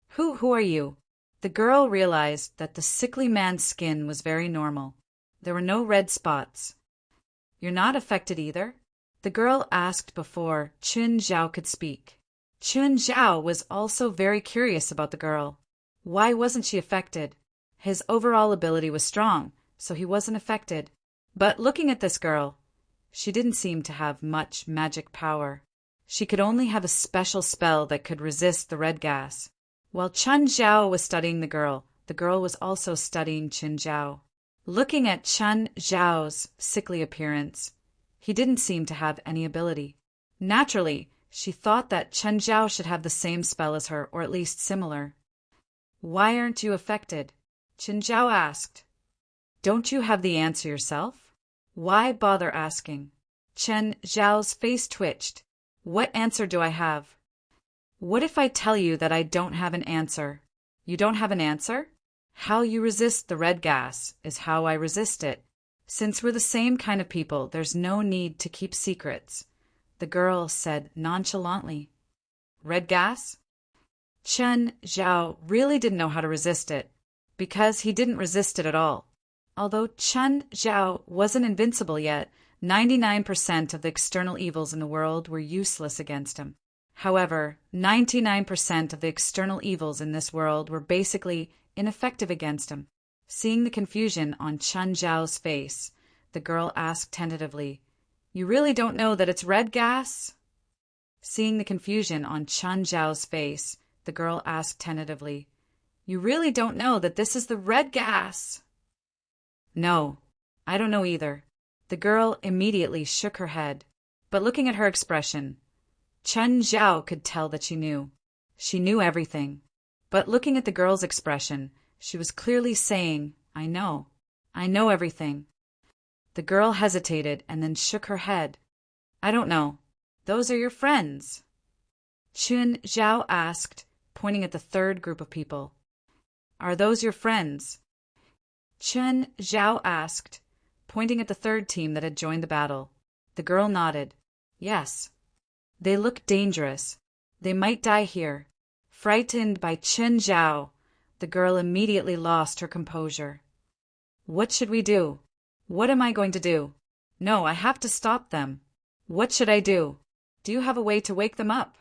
Who are you? The girl realized that the sickly man's skin was very normal. There were no red spots. You're not affected either? The girl asked before Chen Zhao could speak. Chen Zhao was also very curious about the girl. Why wasn't she affected? His overall ability was strong, so he wasn't affected. But looking at this girl, she didn't seem to have much magic power. She could only have a special spell that could resist the red gas. While Chen Zhao was studying the girl was also studying Chen Zhao. Looking at Chen Zhao's sickly appearance, he didn't seem to have any ability. Naturally, she thought that Chen Zhao should have the same spell as her, or at least similar. Why aren't you affected? Chen Zhao asked. Don't you have the answer yourself? Why bother asking? Chen Zhao's face twitched. What answer do I have? What if I tell you that I don't have an answer? You don't have an answer? How you resist the red gas is how I resist it. Since we're the same kind of people, there's no need to keep secrets, the girl said nonchalantly. Red gas? Chen Zhao really didn't know how to resist it, because he didn't resist it at all. Although Chen Zhao wasn't invincible yet, 99% of the external evils in the world were useless against him. However, 99% of the external evils in this world were basically ineffective against him. Seeing the confusion on Chen Zhao's face, the girl asked tentatively, You really don't know that it's red gas? Seeing the confusion on Chen Zhao's face, the girl asked tentatively, You really don't know that this is the red gas? No, I don't know either. The girl immediately shook her head. But looking at her expression, Chen Zhao could tell that she knew. She knew everything. But looking at the girl's expression, she was clearly saying, I know. I know everything. The girl hesitated and then shook her head. I don't know. Those are your friends. Chen Zhao asked, pointing at the third group of people. Are those your friends? Chen Zhao asked, pointing at the third team that had joined the battle. The girl nodded. Yes. They look dangerous. They might die here. Frightened by Chen Zhao, the girl immediately lost her composure. What should we do? What am I going to do? No, I have to stop them. What should I do? Do you have a way to wake them up?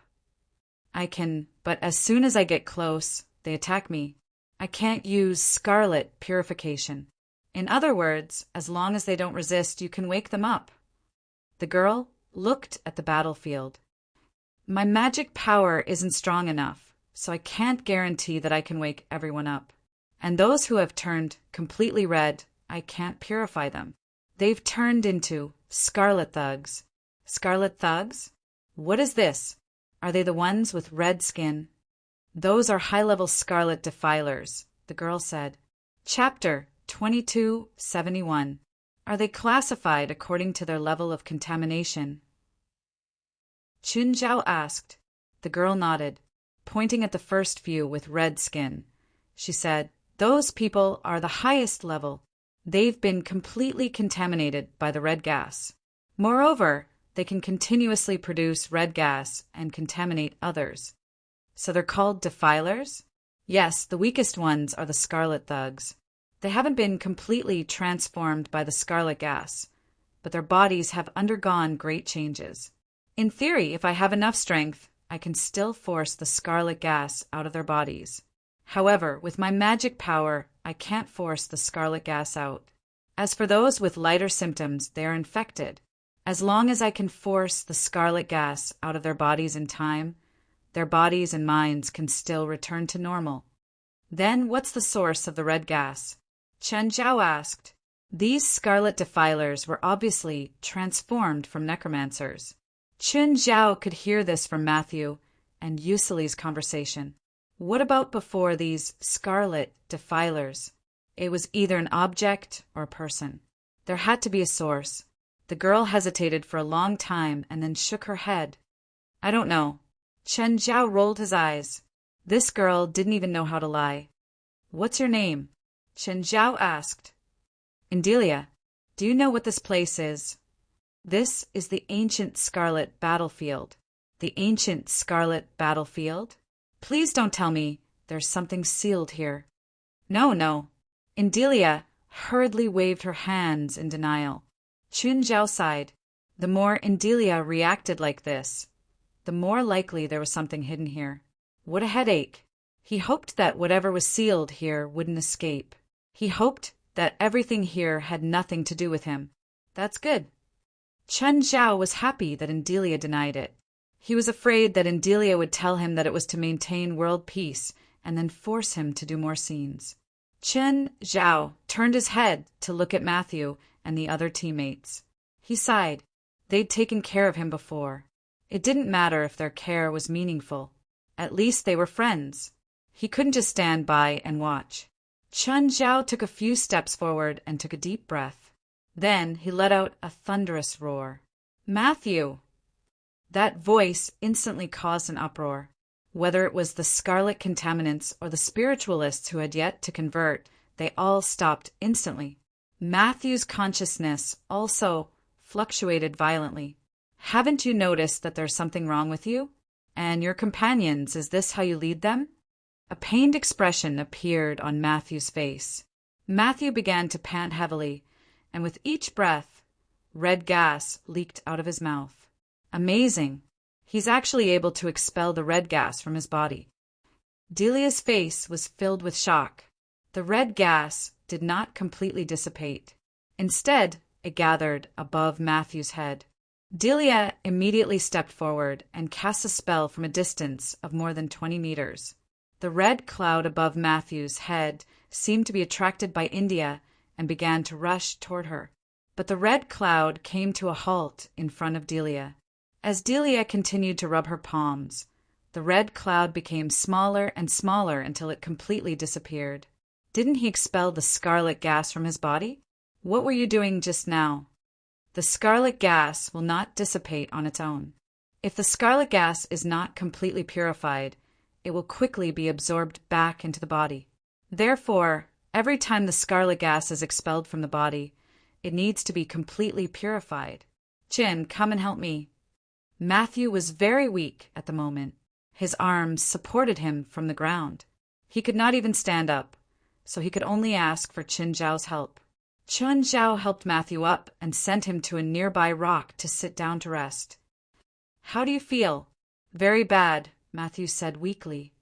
I can, but as soon as I get close, they attack me. I can't use scarlet purification. In other words, as long as they don't resist, you can wake them up. The girl looked at the battlefield. My magic power isn't strong enough, so I can't guarantee that I can wake everyone up. And those who have turned completely red, I can't purify them. They've turned into scarlet thugs. Scarlet thugs? What is this? Are they the ones with red skin? Those are high-level scarlet defilers, the girl said. Chapter 2271. Are they classified according to their level of contamination? Chun Zhao asked. The girl nodded, pointing at the first few with red skin. She said, those people are the highest level. They've been completely contaminated by the red gas. Moreover, they can continuously produce red gas and contaminate others. So they're called defilers? Yes, the weakest ones are the scarlet thugs. They haven't been completely transformed by the scarlet gas, but their bodies have undergone great changes. In theory, if I have enough strength, I can still force the scarlet gas out of their bodies. However, with my magic power, I can't force the scarlet gas out. As for those with lighter symptoms, they are infected. As long as I can force the scarlet gas out of their bodies in time, their bodies and minds can still return to normal. Then what's the source of the red gas? Chen Zhao asked. These scarlet defilers were obviously transformed from necromancers. Chen Zhao could hear this from Matthew and Yuseli's conversation. What about before these scarlet defilers? It was either an object or a person. There had to be a source. The girl hesitated for a long time and then shook her head. I don't know. Chen Zhao rolled his eyes. This girl didn't even know how to lie. What's your name? Chen Zhao asked. Indelia, do you know what this place is? This is the ancient scarlet battlefield. The ancient scarlet battlefield? Please don't tell me there's something sealed here. No. Indelia hurriedly waved her hands in denial. Chun Zhao sighed. The more Indelia reacted like this, the more likely there was something hidden here. What a headache. He hoped that whatever was sealed here wouldn't escape. He hoped that everything here had nothing to do with him. That's good. Chen Zhao was happy that Indelia denied it. He was afraid that Indelia would tell him that it was to maintain world peace and then force him to do more scenes. Chen Zhao turned his head to look at Matthew and the other teammates. He sighed. They'd taken care of him before. It didn't matter if their care was meaningful. At least they were friends. He couldn't just stand by and watch. Chen Zhao took a few steps forward and took a deep breath. Then he let out a thunderous roar. Matthew! That voice instantly caused an uproar. Whether it was the scarlet contaminants or the spiritualists who had yet to convert, they all stopped instantly. Matthew's consciousness also fluctuated violently. Haven't you noticed that there's something wrong with you? And your companions, is this how you lead them? A pained expression appeared on Matthew's face. Matthew began to pant heavily, and with each breath, red gas leaked out of his mouth. Amazing. He's actually able to expel the red gas from his body. Delia's face was filled with shock. The red gas did not completely dissipate. Instead, it gathered above Matthew's head. Delia immediately stepped forward and cast a spell from a distance of more than 20 meters. The red cloud above Matthew's head seemed to be attracted by India and began to rush toward her. But the red cloud came to a halt in front of Delia. As Delia continued to rub her palms, the red cloud became smaller and smaller until it completely disappeared. Didn't he expel the scarlet gas from his body? What were you doing just now? The scarlet gas will not dissipate on its own. If the scarlet gas is not completely purified, it will quickly be absorbed back into the body. Therefore, every time the scarlet gas is expelled from the body, it needs to be completely purified. Chin, come and help me. Matthew was very weak at the moment. His arms supported him from the ground. He could not even stand up, so he could only ask for Qin Zhao's help. Qin Zhao helped Matthew up and sent him to a nearby rock to sit down to rest. How do you feel? Very bad, Matthew said weakly.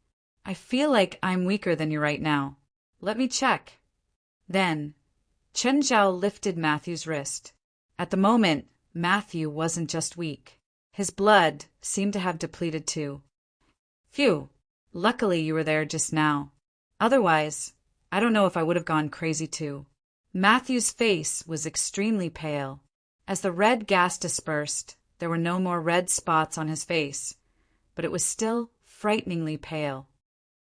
I feel like I'm weaker than you right now. Let me check. Then, Qin Zhao lifted Matthew's wrist. At the moment, Matthew wasn't just weak. His blood seemed to have depleted too. Phew, luckily you were there just now. Otherwise, I don't know if I would have gone crazy too. Matthew's face was extremely pale. As the red gas dispersed, there were no more red spots on his face, but it was still frighteningly pale.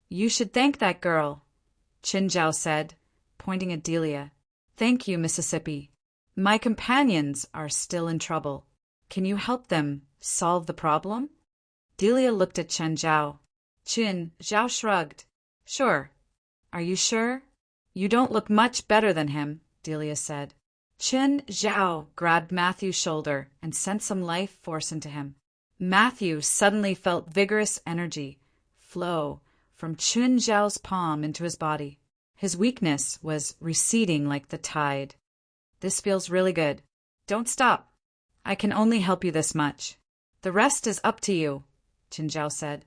You should thank that girl, Qin Zhao said, pointing at Delia. Thank you, Mississippi. My companions are still in trouble. Can you help them solve the problem? Delia looked at Qin Zhao. Qin Zhao shrugged. Sure. Are you sure? You don't look much better than him, Delia said. Qin Zhao grabbed Matthew's shoulder and sent some life force into him. Matthew suddenly felt vigorous energy flow from Qin Zhao's palm into his body. His weakness was receding like the tide. This feels really good. Don't stop. I can only help you this much. The rest is up to you, Qin Zhao said.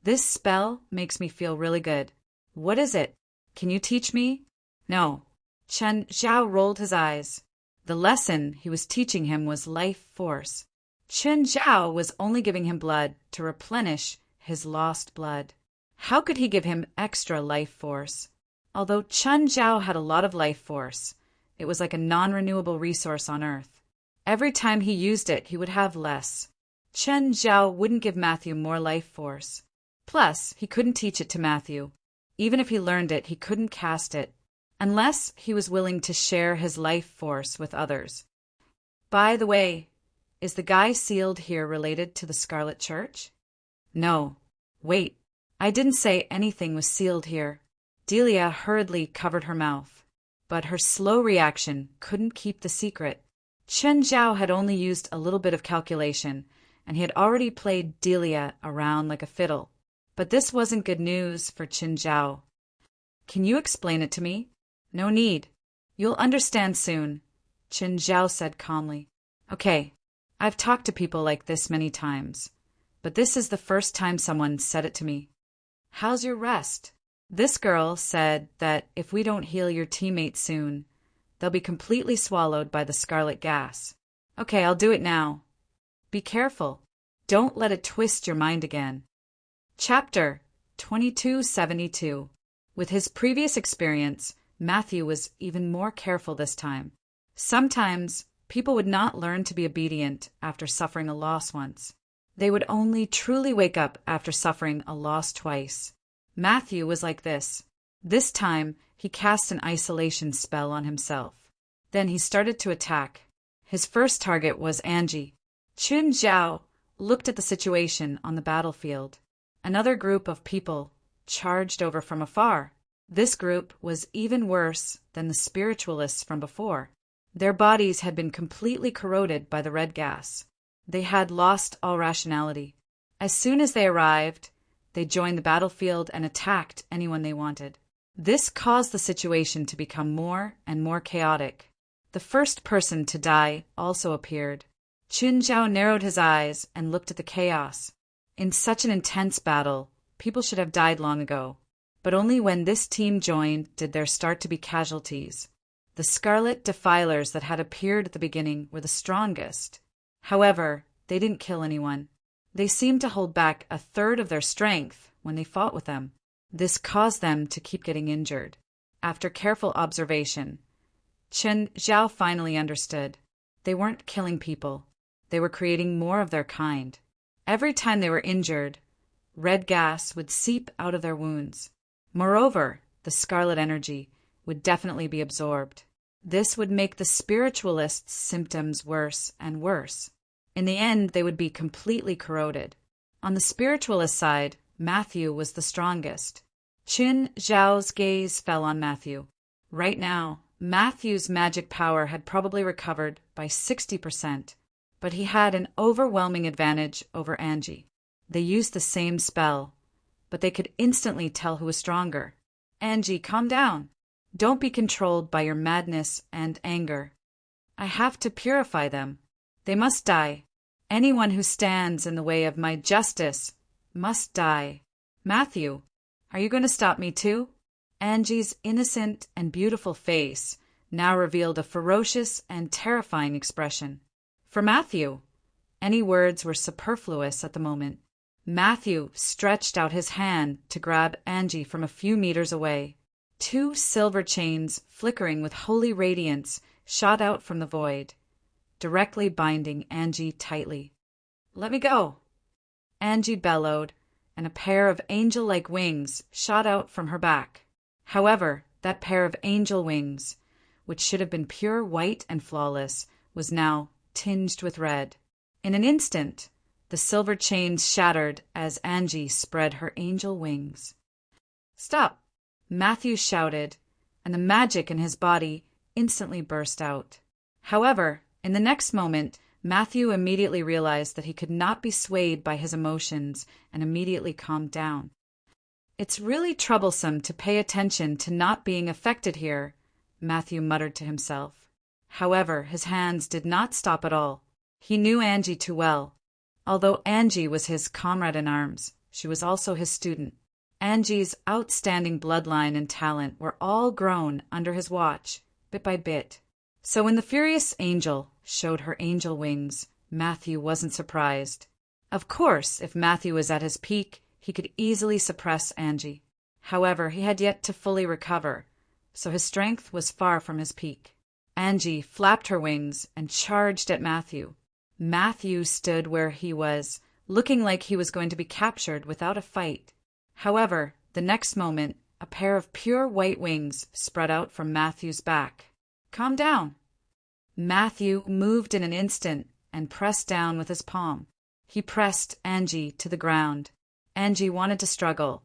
This spell makes me feel really good. What is it? Can you teach me? No. Qin Zhao rolled his eyes. The lesson he was teaching him was life force. Qin Zhao was only giving him blood to replenish his lost blood. How could he give him extra life force? Although Qin Zhao had a lot of life force, it was like a non-renewable resource on Earth. Every time he used it, he would have less. Qin Zhao wouldn't give Matthew more life force. Plus, he couldn't teach it to Matthew. Even if he learned it, he couldn't cast it, unless he was willing to share his life force with others. By the way, is the guy sealed here related to the Scarlet Church? No. Wait, I didn't say anything was sealed here. Delia hurriedly covered her mouth, but her slow reaction couldn't keep the secret. Qin Zhao had only used a little bit of calculation, and he had already played Delia around like a fiddle. But this wasn't good news for Qin Zhao. Can you explain it to me? No need. You'll understand soon, Qin Zhao said calmly. Okay, I've talked to people like this many times, but this is the first time someone said it to me. How's your rest? This girl said that if we don't heal your teammates soon, they'll be completely swallowed by the scarlet gas. Okay, I'll do it now. Be careful. Don't let it twist your mind again. Chapter 2272. With his previous experience, Matthew was even more careful this time. Sometimes, people would not learn to be obedient after suffering a loss once. They would only truly wake up after suffering a loss twice. Matthew was like this. This time, he cast an isolation spell on himself. Then he started to attack. His first target was Angie. Qin Zhao looked at the situation on the battlefield. Another group of people charged over from afar. This group was even worse than the spiritualists from before. Their bodies had been completely corroded by the red gas. They had lost all rationality. As soon as they arrived, they joined the battlefield and attacked anyone they wanted. This caused the situation to become more and more chaotic. The first person to die also appeared. Qin Zhao narrowed his eyes and looked at the chaos. In such an intense battle, people should have died long ago. But only when this team joined did there start to be casualties. The scarlet defilers that had appeared at the beginning were the strongest. However, they didn't kill anyone. They seemed to hold back a third of their strength when they fought with them. This caused them to keep getting injured. After careful observation, Chen Zhao finally understood. They weren't killing people. They were creating more of their kind. Every time they were injured, red gas would seep out of their wounds. Moreover, the scarlet energy would definitely be absorbed. This would make the spiritualist's symptoms worse and worse. In the end, they would be completely corroded. On the spiritualist side, Matthew was the strongest. Chen Zhao's gaze fell on Matthew. Right now, Matthew's magic power had probably recovered by 60%, but he had an overwhelming advantage over Angie. They used the same spell, but they could instantly tell who was stronger. Angie, calm down. Don't be controlled by your madness and anger. I have to purify them. They must die. Anyone who stands in the way of my justice must die. Matthew, are you going to stop me too? Angie's innocent and beautiful face now revealed a ferocious and terrifying expression. For Matthew, any words were superfluous at the moment. Matthew stretched out his hand to grab Angie from a few meters away. Two silver chains, flickering with holy radiance, shot out from the void, directly binding Angie tightly. Let me go! Angie bellowed, and a pair of angel-like wings shot out from her back. However, that pair of angel wings, which should have been pure white and flawless, was now tinged with red. In an instant, the silver chains shattered as Angie spread her angel wings. Stop! Matthew shouted, and the magic in his body instantly burst out. However, in the next moment, Matthew immediately realized that he could not be swayed by his emotions and immediately calmed down. It's really troublesome to pay attention to not being affected here, Matthew muttered to himself. However, his hands did not stop at all. He knew Angie too well. Although Angie was his comrade in arms, she was also his student. Angie's outstanding bloodline and talent were all grown under his watch, bit by bit. So when the furious angel showed her angel wings, Matthew wasn't surprised. Of course, if Matthew was at his peak, he could easily suppress Angie. However, he had yet to fully recover, so his strength was far from his peak. Angie flapped her wings and charged at Matthew. Matthew stood where he was, looking like he was going to be captured without a fight. However, the next moment, a pair of pure white wings spread out from Matthew's back. Calm down. Matthew moved in an instant and pressed down with his palm. He pressed Angie to the ground. Angie wanted to struggle,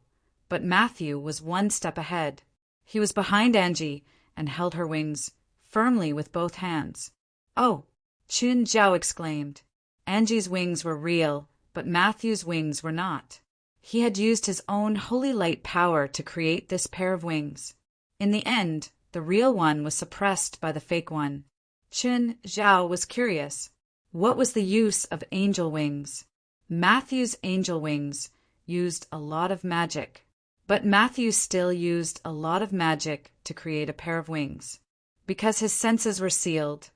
but Matthew was one step ahead. He was behind Angie and held her wings firmly with both hands. Oh! Chen Zhao exclaimed. Angie's wings were real, but Matthew's wings were not. He had used his own holy light power to create this pair of wings. In the end, the real one was suppressed by the fake one. Chen Zhao was curious. What was the use of angel wings? Matthew's angel wings used a lot of magic, but Matthew still used a lot of magic to create a pair of wings. Because his senses were sealed,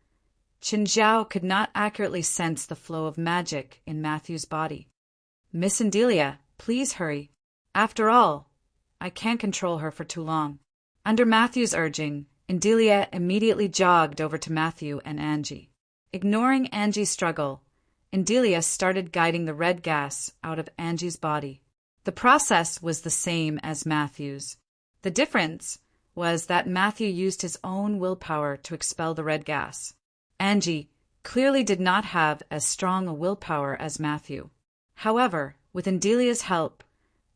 Chen Zhao could not accurately sense the flow of magic in Matthew's body. Miss Indelia, please hurry. After all, I can't control her for too long. Under Matthew's urging, Indelia immediately jogged over to Matthew and Angie. Ignoring Angie's struggle, Indelia started guiding the red gas out of Angie's body. The process was the same as Matthew's. The difference was that Matthew used his own willpower to expel the red gas. Angie clearly did not have as strong a willpower as Matthew. However, with Indelia's help,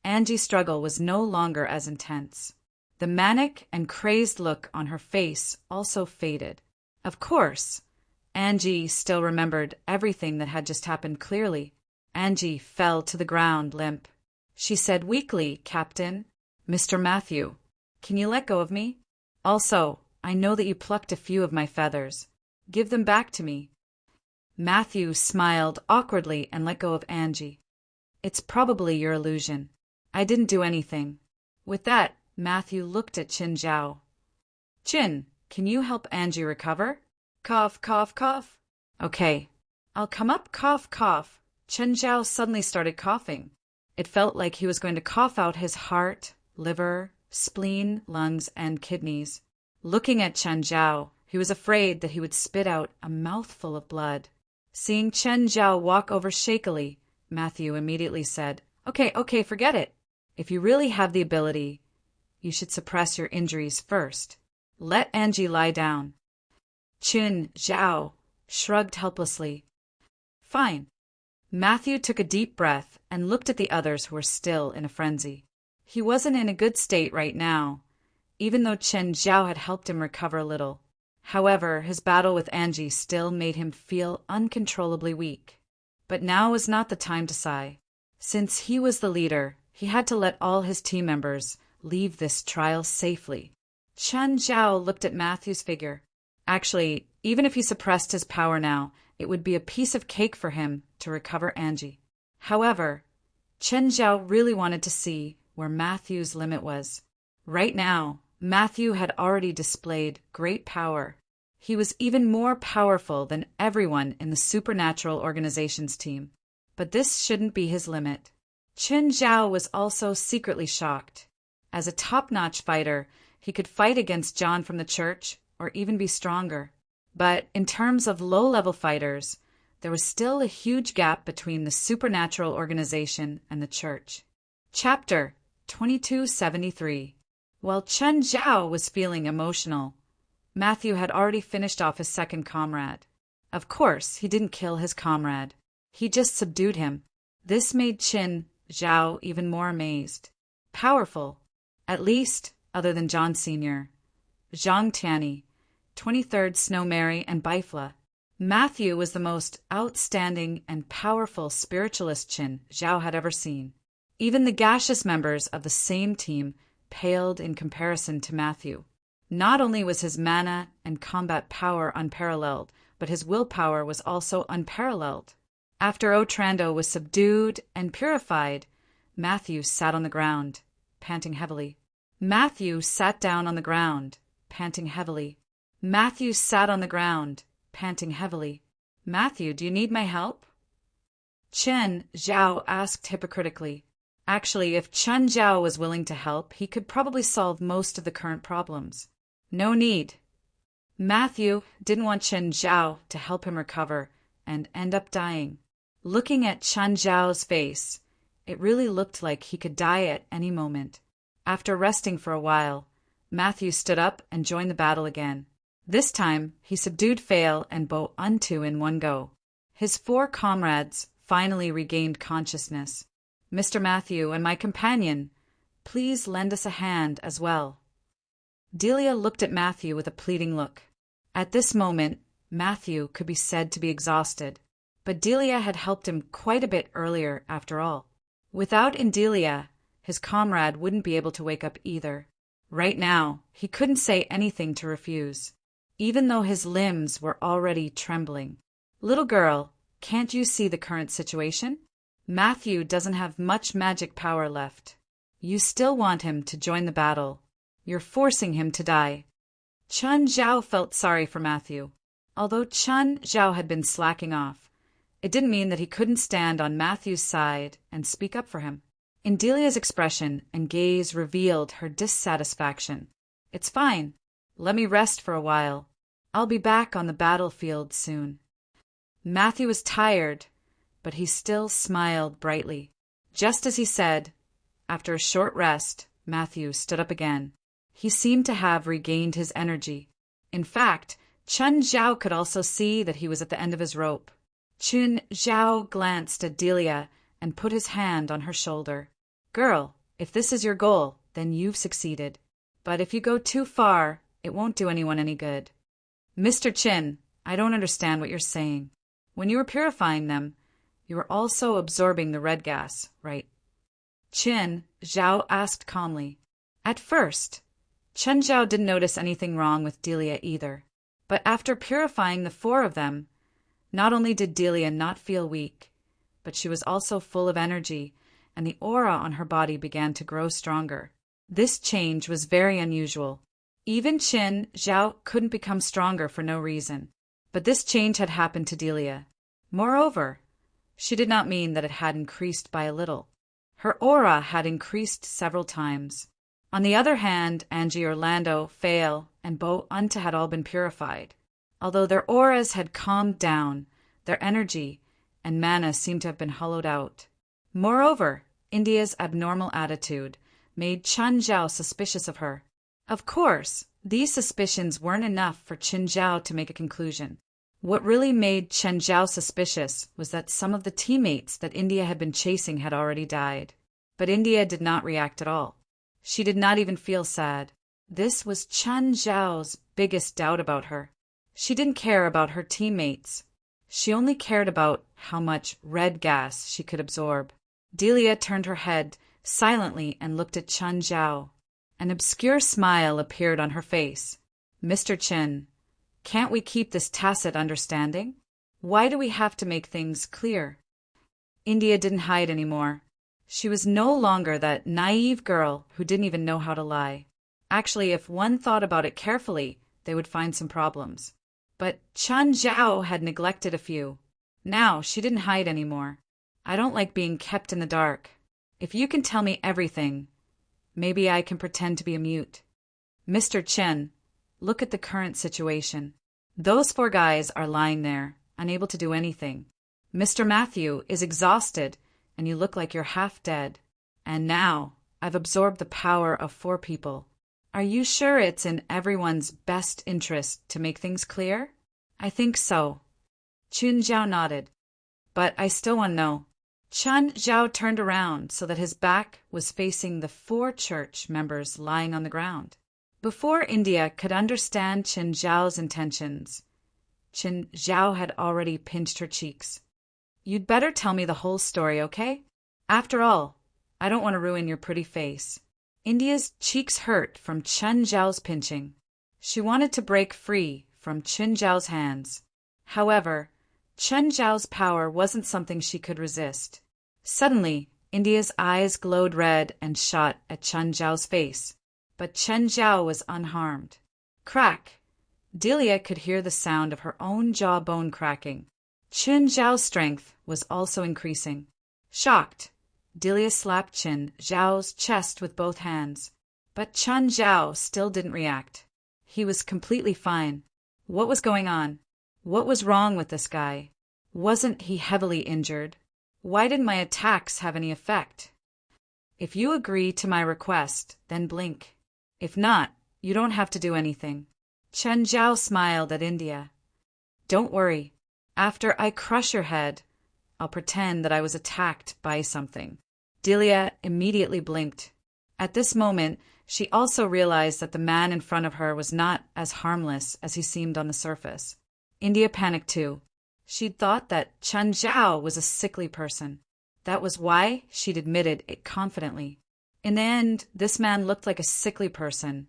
Angie's struggle was no longer as intense. The manic and crazed look on her face also faded. Of course, Angie still remembered everything that had just happened clearly. Angie fell to the ground limp. She said weakly, "Captain, Mr. Matthew, can you let go of me? Also, I know that you plucked a few of my feathers. Give them back to me." Matthew smiled awkwardly and let go of Angie. "It's probably your illusion. I didn't do anything." With that, Matthew looked at Chen Zhao. "Chin, can you help Angie recover?" Cough, cough, cough. "Okay, I'll come up, cough, cough." Chen Zhao suddenly started coughing. It felt like he was going to cough out his heart, liver, spleen, lungs, and kidneys. Looking at Chen Zhao, he was afraid that he would spit out a mouthful of blood. Seeing Chen Zhao walk over shakily, Matthew immediately said, Okay, forget it. If you really have the ability, you should suppress your injuries first. Let Angie lie down. Chen Zhao shrugged helplessly. Fine. Matthew took a deep breath and looked at the others who were still in a frenzy. He wasn't in a good state right now, even though Chen Zhao had helped him recover a little. However, his battle with Angie still made him feel uncontrollably weak. But now was not the time to sigh. Since he was the leader, he had to let all his team members leave this trial safely. Chen Zhao looked at Matthew's figure. Actually, even if he suppressed his power now, it would be a piece of cake for him to recover Angie. However, Chen Zhao really wanted to see where Matthew's limit was. Right now, Matthew had already displayed great power. He was even more powerful than everyone in the Supernatural Organizations team. But this shouldn't be his limit. Chen Zhao was also secretly shocked. As a top-notch fighter, he could fight against John from the church, or even be stronger. But in terms of low-level fighters, there was still a huge gap between the Supernatural Organization and the church. Chapter 2273. While Chen Zhao was feeling emotional, Matthew had already finished off his second comrade. Of course, he didn't kill his comrade. He just subdued him. This made Chen Zhao even more amazed. Powerful, at least other than John Sr., Zhang Tianyi, 23rd Snow Mary, and Bifla. Matthew was the most outstanding and powerful spiritualist Chen Zhao had ever seen. Even the gaseous members of the same team paled in comparison to Matthew. Not only was his mana and combat power unparalleled, but his willpower was also unparalleled. After Otrando was subdued and purified, Matthew sat on the ground, panting heavily. Matthew sat down on the ground, panting heavily. Matthew sat on the ground, panting heavily. Matthew, do you need my help? Chen Zhao asked hypocritically. Actually, if Chen Zhao was willing to help, he could probably solve most of the current problems. No need. Matthew didn't want Chen Zhao to help him recover and end up dying. Looking at Chen Zhao's face, it really looked like he could die at any moment. After resting for a while, Matthew stood up and joined the battle again. This time, he subdued Fail and Bo Untu in one go. His 4 comrades finally regained consciousness. Mr. Matthew and my companion, please lend us a hand as well. Delia looked at Matthew with a pleading look. At this moment, Matthew could be said to be exhausted, but Delia had helped him quite a bit earlier after all. Without Delia, his comrade wouldn't be able to wake up either. Right now, he couldn't say anything to refuse, even though his limbs were already trembling. Little girl, can't you see the current situation? Matthew doesn't have much magic power left. You still want him to join the battle. You're forcing him to die. Chen Zhao felt sorry for Matthew. Although Chen Zhao had been slacking off, it didn't mean that he couldn't stand on Matthew's side and speak up for him. Delia's expression and gaze revealed her dissatisfaction. It's fine. Let me rest for a while. I'll be back on the battlefield soon. Matthew was tired, but he still smiled brightly. Just as he said, after a short rest, Matthew stood up again. He seemed to have regained his energy. In fact, Chen Zhao could also see that he was at the end of his rope. Chen Zhao glanced at Delia and put his hand on her shoulder. Girl, if this is your goal, then you've succeeded. But if you go too far, it won't do anyone any good. Mr. Chen, I don't understand what you're saying. When you were purifying them, you were also absorbing the red gas, right? Chen Zhao asked calmly. At first, Chen Zhao didn't notice anything wrong with Delia either. But after purifying the 4 of them, not only did Delia not feel weak, but she was also full of energy, and the aura on her body began to grow stronger. This change was very unusual. Even Chen Zhao couldn't become stronger for no reason. But this change had happened to Delia. Moreover, she did not mean that it had increased by a little. Her aura had increased several times. On the other hand, Angie, Orlando, Fail, and Bo Unta had all been purified. Although their auras had calmed down, their energy and mana seemed to have been hollowed out. Moreover, India's abnormal attitude made Chen Zhao suspicious of her. Of course, these suspicions weren't enough for Chen Zhao to make a conclusion. What really made Chen Zhao suspicious was that some of the teammates that India had been chasing had already died. But India did not react at all. She did not even feel sad. This was Chen Zhao's biggest doubt about her. She didn't care about her teammates. She only cared about how much red gas she could absorb. Delia turned her head silently and looked at Chen Zhao. An obscure smile appeared on her face. Mr. Chen, can't we keep this tacit understanding? Why do we have to make things clear? India didn't hide anymore. She was no longer that naive girl who didn't even know how to lie. Actually, if one thought about it carefully, they would find some problems. But Chen Zhao had neglected a few. Now she didn't hide anymore. I don't like being kept in the dark. If you can tell me everything, maybe I can pretend to be a mute. Mr. Chen, look at the current situation. Those 4 guys are lying there, unable to do anything. Mr. Matthew is exhausted, and you look like you're half dead. And now, I've absorbed the power of 4 people. Are you sure it's in everyone's best interest to make things clear? I think so. Chen Zhao nodded. But I still want to know. Chen Zhao turned around so that his back was facing the 4 church members lying on the ground. Before India could understand Chen Zhao's intentions, Chen Zhao had already pinched her cheeks. You'd better tell me the whole story, okay? After all, I don't want to ruin your pretty face. India's cheeks hurt from Chen Zhao's pinching. She wanted to break free from Chen Zhao's hands. However, Chen Zhao's power wasn't something she could resist. Suddenly, India's eyes glowed red and shot at Chen Zhao's face. But Chen Zhao was unharmed. Crack! Delia could hear the sound of her own jawbone cracking. Chen Zhao's strength was also increasing. Shocked, Delia slapped Chen Zhao's chest with both hands. But Chen Zhao still didn't react. He was completely fine. What was going on? What was wrong with this guy? Wasn't he heavily injured? Why didn't my attacks have any effect? If you agree to my request, then blink. If not, you don't have to do anything. Chen Zhao smiled at India. Don't worry. After I crush your head, I'll pretend that I was attacked by something. Delia immediately blinked. At this moment, she also realized that the man in front of her was not as harmless as he seemed on the surface. India panicked too. She'd thought that Chen Zhao was a sickly person. That was why she'd admitted it confidently. In the end, this man looked like a sickly person,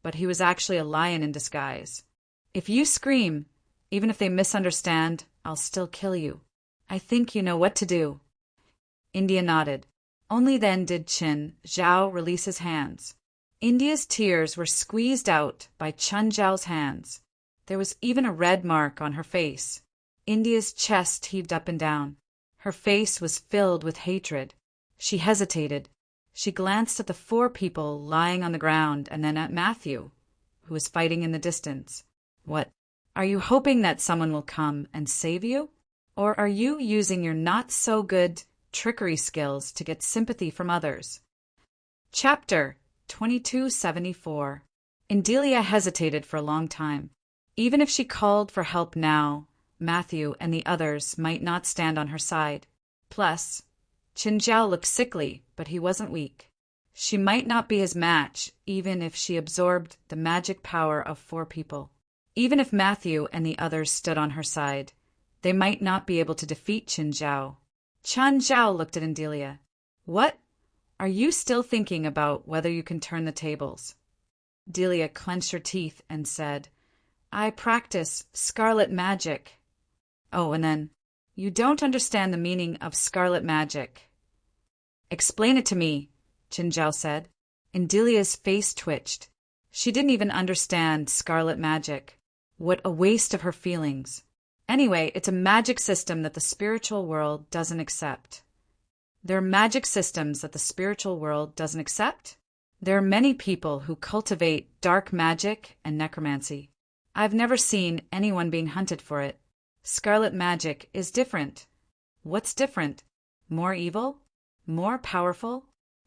but he was actually a lion in disguise. If you scream, even if they misunderstand, I'll still kill you. I think you know what to do. India nodded. Only then did Chen Zhao release his hands. India's tears were squeezed out by Chen Zhao's hands. There was even a red mark on her face. India's chest heaved up and down. Her face was filled with hatred. She hesitated. She glanced at the 4 people lying on the ground and then at Matthew, who was fighting in the distance. What? Are you hoping that someone will come and save you? Or are you using your not-so-good trickery skills to get sympathy from others? Chapter 2274. Delia hesitated for a long time. Even if she called for help now, Matthew and the others might not stand on her side. Plus, Chen Zhao looked sickly, but he wasn't weak. She might not be his match, even if she absorbed the magic power of 4 people. Even if Matthew and the others stood on her side, they might not be able to defeat Chen Zhao. Chen Zhao looked at Delia. What? Are you still thinking about whether you can turn the tables? Delia clenched her teeth and said, I practice scarlet magic. Oh, and then, you don't understand the meaning of scarlet magic. Explain it to me, Chen Zhao said. Delia's face twitched. She didn't even understand scarlet magic. What a waste of her feelings. Anyway, it's a magic system that the spiritual world doesn't accept. There are magic systems that the spiritual world doesn't accept? There are many people who cultivate dark magic and necromancy. I've never seen anyone being hunted for it. Scarlet magic is different. What's different? More evil? More powerful?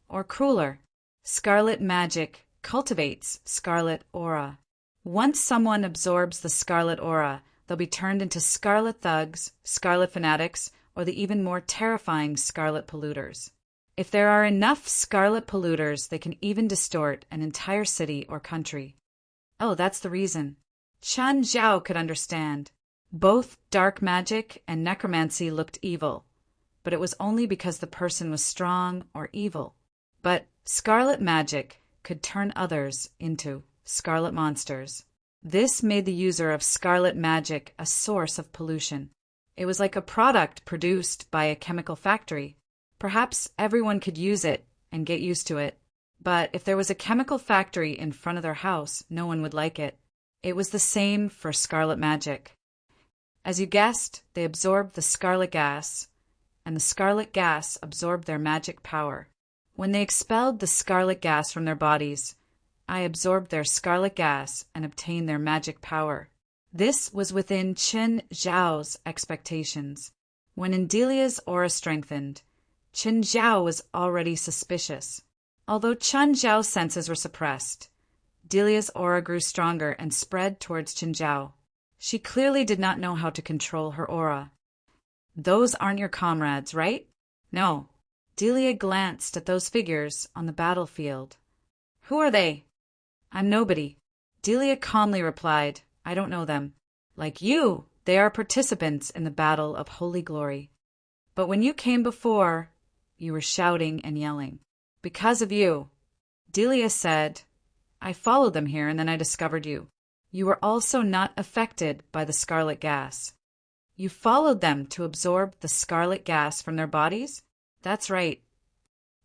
Or crueler? Scarlet magic cultivates scarlet aura. Once someone absorbs the scarlet aura, they'll be turned into scarlet thugs, scarlet fanatics, or the even more terrifying scarlet polluters. If there are enough scarlet polluters, they can even distort an entire city or country. Oh, that's the reason. Chen Zhao could understand. Both dark magic and necromancy looked evil, but it was only because the person was strong or evil. But scarlet magic could turn others into scarlet monsters. This made the user of scarlet magic a source of pollution. It was like a product produced by a chemical factory. Perhaps everyone could use it and get used to it, but if there was a chemical factory in front of their house, no one would like it. It was the same for scarlet magic. As you guessed, they absorbed the scarlet gas, and the scarlet gas absorbed their magic power. When they expelled the scarlet gas from their bodies, I absorbed their scarlet gas and obtained their magic power. This was within Chen Zhao's expectations. When Indelia's aura strengthened, Chen Zhao was already suspicious. Although Chen Zhao's senses were suppressed, Delia's aura grew stronger and spread towards Chen Zhao. She clearly did not know how to control her aura. Those aren't your comrades, right? No. Delia glanced at those figures on the battlefield. Who are they? I'm nobody. Delia calmly replied, I don't know them. Like you, they are participants in the battle of holy glory. But when you came before, you were shouting and yelling. Because of you. Delia said, I followed them here and then I discovered you. You were also not affected by the scarlet gas. You followed them to absorb the scarlet gas from their bodies? That's right.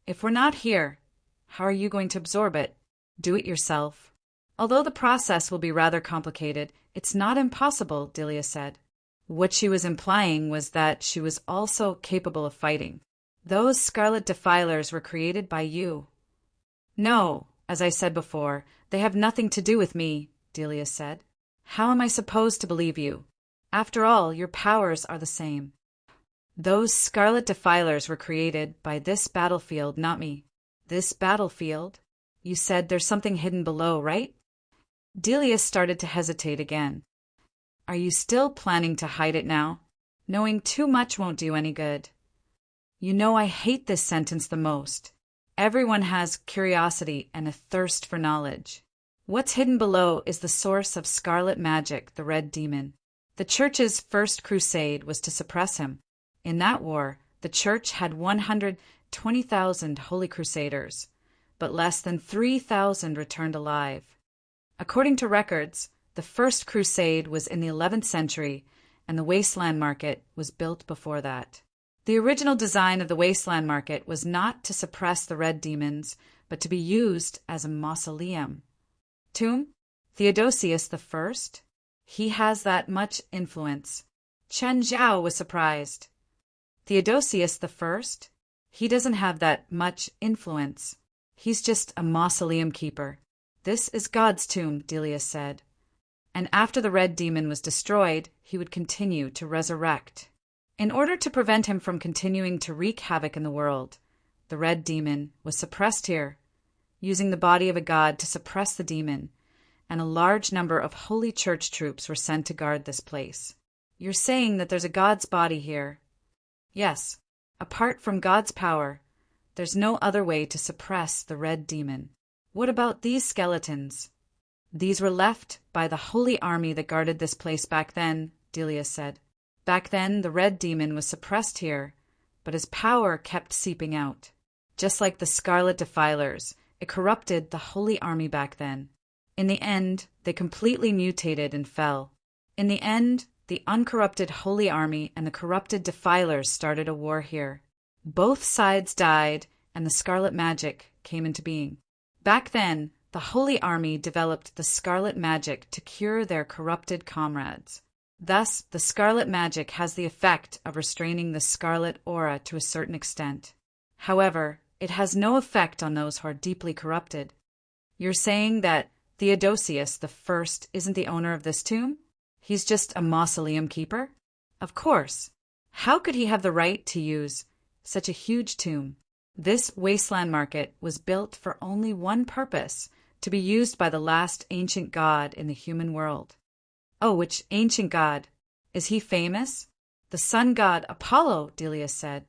If we're not here, how are you going to absorb it? Do it yourself. Although the process will be rather complicated, it's not impossible, Delia said. What she was implying was that she was also capable of fighting. Those scarlet defilers were created by you. No, as I said before, they have nothing to do with me, Delia said. How am I supposed to believe you? After all, your powers are the same. Those scarlet defilers were created by this battlefield, not me. This battlefield? You said there's something hidden below, right? Delia started to hesitate again. Are you still planning to hide it now? Knowing too much won't do any good. You know I hate this sentence the most. Everyone has curiosity and a thirst for knowledge. What's hidden below is the source of scarlet magic, the red demon. The church's first crusade was to suppress him. In that war, the church had 120,000 holy crusaders, but less than 3,000 returned alive. According to records, the first crusade was in the 11th century, and the wasteland market was built before that. The original design of the wasteland market was not to suppress the red demons, but to be used as a mausoleum. Tomb? Theodosius I? He has that much influence. Chen Zhao was surprised. Theodosius I? He doesn't have that much influence. He's just a mausoleum keeper. This is God's tomb, Delia said. And after the red demon was destroyed, he would continue to resurrect. In order to prevent him from continuing to wreak havoc in the world, the red demon was suppressed here, using the body of a god to suppress the demon, and a large number of holy church troops were sent to guard this place. You're saying that there's a god's body here? Yes. Apart from God's power, there's no other way to suppress the red demon. What about these skeletons? These were left by the holy army that guarded this place back then, Delia said. Back then, the red demon was suppressed here, but his power kept seeping out. Just like the scarlet defilers, it corrupted the holy army back then. In the end, they completely mutated and fell. In the end, the uncorrupted holy army and the corrupted defilers started a war here. Both sides died, and the scarlet magic came into being. Back then, the holy army developed the scarlet magic to cure their corrupted comrades. Thus, the scarlet magic has the effect of restraining the scarlet aura to a certain extent. However, it has no effect on those who are deeply corrupted. You're saying that Theodosius the First isn't the owner of this tomb? He's just a mausoleum keeper? Of course. How could he have the right to use such a huge tomb? This wasteland market was built for only one purpose, to be used by the last ancient god in the human world. Oh, which ancient god? Is he famous? The sun god Apollo, Delia said.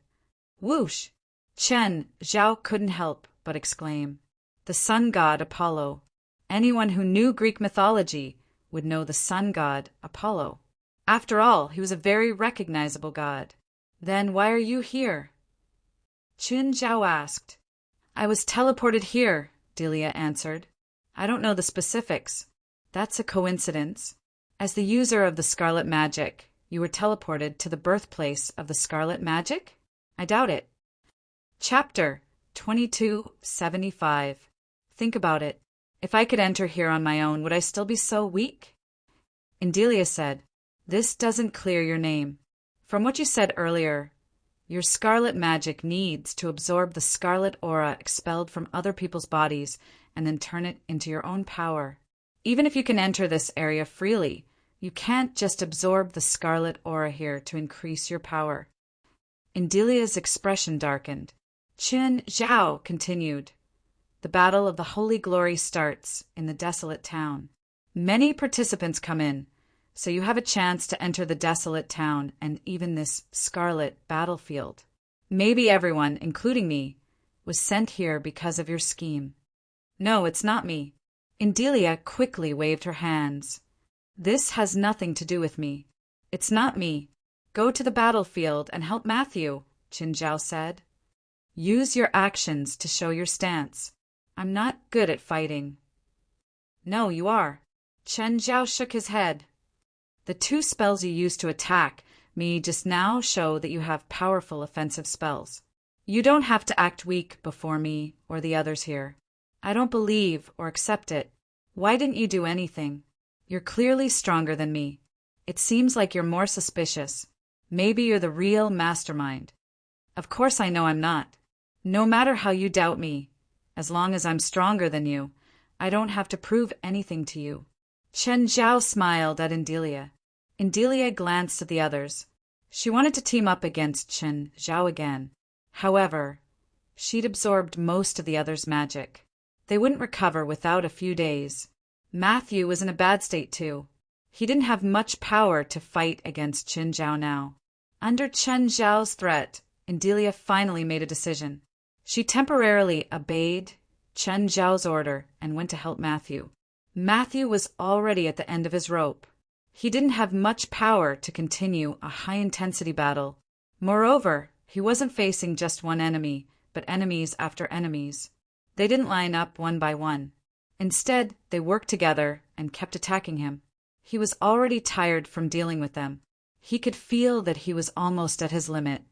Whoosh! Chen Zhao couldn't help but exclaim. The sun god Apollo. Anyone who knew Greek mythology would know the sun god Apollo. After all, he was a very recognizable god. Then why are you here? Chen Zhao asked. I was teleported here, Delia answered. I don't know the specifics. That's a coincidence. As the user of the scarlet magic, you were teleported to the birthplace of the scarlet magic? I doubt it. Chapter 2275. Think about it. If I could enter here on my own, would I still be so weak? Delia said, This doesn't clear your name. From what you said earlier, your scarlet magic needs to absorb the scarlet aura expelled from other people's bodies and then turn it into your own power. Even if you can enter this area freely, you can't just absorb the scarlet aura here to increase your power. Delia's expression darkened. Chen Zhao continued. The Battle of the Holy Glory starts in the desolate town. Many participants come in, so you have a chance to enter the desolate town and even this scarlet battlefield. Maybe everyone, including me, was sent here because of your scheme. No, it's not me. Delia quickly waved her hands. This has nothing to do with me. It's not me. Go to the battlefield and help Matthew, Chen Zhao said. Use your actions to show your stance. I'm not good at fighting. No, you are. Chen Zhao shook his head. The two spells you used to attack me just now show that you have powerful offensive spells. You don't have to act weak before me or the others here. I don't believe or accept it. Why didn't you do anything? You're clearly stronger than me. It seems like you're more suspicious. Maybe you're the real mastermind. Of course I know I'm not. No matter how you doubt me, as long as I'm stronger than you, I don't have to prove anything to you. Chen Zhao smiled at Delia. Delia glanced at the others. She wanted to team up against Chen Zhao again. However, she'd absorbed most of the others' magic. They wouldn't recover without a few days. Matthew was in a bad state too. He didn't have much power to fight against Chen Zhao now. Under Chen Zhao's threat, Delia finally made a decision. She temporarily obeyed Chen Zhao's order and went to help Matthew. Matthew was already at the end of his rope. He didn't have much power to continue a high-intensity battle. Moreover, he wasn't facing just one enemy, but enemies after enemies. They didn't line up one by one. Instead, they worked together and kept attacking him. He was already tired from dealing with them. He could feel that he was almost at his limit.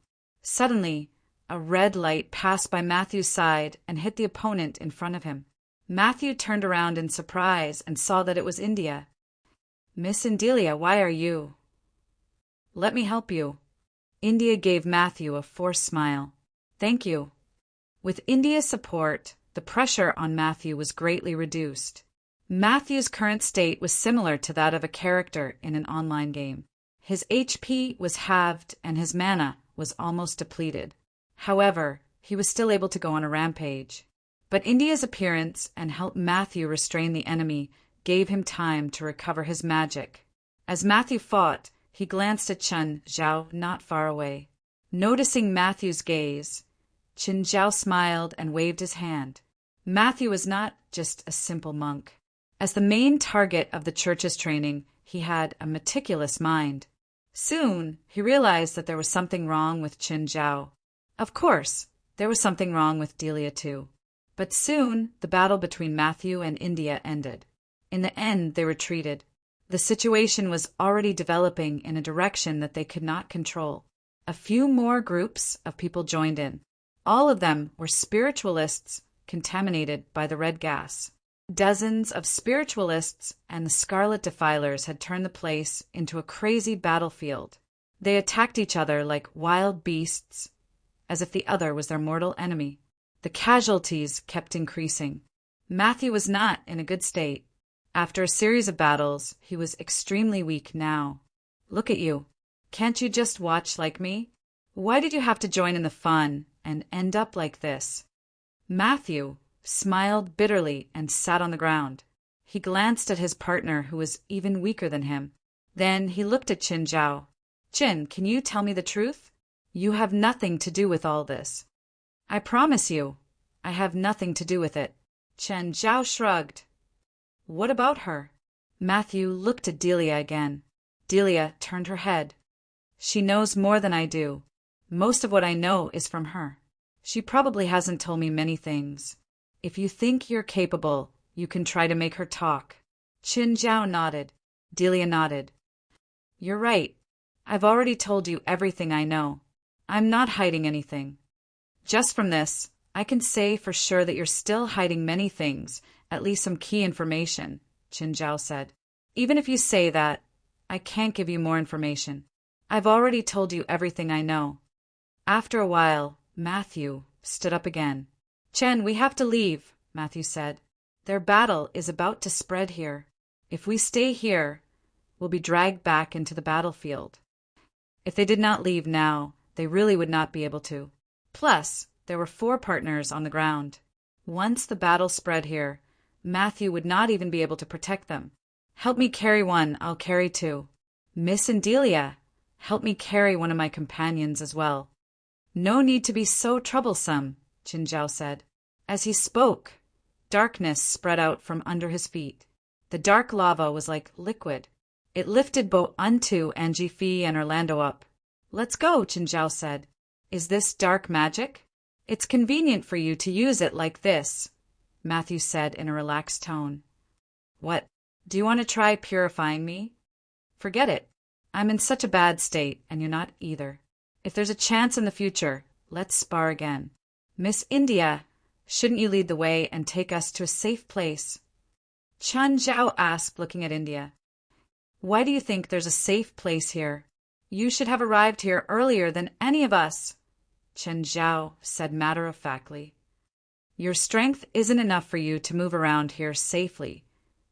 Suddenly, a red light passed by Matthew's side and hit the opponent in front of him. Matthew turned around in surprise and saw that it was India. Miss Delia, why are you? Let me help you. India gave Matthew a forced smile. Thank you. With India's support, the pressure on Matthew was greatly reduced. Matthew's current state was similar to that of a character in an online game. His HP was halved and his mana was almost depleted. However, he was still able to go on a rampage. But India's appearance and help Matthew restrain the enemy gave him time to recover his magic. As Matthew fought, he glanced at Chen Zhao not far away. Noticing Matthew's gaze, Chen Zhao smiled and waved his hand. Matthew was not just a simple monk. As the main target of the church's training, he had a meticulous mind. Soon, he realized that there was something wrong with Chen Zhao. Of course, there was something wrong with Delia too. But soon, the battle between Matthew and India ended. In the end, they retreated. The situation was already developing in a direction that they could not control. A few more groups of people joined in. All of them were spiritualists contaminated by the red gas. Dozens of spiritualists and the Scarlet Defilers had turned the place into a crazy battlefield. They attacked each other like wild beasts, as if the other was their mortal enemy. The casualties kept increasing. Matthew was not in a good state. After a series of battles, he was extremely weak now. Look at you. Can't you just watch like me? Why did you have to join in the fun and end up like this? Matthew smiled bitterly and sat on the ground. He glanced at his partner, who was even weaker than him. Then he looked at Qin Zhao. Qin, can you tell me the truth? You have nothing to do with all this. I promise you, I have nothing to do with it. Qin Zhao shrugged. What about her? Matthew looked at Delia again. Delia turned her head. She knows more than I do. Most of what I know is from her. She probably hasn't told me many things. If you think you're capable, you can try to make her talk. Qin Zhao nodded. Delia nodded. You're right. I've already told you everything I know. I'm not hiding anything. Just from this, I can say for sure that you're still hiding many things, at least some key information, Qin Zhao said. Even if you say that, I can't give you more information. I've already told you everything I know. After a while, Matthew stood up again. Chen, we have to leave, Matthew said. Their battle is about to spread here. If we stay here, we'll be dragged back into the battlefield. If they did not leave now, they really would not be able to. Plus, there were 4 partners on the ground. Once the battle spread here, Matthew would not even be able to protect them. Help me carry one, I'll carry 2. Miss and Delia, help me carry one of my companions as well. No need to be so troublesome, Qin Zhao said. As he spoke, darkness spread out from under his feet. The dark lava was like liquid. It lifted both Untu, Angie Fee, and Orlando up. Let's go, Qin Zhao said. Is this dark magic? It's convenient for you to use it like this, Matthew said in a relaxed tone. What? Do you want to try purifying me? Forget it. I'm in such a bad state, and you're not either. If there's a chance in the future, let's spar again. Miss India, shouldn't you lead the way and take us to a safe place? Qin Zhao asked, looking at India. Why do you think there's a safe place here? You should have arrived here earlier than any of us, Qin Zhao said matter-of-factly. Your strength isn't enough for you to move around here safely,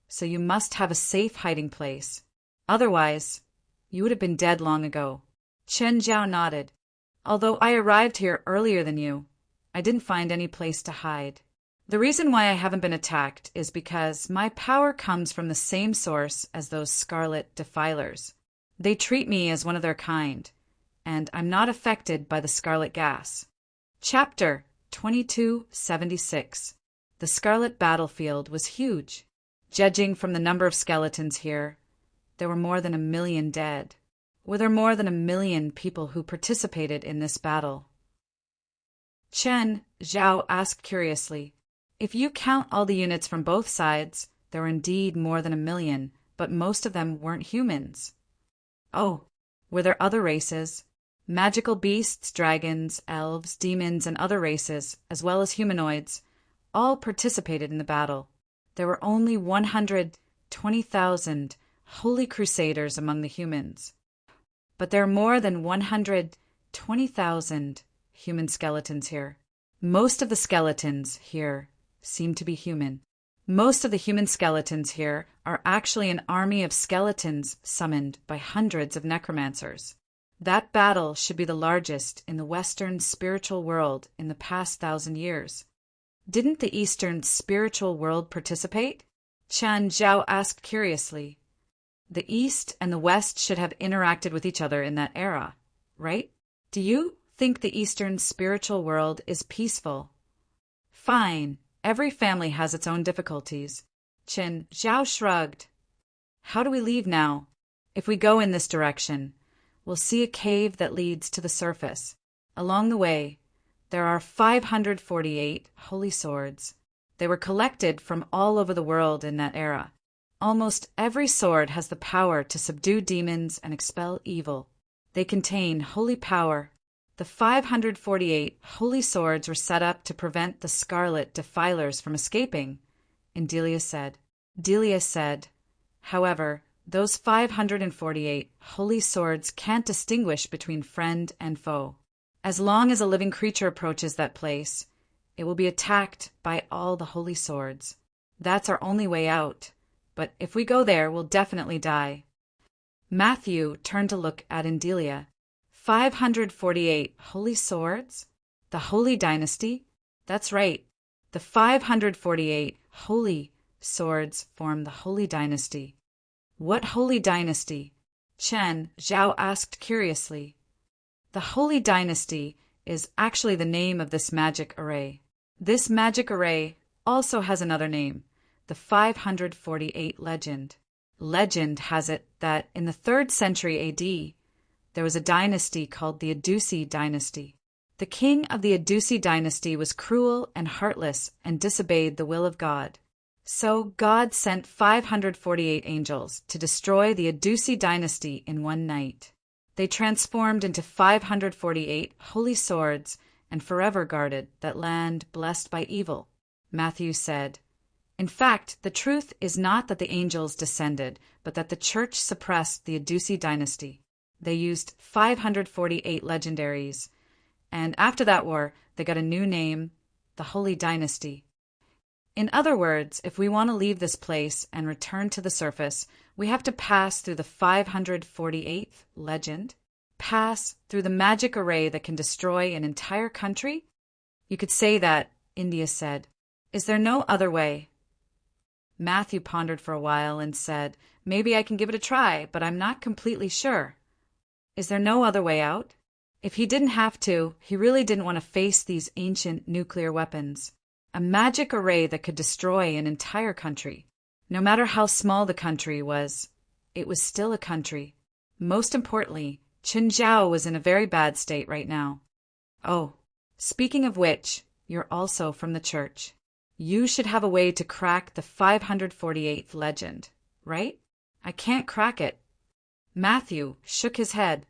so you must have a safe hiding place. Otherwise, you would have been dead long ago. Qin Zhao nodded. Although I arrived here earlier than you, I didn't find any place to hide. The reason why I haven't been attacked is because my power comes from the same source as those scarlet defilers. They treat me as one of their kind, and I'm not affected by the scarlet gas. Chapter 2276. The scarlet battlefield was huge. Judging from the number of skeletons here, there were more than 1 million dead. Were there more than 1 million people who participated in this battle? Qin Zhao asked curiously. If you count all the units from both sides, there were indeed more than 1 million, but most of them weren't humans. Oh, were there other races? Magical beasts, dragons, elves, demons, and other races, as well as humanoids, all participated in the battle. There were only 120,000 holy crusaders among the humans. But there are more than 120,000 human skeletons here. Most of the skeletons here seem to be human. Most of the human skeletons here are actually an army of skeletons summoned by hundreds of necromancers. That battle should be the largest in the Western spiritual world in the past 1,000 years. Didn't the Eastern spiritual world participate? Qin Zhao asked curiously. The East and the West should have interacted with each other in that era, right? Do you think the Eastern spiritual world is peaceful? Fine. Every family has its own difficulties. Qin Zhao shrugged. How do we leave now? If we go in this direction, we'll see a cave that leads to the surface. Along the way, there are 548 holy swords. They were collected from all over the world in that era. Almost every sword has the power to subdue demons and expel evil. They contain holy power. The 548 holy swords were set up to prevent the scarlet defilers from escaping, and Delia said. However, those 548 holy swords can't distinguish between friend and foe. As long as a living creature approaches that place, it will be attacked by all the holy swords. That's our only way out. But if we go there, we'll definitely die. Matthew turned to look at Indelia. 548 holy swords? The Holy Dynasty? That's right. The 548 holy swords form the Holy Dynasty. What Holy Dynasty? Chen Zhao asked curiously. The Holy Dynasty is actually the name of this magic array. This magic array also has another name, the 548 legend. Legend has it that in the 3rd century AD, there was a dynasty called the Adusi dynasty. The king of the Adusi dynasty was cruel and heartless and disobeyed the will of God. So God sent 548 angels to destroy the Adusi dynasty in one night. They transformed into 548 holy swords and forever guarded that land blessed by evil, Matthew said. In fact, the truth is not that the angels descended, but that the church suppressed the Adusi dynasty. They used 548 legendaries, and after that war, they got a new name, the Holy Dynasty. In other words, if we want to leave this place and return to the surface, we have to pass through the 548th legend, pass through the magic array that can destroy an entire country? You could say that, India said. Is there no other way? Matthew pondered for a while and said, Maybe I can give it a try, but I'm not completely sure. Is there no other way out? If he didn't have to, he really didn't want to face these ancient nuclear weapons. A magic array that could destroy an entire country. No matter how small the country was, it was still a country. Most importantly, Qinzhou was in a very bad state right now. Oh, speaking of which, you're also from the church. You should have a way to crack the 548th legend, right? I can't crack it. Matthew shook his head.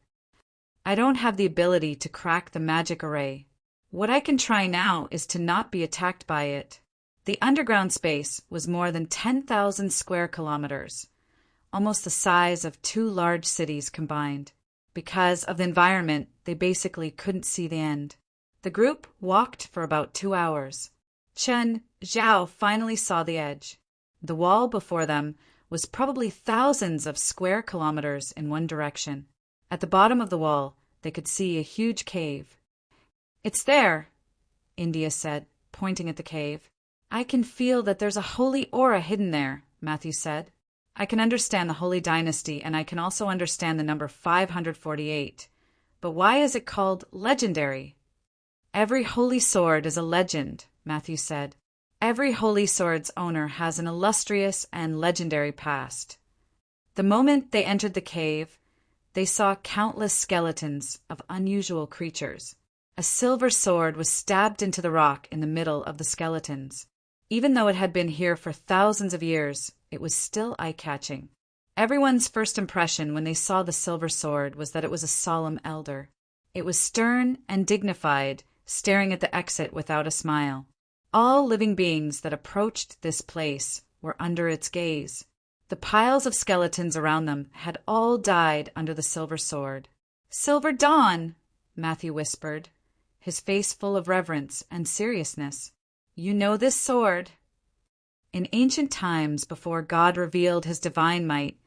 I don't have the ability to crack the magic array. What I can try now is to not be attacked by it. The underground space was more than 10,000 square kilometers, almost the size of 2 large cities combined. Because of the environment, they basically couldn't see the end. The group walked for about 2 hours. Chen Zhao finally saw the edge. The wall before them was probably thousands of square kilometers in one direction. At the bottom of the wall, they could see a huge cave. It's there, India said, pointing at the cave. I can feel that there's a holy aura hidden there, Matthew said. I can understand the Holy Dynasty, and I can also understand the number 548. But why is it called legendary? Every holy sword is a legend, Matthew said. Every holy sword's owner has an illustrious and legendary past. The moment they entered the cave, they saw countless skeletons of unusual creatures. A silver sword was stabbed into the rock in the middle of the skeletons. Even though it had been here for thousands of years, it was still eye-catching. Everyone's first impression when they saw the silver sword was that it was a solemn elder. It was stern and dignified, staring at the exit without a smile. All living beings that approached this place were under its gaze. The piles of skeletons around them had all died under the silver sword. "Silver Dawn," Matthew whispered, his face full of reverence and seriousness. "You know this sword." In ancient times, before God revealed his divine might,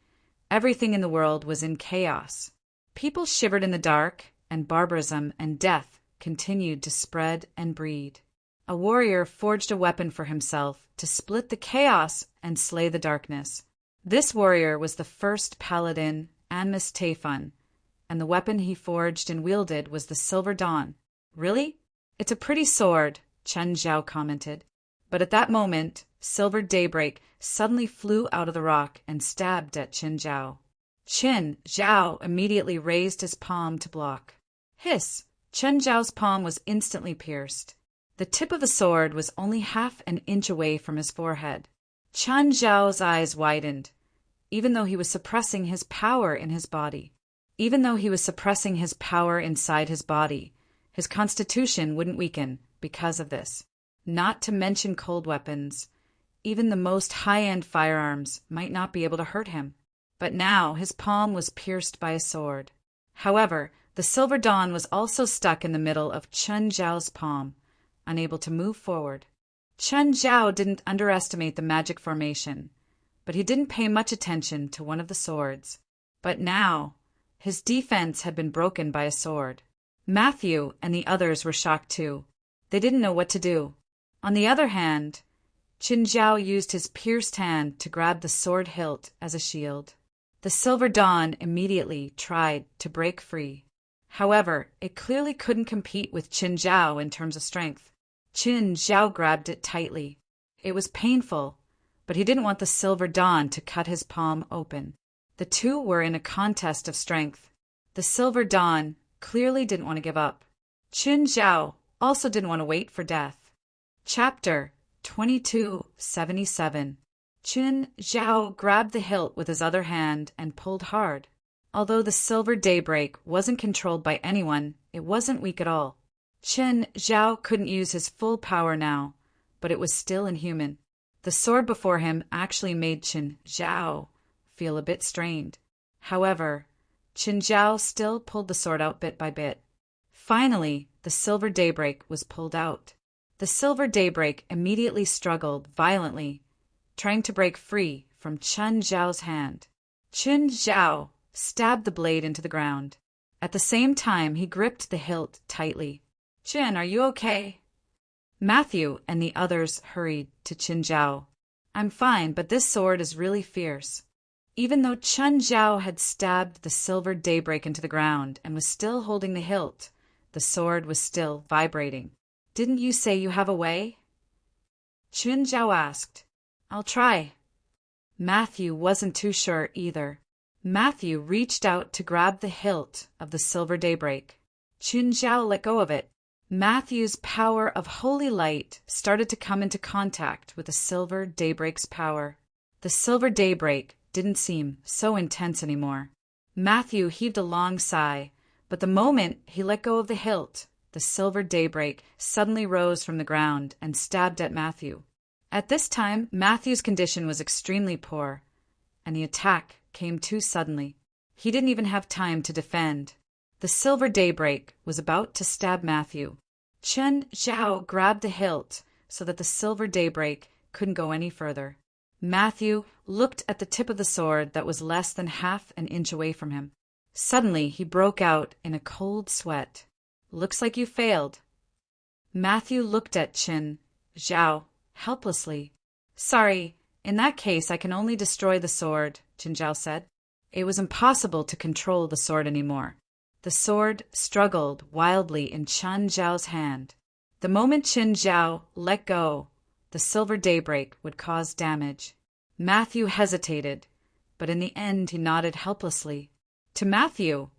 everything in the world was in chaos. People shivered in the dark, and barbarism and death continued to spread and breed. A warrior forged a weapon for himself to split the chaos and slay the darkness. This warrior was the first paladin, Anmus Tayfun, and the weapon he forged and wielded was the Silver Dawn. "Really? It's a pretty sword," Chen Zhao commented. But at that moment, Silver Daybreak suddenly flew out of the rock and stabbed at Chen Zhao. Chen Zhao immediately raised his palm to block. Hiss! Chen Zhao's palm was instantly pierced. The tip of the sword was only half an inch away from his forehead. Chen Zhao's eyes widened. Even though he was suppressing his power in his body, even though he was suppressing his power inside his body, his constitution wouldn't weaken because of this. Not to mention cold weapons. Even the most high-end firearms might not be able to hurt him. But now his palm was pierced by a sword. However, the Silver Dawn was also stuck in the middle of Chen Zhao's palm, unable to move forward. Chen Zhao didn't underestimate the magic formation, but he didn't pay much attention to one of the swords. But now, his defense had been broken by a sword. Matthew and the others were shocked too. They didn't know what to do. On the other hand, Qin Zhao used his pierced hand to grab the sword hilt as a shield. The Silver Dawn immediately tried to break free. However, it clearly couldn't compete with Qin Zhao in terms of strength. Qin Zhao grabbed it tightly. It was painful, but he didn't want the Silver Dawn to cut his palm open. The two were in a contest of strength. The Silver Dawn clearly didn't want to give up. Qin Zhao also didn't want to wait for death. Chapter 2277. Qin Zhao grabbed the hilt with his other hand and pulled hard. Although the Silver Daybreak wasn't controlled by anyone, it wasn't weak at all. Qin Zhao couldn't use his full power now, but it was still inhuman. The sword before him actually made Qin Zhao feel a bit strained. However, Qin Zhao still pulled the sword out bit by bit. Finally, the Silver Daybreak was pulled out. The Silver Daybreak immediately struggled violently, trying to break free from Qin Zhao's hand. Qin Zhao stabbed the blade into the ground. At the same time, he gripped the hilt tightly. "Qin, are you okay?" Matthew and the others hurried to Qin Zhao. "I'm fine, but this sword is really fierce." Even though Qin Zhao had stabbed the Silver Daybreak into the ground and was still holding the hilt, the sword was still vibrating. "Didn't you say you have a way?" Qin Zhao asked. "I'll try." Matthew wasn't too sure either. Matthew reached out to grab the hilt of the Silver Daybreak. Qin Zhao let go of it. Matthew's power of holy light started to come into contact with the Silver Daybreak's power. The Silver Daybreak didn't seem so intense anymore. Matthew heaved a long sigh, but the moment he let go of the hilt, the Silver Daybreak suddenly rose from the ground and stabbed at Matthew. At this time, Matthew's condition was extremely poor, and the attack came too suddenly. He didn't even have time to defend. The Silver Daybreak was about to stab Matthew. Qin Zhao grabbed the hilt so that the Silver Daybreak couldn't go any further. Matthew looked at the tip of the sword that was less than half an inch away from him. Suddenly, he broke out in a cold sweat. "Looks like you failed." Matthew looked at Qin Zhao helplessly. "Sorry, in that case I can only destroy the sword," Qin Zhao said. It was impossible to control the sword anymore. The sword struggled wildly in Qin Zhao's hand. The moment Qin Zhao let go, the Silver Daybreak would cause damage. Matthew hesitated, but in the end he nodded helplessly. To Matthew,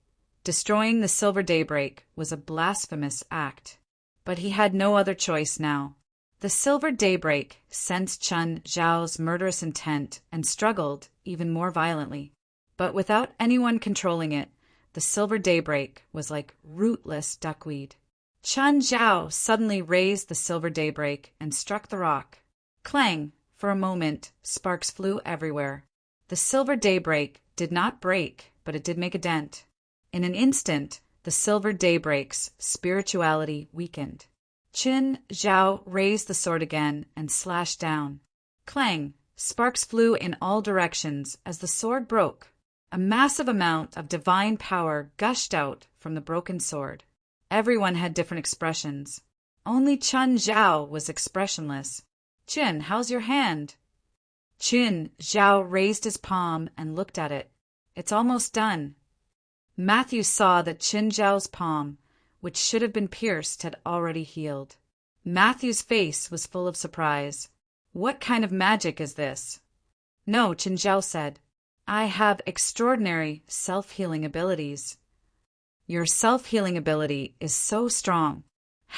destroying the Silver Daybreak was a blasphemous act. But he had no other choice now. The Silver Daybreak sensed Qin Zhao's murderous intent and struggled even more violently. But without anyone controlling it, the Silver Daybreak was like rootless duckweed. Qin Zhao suddenly raised the Silver Daybreak and struck the rock. Clang! For a moment, sparks flew everywhere. The Silver Daybreak did not break, but it did make a dent. In an instant, the Silver Daybreak's spirituality weakened. Qin Zhao raised the sword again and slashed down. Clang! Sparks flew in all directions as the sword broke. A massive amount of divine power gushed out from the broken sword. Everyone had different expressions. Only Qin Zhao was expressionless. "Qin, how's your hand?" Qin Zhao raised his palm and looked at it. "It's almost done." Matthew saw that Qin Zhao's palm, which should have been pierced, had already healed. Matthew's face was full of surprise. "What kind of magic is this?" "No," Qin Zhao said. "I have extraordinary self-healing abilities." "Your self-healing ability is so strong.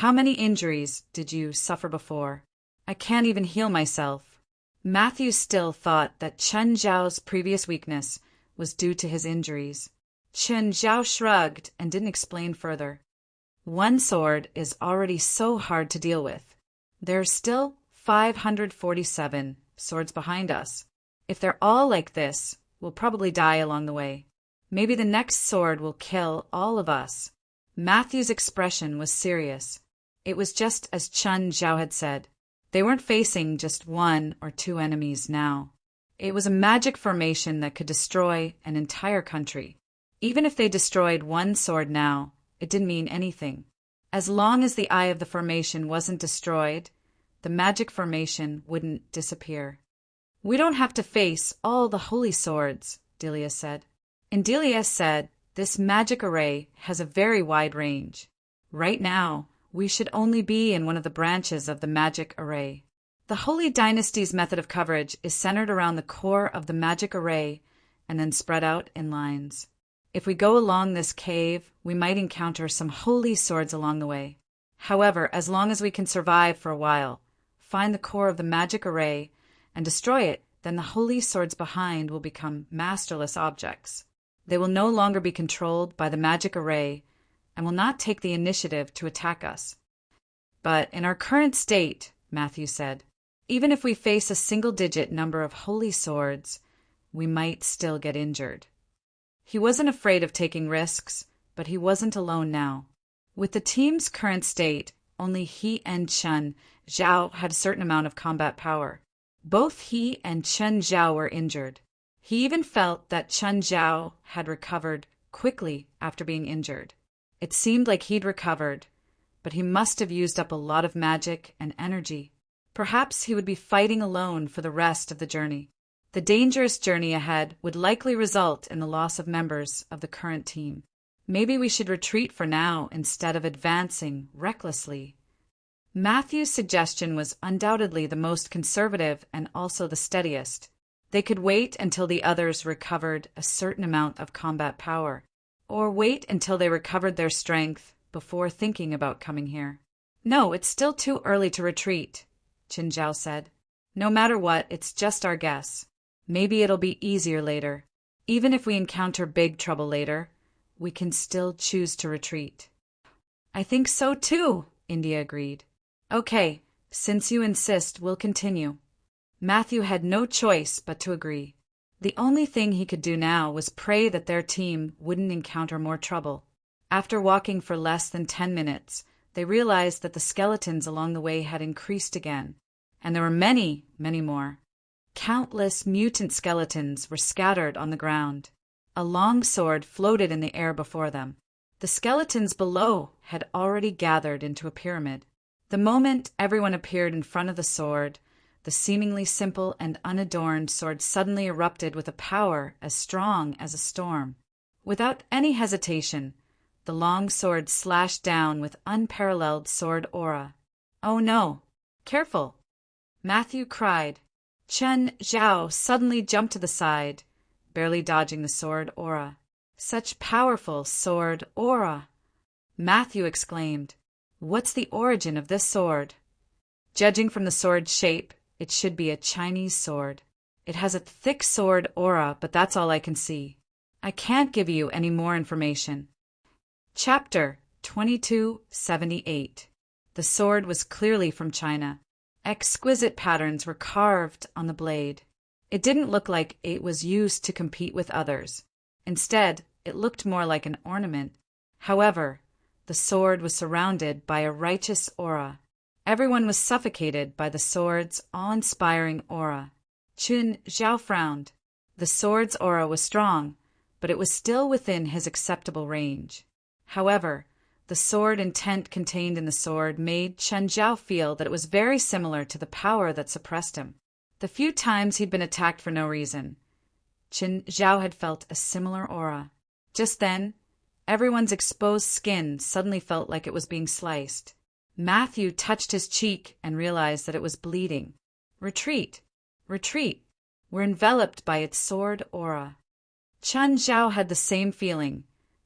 How many injuries did you suffer before?" "I can't even heal myself." Matthew still thought that Qin Zhao's previous weakness was due to his injuries. Qin Zhao shrugged and didn't explain further. One sword is already so hard to deal with. There's still 547 swords behind us. If they're all like this, we'll probably die along the way. Maybe the next sword will kill all of us. Matthew's expression was serious. It was just as Qin Zhao had said. They weren't facing just one or two enemies now. It was a magic formation that could destroy an entire country. Even if they destroyed one sword now, it didn't mean anything. As long as the eye of the formation wasn't destroyed, the magic formation wouldn't disappear. "We don't have to face all the holy swords," Delia said. And Delia said, "This magic array has a very wide range. Right now, we should only be in one of the branches of the magic array. The Holy Dynasty's method of coverage is centered around the core of the magic array and then spread out in lines. If we go along this cave, we might encounter some holy swords along the way. However, as long as we can survive for a while, find the core of the magic array, and destroy it, then the holy swords behind will become masterless objects. They will no longer be controlled by the magic array and will not take the initiative to attack us." "But in our current state," Matthew said, "even if we face a single-digit number of holy swords, we might still get injured." He wasn't afraid of taking risks, but he wasn't alone now. With the team's current state, only he and Chen Zhao had a certain amount of combat power. Both he and Chen Zhao were injured. He even felt that Chen Zhao had recovered quickly after being injured. It seemed like he'd recovered, but he must have used up a lot of magic and energy. Perhaps he would be fighting alone for the rest of the journey. The dangerous journey ahead would likely result in the loss of members of the current team. Maybe we should retreat for now instead of advancing recklessly. Matthew's suggestion was undoubtedly the most conservative and also the steadiest. They could wait until the others recovered a certain amount of combat power, or wait until they recovered their strength before thinking about coming here. "No, it's still too early to retreat," Qin Zhao said. "No matter what, it's just our guess. Maybe it'll be easier later. Even if we encounter big trouble later, we can still choose to retreat." "I think so too," India agreed. "Okay, since you insist, we'll continue." Matthew had no choice but to agree. The only thing he could do now was pray that their team wouldn't encounter more trouble. After walking for less than 10 minutes, they realized that the skeletons along the way had increased again, and there were many, many more. Countless mutant skeletons were scattered on the ground. A long sword floated in the air before them. The skeletons below had already gathered into a pyramid. The moment everyone appeared in front of the sword, the seemingly simple and unadorned sword suddenly erupted with a power as strong as a storm. Without any hesitation, the long sword slashed down with unparalleled sword aura. "Oh no! Careful!" Matthew cried. Chen Zhao suddenly jumped to the side, barely dodging the sword aura. "Such powerful sword aura!" Matthew exclaimed. "What's the origin of this sword?" "Judging from the sword's shape, it should be a Chinese sword. It has a thick sword aura, but that's all I can see. I can't give you any more information." Chapter 2278. The sword was clearly from China. Exquisite patterns were carved on the blade. It didn't look like it was used to compete with others. Instead, it looked more like an ornament. However, the sword was surrounded by a righteous aura. Everyone was suffocated by the sword's awe-inspiring aura. Qin Zhao frowned. The sword's aura was strong, but it was still within his acceptable range. However, the sword intent contained in the sword made Chen Zhao feel that it was very similar to the power that suppressed him. The few times he'd been attacked for no reason, Chen Zhao had felt a similar aura. Just then, everyone's exposed skin suddenly felt like it was being sliced. Matthew touched his cheek and realized that it was bleeding. "Retreat! Retreat! We're enveloped by its sword aura." Chen Zhao had the same feeling,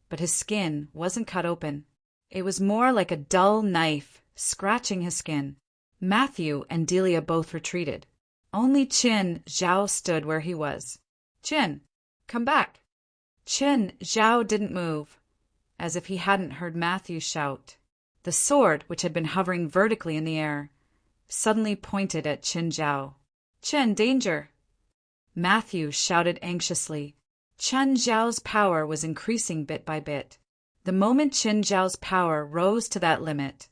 but his skin wasn't cut open. It was more like a dull knife scratching his skin. Matthew and Delia both retreated. Only Qin Zhao stood where he was. "Qin, come back." Qin Zhao didn't move, as if he hadn't heard Matthew shout. The sword, which had been hovering vertically in the air, suddenly pointed at Qin Zhao. "Qin, danger!" Matthew shouted anxiously. Chen Zhao's power was increasing bit by bit. The moment Qin Zhao's power rose to that limit,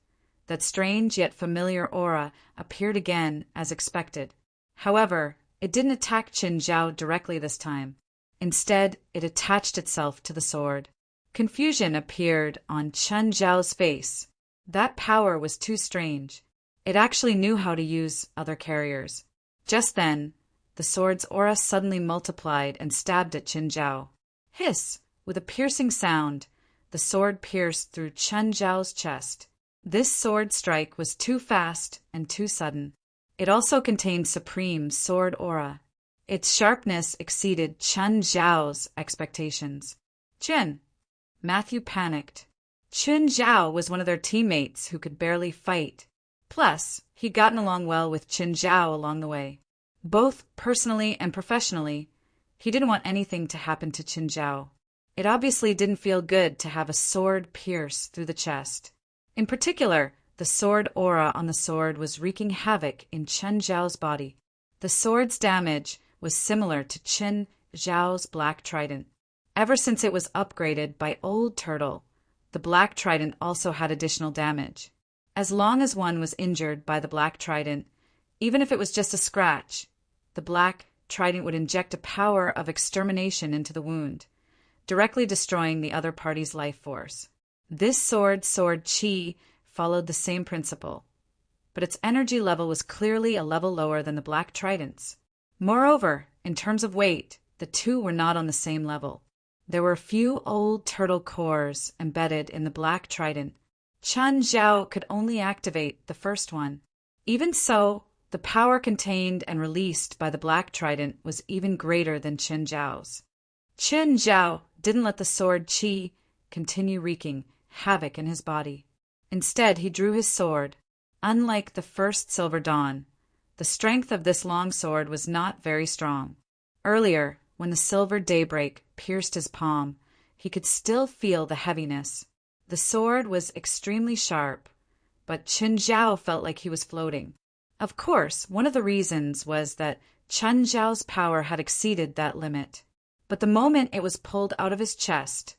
the That strange yet familiar aura appeared again as expected. However, it didn't attack Qin Zhao directly this time. Instead, it attached itself to the sword. Confusion appeared on Qin Zhao's face. That power was too strange. It actually knew how to use other carriers. Just then, the sword's aura suddenly multiplied and stabbed at Qin Zhao. Hiss! With a piercing sound, the sword pierced through Qin Zhao's chest. This sword strike was too fast and too sudden. It also contained supreme sword aura. Its sharpness exceeded Qin Zhao's expectations. Qin! Matthew panicked. Qin Zhao was one of their teammates who could barely fight. Plus, he'd gotten along well with Qin Zhao along the way. Both personally and professionally, he didn't want anything to happen to Qin Zhao. It obviously didn't feel good to have a sword pierce through the chest. In particular, the sword aura on the sword was wreaking havoc in Qin Zhao's body. The sword's damage was similar to Qin Zhao's black trident. Ever since it was upgraded by Old Turtle, the black trident also had additional damage. As long as one was injured by the black trident, even if it was just a scratch, the black trident would inject a power of extermination into the wound, directly destroying the other party's life force. This sword qi followed the same principle, but its energy level was clearly a level lower than the black trident's. Moreover, in terms of weight, the two were not on the same level. There were a few old turtle cores embedded in the black trident. Qin Zhao could only activate the first one. Even so, the power contained and released by the black trident was even greater than Qin Zhao's. Qin Zhao didn't let the sword qi continue wreaking havoc in his body. Instead, he drew his sword. Unlike the first Silver Dawn, the strength of this long sword was not very strong. Earlier, when the silver daybreak pierced his palm, he could still feel the heaviness. The sword was extremely sharp, but Qin Zhao felt like he was floating. Of course, one of the reasons was that Qin Zhao's power had exceeded that limit. But the moment it was pulled out of his chest,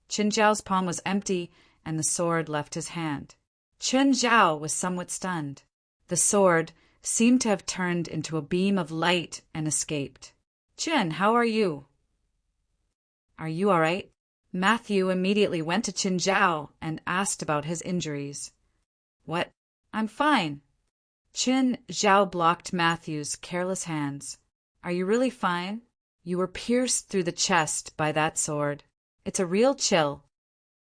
Qin Zhao's palm was empty and the sword left his hand. Qin Zhao was somewhat stunned. The sword seemed to have turned into a beam of light and escaped. "Qin, how are you?" "Are you all right?" Matthew immediately went to Qin Zhao and asked about his injuries. "What? I'm fine." Qin Zhao blocked Matthew's careless hands. "Are you really fine? You were pierced through the chest by that sword. It's a real chill."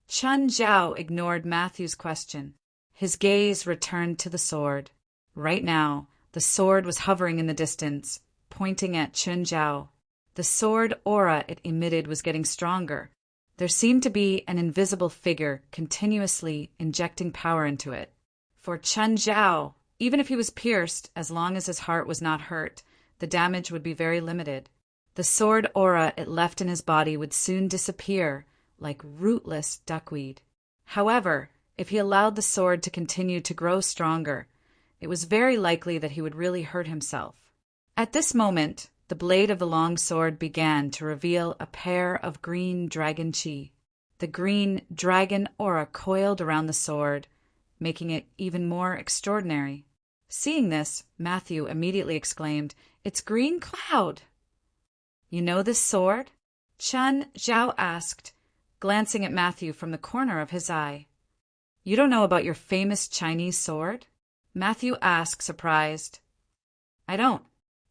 Qin Zhao ignored Matthew's question. His gaze returned to the sword. Right now, the sword was hovering in the distance, pointing at Qin Zhao. The sword aura it emitted was getting stronger. There seemed to be an invisible figure continuously injecting power into it. For Qin Zhao, even if he was pierced, as long as his heart was not hurt, the damage would be very limited. The sword aura it left in his body would soon disappear like rootless duckweed. However, if he allowed the sword to continue to grow stronger, it was very likely that he would really hurt himself. At this moment, the blade of the long sword began to reveal a pair of green dragon qi. The green dragon aura coiled around the sword, making it even more extraordinary. Seeing this, Matthew immediately exclaimed, "It's Green Cloud!" "You know this sword?" Qin Zhao asked, glancing at Matthew from the corner of his eye. "You don't know about your famous Chinese sword?" Matthew asked, surprised. "I don't.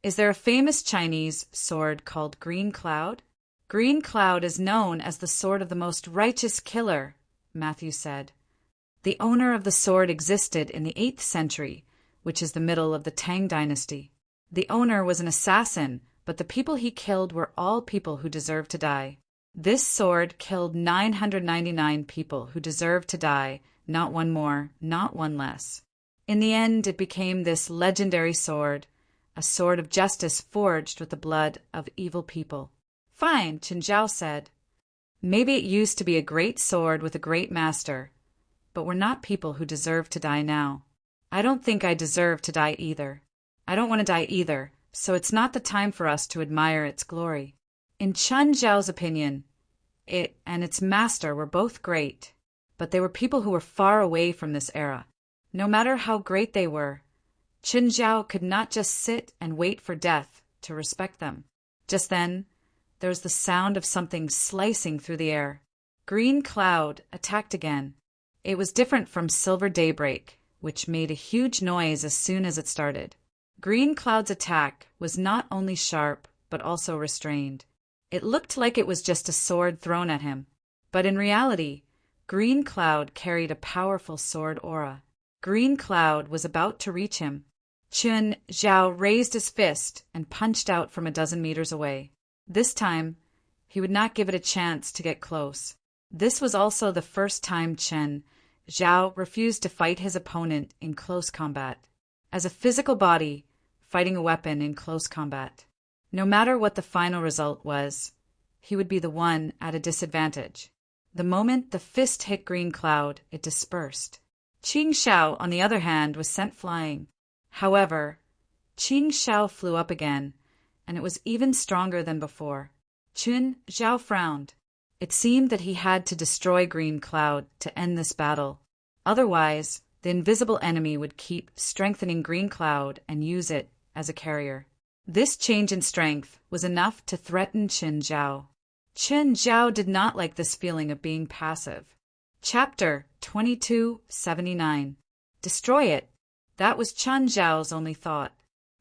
Is there a famous Chinese sword called Green Cloud?" "Green Cloud is known as the sword of the most righteous killer," Matthew said. "The owner of the sword existed in the 8th century, which is the middle of the Tang dynasty. The owner was an assassin, but the people he killed were all people who deserved to die. This sword killed 999 people who deserved to die, not one more, not one less. In the end, it became this legendary sword, a sword of justice forged with the blood of evil people." "Fine," Qin Zhao said. "Maybe it used to be a great sword with a great master, but we're not people who deserve to die now. I don't think I deserve to die either. I don't want to die either, so it's not the time for us to admire its glory." In Qin Zhao's opinion, it and its master were both great, but they were people who were far away from this era. No matter how great they were, Chen Zhao could not just sit and wait for death to respect them. Just then, there was the sound of something slicing through the air. Green Cloud attacked again. It was different from Silver Daybreak, which made a huge noise as soon as it started. Green Cloud's attack was not only sharp, but also restrained. It looked like it was just a sword thrown at him. But in reality, Green Cloud carried a powerful sword aura. Green Cloud was about to reach him. Chen Zhao raised his fist and punched out from a dozen meters away. This time, he would not give it a chance to get close. This was also the first time Chen Zhao refused to fight his opponent in close combat. As a physical body, fighting a weapon in close combat. No matter what the final result was, he would be the one at a disadvantage. The moment the fist hit Green Cloud, it dispersed. Qing Xiao, on the other hand, was sent flying. However, Qing Xiao flew up again, and it was even stronger than before. Chen Zhao frowned. It seemed that he had to destroy Green Cloud to end this battle. Otherwise, the invisible enemy would keep strengthening Green Cloud and use it as a carrier. This change in strength was enough to threaten Chen Zhao. Chen Zhao did not like this feeling of being passive. Chapter 2279. Destroy it. That was Chen Zhao's only thought.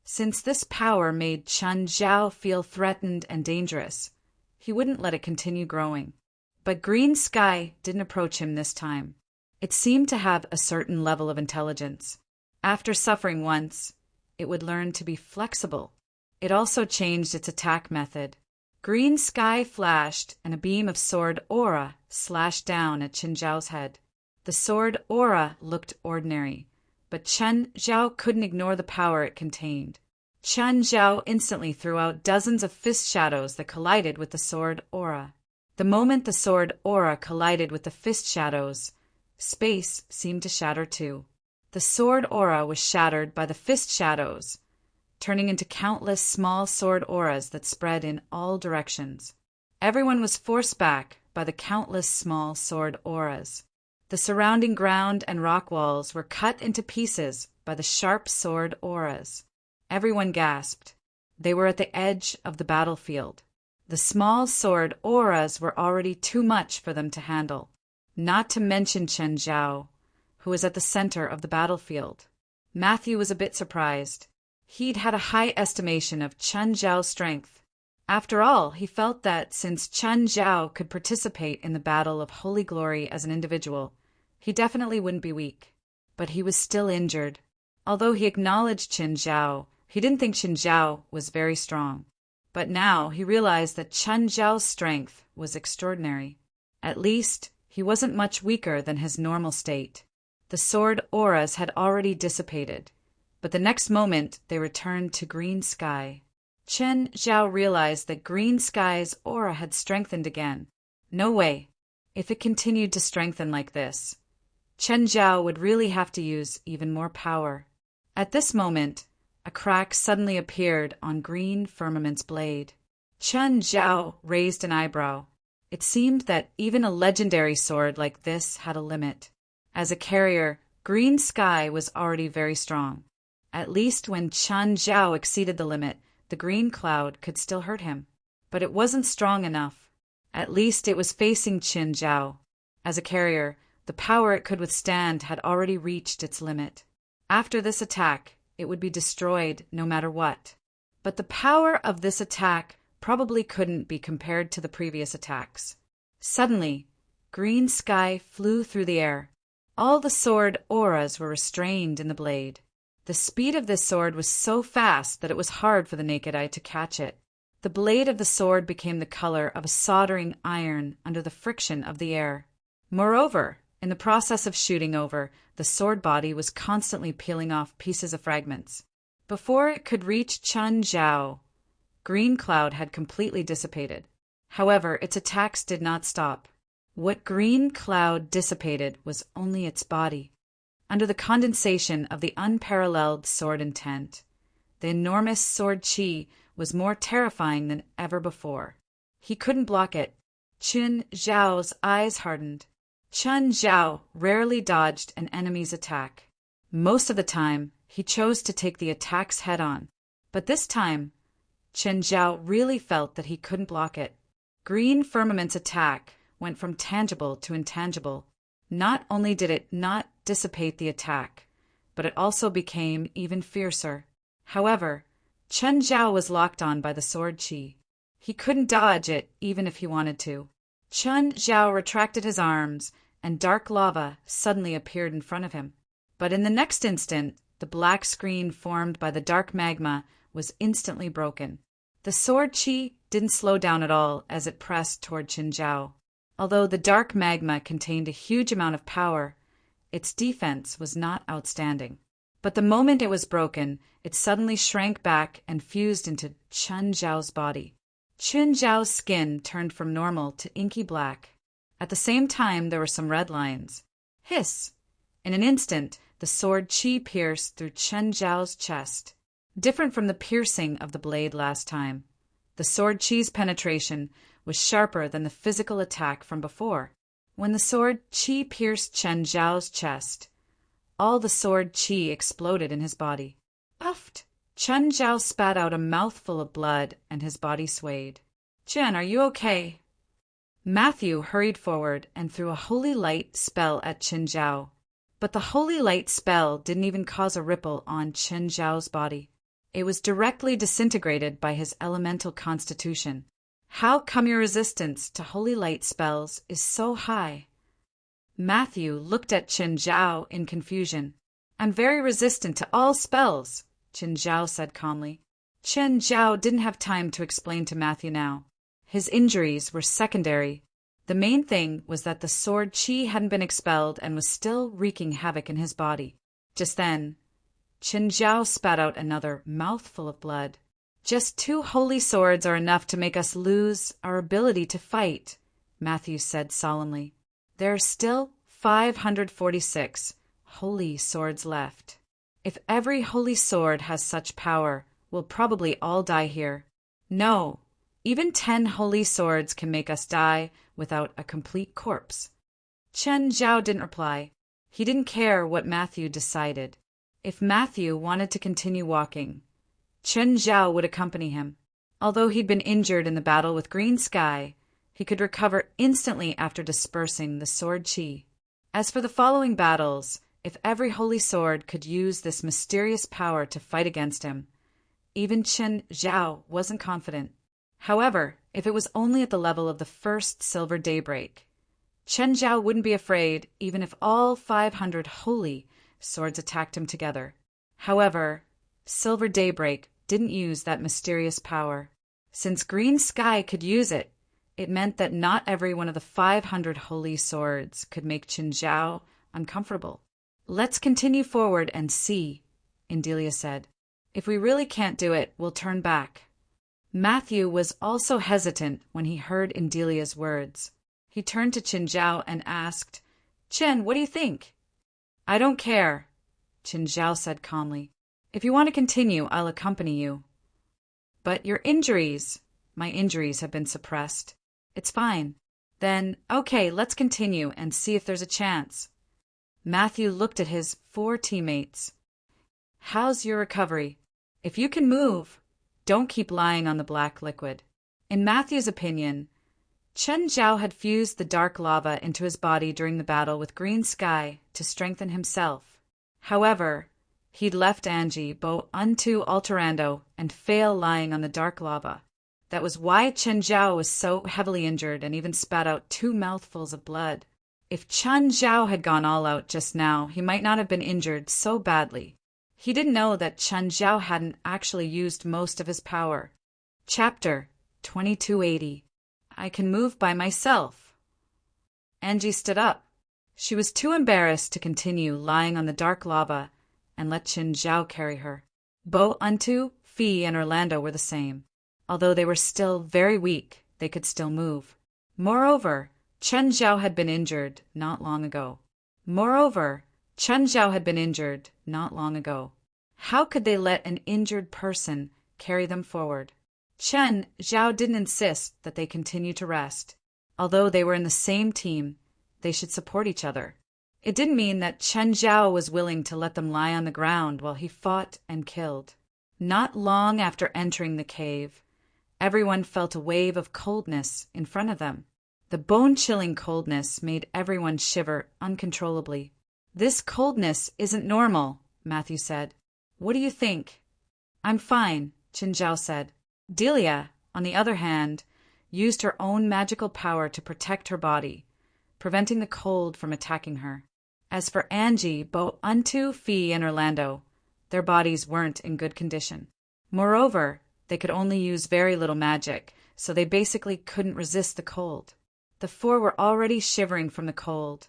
Since this power made Chen Zhao feel threatened and dangerous, he wouldn't let it continue growing. But Green Sky didn't approach him this time. It seemed to have a certain level of intelligence. After suffering once, it would learn to be flexible. It also changed its attack method. Green Sky flashed, and a beam of sword aura slashed down at Chen Zhao's head. The sword aura looked ordinary, but Chen Zhao couldn't ignore the power it contained. Chen Zhao instantly threw out dozens of fist shadows that collided with the sword aura. The moment the sword aura collided with the fist shadows, space seemed to shatter too. The sword aura was shattered by the fist shadows, turning into countless small sword auras that spread in all directions. Everyone was forced back by the countless small sword auras. The surrounding ground and rock walls were cut into pieces by the sharp sword auras. Everyone gasped. They were at the edge of the battlefield. The small sword auras were already too much for them to handle, not to mention Chen Zhao, who was at the center of the battlefield. Matthew was a bit surprised. He'd had a high estimation of Chen Zhao's strength. After all, he felt that since Chen Zhao could participate in the Battle of Holy Glory as an individual, he definitely wouldn't be weak. But he was still injured. Although he acknowledged Chen Zhao, he didn't think Chen Zhao was very strong. But now he realized that Chen Zhao's strength was extraordinary. At least, he wasn't much weaker than his normal state. The sword auras had already dissipated, but the next moment they returned to Green Sky. Chen Zhao realized that Green Sky's aura had strengthened again. No way. If it continued to strengthen like this, Chen Zhao would really have to use even more power. At this moment, a crack suddenly appeared on Green Firmament's blade. Chen Zhao raised an eyebrow. It seemed that even a legendary sword like this had a limit. As a carrier, Green Sky was already very strong. At least when Chen Zhao exceeded the limit, the Green Cloud could still hurt him. But it wasn't strong enough. At least it was facing Chen Zhao. As a carrier, the power it could withstand had already reached its limit. After this attack, it would be destroyed no matter what. But the power of this attack probably couldn't be compared to the previous attacks. Suddenly, Green Sky flew through the air. All the sword auras were restrained in the blade. The speed of this sword was so fast that it was hard for the naked eye to catch it. The blade of the sword became the color of a soldering iron under the friction of the air. Moreover, in the process of shooting over, the sword body was constantly peeling off pieces of fragments. Before it could reach Chen Zhao, Green Cloud had completely dissipated. However, its attacks did not stop. What Green Cloud dissipated was only its body. Under the condensation of the unparalleled sword intent, the enormous sword chi was more terrifying than ever before. He couldn't block it. Chen Zhao's eyes hardened. Chen Zhao rarely dodged an enemy's attack. Most of the time, he chose to take the attacks head-on. But this time, Chen Zhao really felt that he couldn't block it. Green Firmament's attack went from tangible to intangible. Not only did it not dissipate the attack, but it also became even fiercer. However, Chen Zhao was locked on by the sword qi. He couldn't dodge it even if he wanted to. Chen Zhao retracted his arms, and dark lava suddenly appeared in front of him. But in the next instant, the black screen formed by the dark magma was instantly broken. The sword qi didn't slow down at all as it pressed toward Chen Zhao. Although the dark magma contained a huge amount of power, its defense was not outstanding. But the moment it was broken, it suddenly shrank back and fused into Chen Zhao's body. Chen Zhao's skin turned from normal to inky black. At the same time, there were some red lines. Hiss! In an instant, the sword qi pierced through Chen Zhao's chest. Different from the piercing of the blade last time, the sword qi's penetration was sharper than the physical attack from before. When the sword qi pierced Chen Zhao's chest, all the sword qi exploded in his body. Puffed! Chen Zhao spat out a mouthful of blood and his body swayed. Chen, are you okay? Matthew hurried forward and threw a holy light spell at Chen Zhao. But the holy light spell didn't even cause a ripple on Chen Zhao's body. It was directly disintegrated by his elemental constitution. How come your resistance to holy light spells is so high? Matthew looked at Chen Zhao in confusion. I'm very resistant to all spells, Chen Zhao said calmly. Chen Zhao didn't have time to explain to Matthew now. His injuries were secondary. The main thing was that the sword qi hadn't been expelled and was still wreaking havoc in his body. Just then, Chen Zhao spat out another mouthful of blood. Just 2 holy swords are enough to make us lose our ability to fight, Matthew said solemnly. There are still 546 holy swords left. If every holy sword has such power, we'll probably all die here. No, even 10 holy swords can make us die without a complete corpse. Chen Zhao didn't reply. He didn't care what Matthew decided. If Matthew wanted to continue walking, Chen Zhao would accompany him. Although he'd been injured in the battle with Green Sky, he could recover instantly after dispersing the sword qi. As for the following battles, if every holy sword could use this mysterious power to fight against him, even Chen Zhao wasn't confident. However, if it was only at the level of the first silver daybreak, Chen Zhao wouldn't be afraid even if all 500 holy swords attacked him together. However, silver daybreak didn't use that mysterious power. Since Green Sky could use it, it meant that not every one of the 500 holy swords could make Chen Zhao uncomfortable. Let's continue forward and see, Indelia said. If we really can't do it, we'll turn back. Matthew was also hesitant when he heard Indelia's words. He turned to Chen Zhao and asked, Chen, what do you think? I don't care, Chen Zhao said calmly. If you want to continue, I'll accompany you. But your injuries. My injuries have been suppressed. It's fine. Then, okay, let's continue and see if there's a chance. Matthew looked at his 4 teammates. How's your recovery? If you can move, don't keep lying on the black liquid. In Matthew's opinion, Chen Zhao had fused the dark lava into his body during the battle with Green Sky to strengthen himself. However, he'd left Angie bow unto alterando and fail lying on the dark lava. That was why Chen Zhao was so heavily injured and even spat out 2 mouthfuls of blood. If Chen Zhao had gone all out just now, he might not have been injured so badly. He didn't know that Chen Zhao hadn't actually used most of his power. Chapter 2280. I can move by myself. Angie stood up. She was too embarrassed to continue lying on the dark lava and let Chen Zhao carry her. Bo Untu, Fee, and Orlando were the same. Although they were still very weak, they could still move. Moreover, Chen Zhao had been injured not long ago. How could they let an injured person carry them forward? Chen Zhao didn't insist that they continue to rest. Although they were in the same team, they should support each other. It didn't mean that Chen Zhao was willing to let them lie on the ground while he fought and killed. Not long after entering the cave, everyone felt a wave of coldness in front of them. The bone-chilling coldness made everyone shiver uncontrollably. "This coldness isn't normal," Matthew said. "What do you think?" "I'm fine," Chen Zhao said. Delia, on the other hand, used her own magical power to protect her body, preventing the cold from attacking her. As for Angie, Bo Untu, Fee, and Orlando, their bodies weren't in good condition. Moreover, they could only use very little magic, so they basically couldn't resist the cold. The four were already shivering from the cold,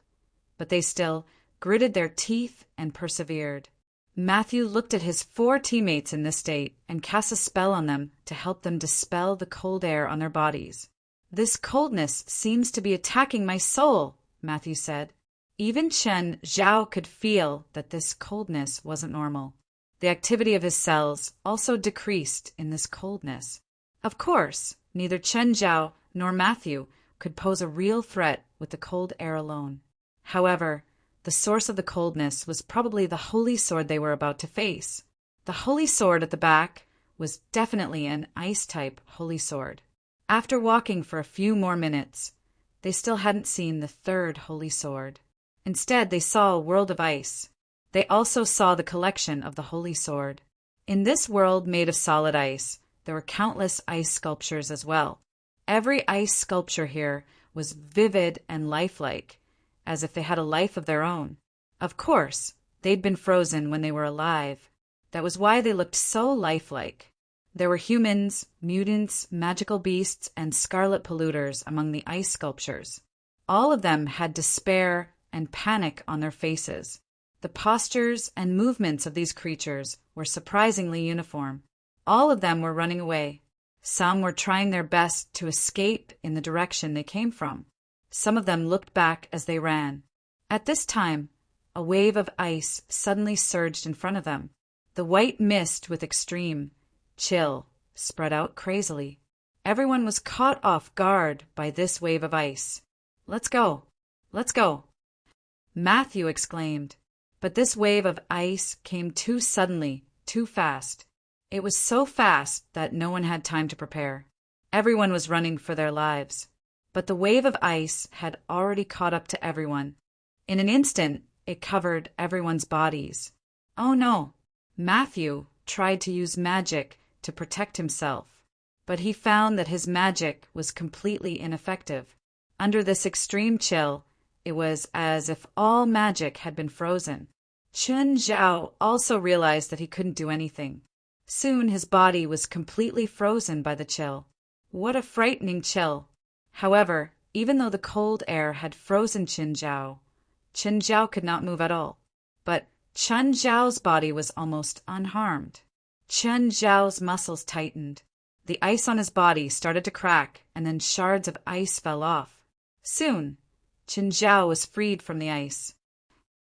but they still gritted their teeth and persevered. Matthew looked at his four teammates in this state and cast a spell on them to help them dispel the cold air on their bodies. "This coldness seems to be attacking my soul," Matthew said. Even Chen Zhao could feel that this coldness wasn't normal. The activity of his cells also decreased in this coldness. Of course, neither Chen Zhao nor Matthew could pose a real threat with the cold air alone. However, the source of the coldness was probably the holy sword they were about to face. The holy sword at the back was definitely an ice-type holy sword. After walking for a few more minutes, they still hadn't seen the third holy sword. Instead, they saw a world of ice. They also saw the collection of the holy sword. In this world made of solid ice, there were countless ice sculptures as well. Every ice sculpture here was vivid and lifelike, as if they had a life of their own. Of course, they'd been frozen when they were alive. That was why they looked so lifelike. There were humans, mutants, magical beasts, and scarlet polluters among the ice sculptures. All of them had despair and panic on their faces. The postures and movements of these creatures were surprisingly uniform. All of them were running away. Some were trying their best to escape in the direction they came from. Some of them looked back as they ran. At this time, a wave of ice suddenly surged in front of them. The white mist with extreme chill spread out crazily. Everyone was caught off guard by this wave of ice. "Let's go! Let's go!" Matthew exclaimed. But this wave of ice came too suddenly, too fast. It was so fast that no one had time to prepare. Everyone was running for their lives. But the wave of ice had already caught up to everyone. In an instant, it covered everyone's bodies. Oh no! Matthew tried to use magic to protect himself, but he found that his magic was completely ineffective. Under this extreme chill, it was as if all magic had been frozen. Chen Zhao also realized that he couldn't do anything. Soon his body was completely frozen by the chill. What a frightening chill! However, even though the cold air had frozen Chen Zhao could not move at all. But Chen Zhao's body was almost unharmed. Chen Zhao's muscles tightened. The ice on his body started to crack, and then shards of ice fell off. Soon, Chen Zhao was freed from the ice.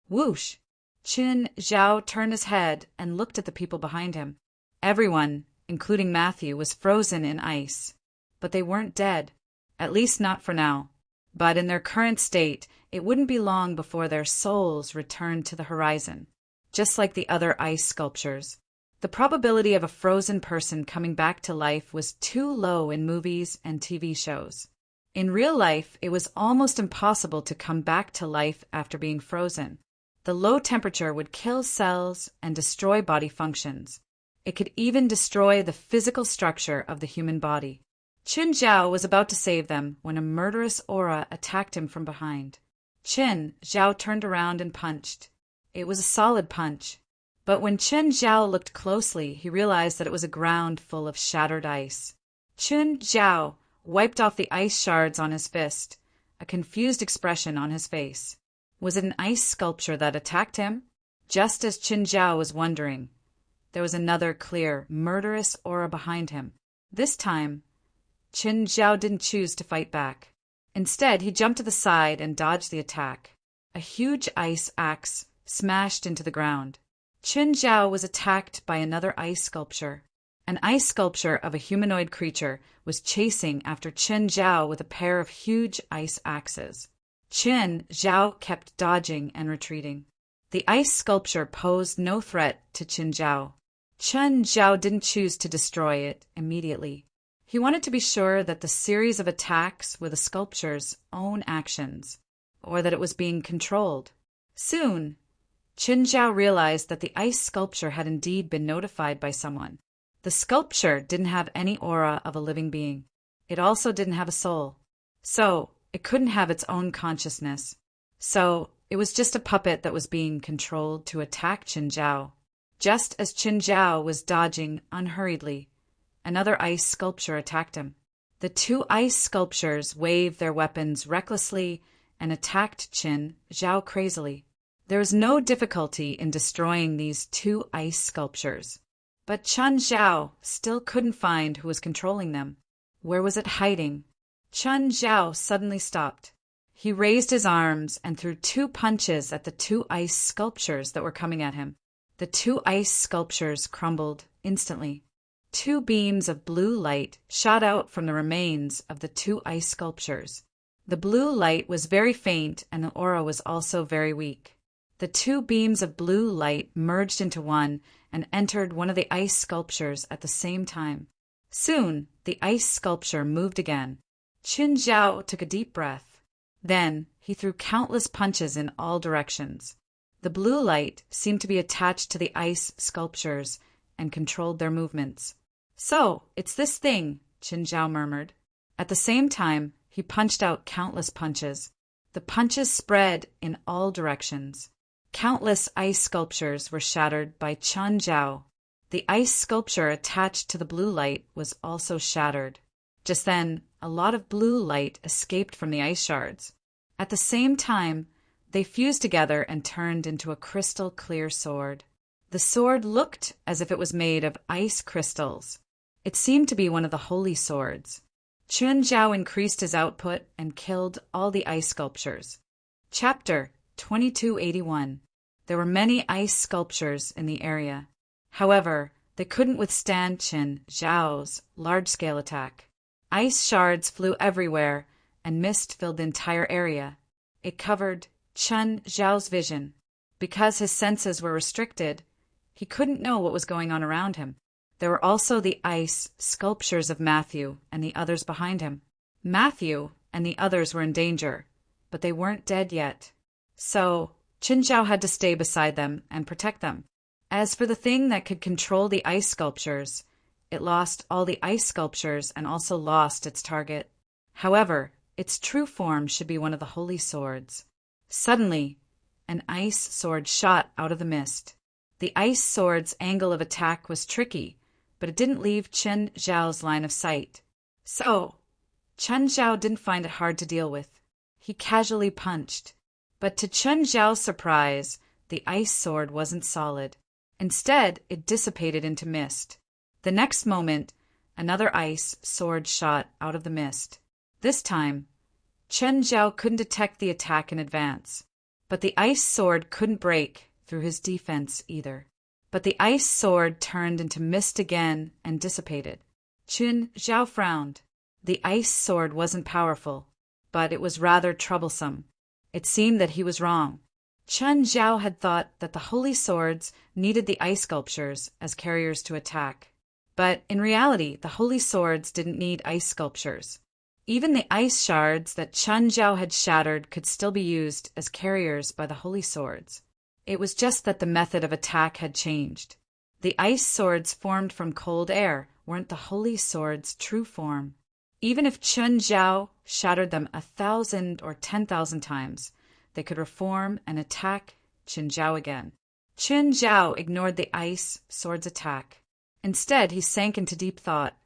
Whoosh! Chen Zhao turned his head and looked at the people behind him. Everyone, including Matthew, was frozen in ice. But they weren't dead. At least not for now. But in their current state, it wouldn't be long before their souls returned to the horizon, just like the other ice sculptures. The probability of a frozen person coming back to life was too low in movies and TV shows. In real life, it was almost impossible to come back to life after being frozen. The low temperature would kill cells and destroy body functions. It could even destroy the physical structure of the human body. Chen Zhao was about to save them when a murderous aura attacked him from behind. Chen Zhao turned around and punched. It was a solid punch. But when Chen Zhao looked closely, he realized that it was a ground full of shattered ice. Chen Zhao wiped off the ice shards on his fist, a confused expression on his face. Was it an ice sculpture that attacked him? Just as Chen Zhao was wondering, there was another clear, murderous aura behind him. This time, Chen Zhao didn't choose to fight back. Instead, he jumped to the side and dodged the attack. A huge ice axe smashed into the ground. Chen Zhao was attacked by another ice sculpture. An ice sculpture of a humanoid creature was chasing after Chen Zhao with a pair of huge ice axes. Qin Zhao kept dodging and retreating. The ice sculpture posed no threat to Qin Zhao. Qin Zhao didn't choose to destroy it immediately. He wanted to be sure that the series of attacks were the sculpture's own actions, or that it was being controlled. Soon, Qin Zhao realized that the ice sculpture had indeed been notified by someone. The sculpture didn't have any aura of a living being. It also didn't have a soul. So, it couldn't have its own consciousness. So, it was just a puppet that was being controlled to attack Qin Zhao. Just as Qin Zhao was dodging unhurriedly, another ice sculpture attacked him. The two ice sculptures waved their weapons recklessly and attacked Qin Zhao crazily. There was no difficulty in destroying these two ice sculptures. But Qin Zhao still couldn't find who was controlling them. Where was it hiding? Qin Zhao suddenly stopped. He raised his arms and threw two punches at the two ice sculptures that were coming at him. The two ice sculptures crumbled instantly. Two beams of blue light shot out from the remains of the two ice sculptures. The blue light was very faint and the aura was also very weak. The two beams of blue light merged into one and entered one of the ice sculptures at the same time. Soon, the ice sculpture moved again. Qin Zhao took a deep breath. Then, he threw countless punches in all directions. The blue light seemed to be attached to the ice sculptures and controlled their movements. So, it's this thing, Qin Zhao murmured. At the same time, he punched out countless punches. The punches spread in all directions. Countless ice sculptures were shattered by Qin Zhao. The ice sculpture attached to the blue light was also shattered. Just then, a lot of blue light escaped from the ice shards. At the same time, they fused together and turned into a crystal-clear sword. The sword looked as if it was made of ice crystals. It seemed to be one of the holy swords. Qin Zhao increased his output and killed all the ice sculptures. Chapter 2281. There were many ice sculptures in the area. However, they couldn't withstand Qin Zhao's large-scale attack. Ice shards flew everywhere, and mist filled the entire area. It covered Qin Zhao's vision. Because his senses were restricted, he couldn't know what was going on around him. There were also the ice sculptures of Matthew and the others behind him. Matthew and the others were in danger, but they weren't dead yet. So, Qin Zhao had to stay beside them and protect them. As for the thing that could control the ice sculptures, it lost all the ice sculptures and also lost its target. However, its true form should be one of the holy swords. Suddenly, an ice sword shot out of the mist. The ice sword's angle of attack was tricky, but it didn't leave Qin Zhao's line of sight. So, Qin Zhao didn't find it hard to deal with. He casually punched. But to Qin Zhao's surprise, the ice sword wasn't solid. Instead, it dissipated into mist. The next moment, another ice sword shot out of the mist. This time, Qin Zhao couldn't detect the attack in advance. But the ice sword couldn't break through his defense either. But the ice sword turned into mist again and dissipated. Qin Zhao frowned. The ice sword wasn't powerful, but it was rather troublesome. It seemed that he was wrong. Qin Zhao had thought that the holy swords needed the ice sculptures as carriers to attack. But in reality, the holy swords didn't need ice sculptures. Even the ice shards that Qin Zhao had shattered could still be used as carriers by the holy swords. It was just that the method of attack had changed. The ice swords formed from cold air weren't the holy swords' true form. Even if Qin Zhao shattered them 1,000 or 10,000 times, they could reform and attack Qin Zhao again. Qin Zhao ignored the ice sword's attack. Instead, he sank into deep thought.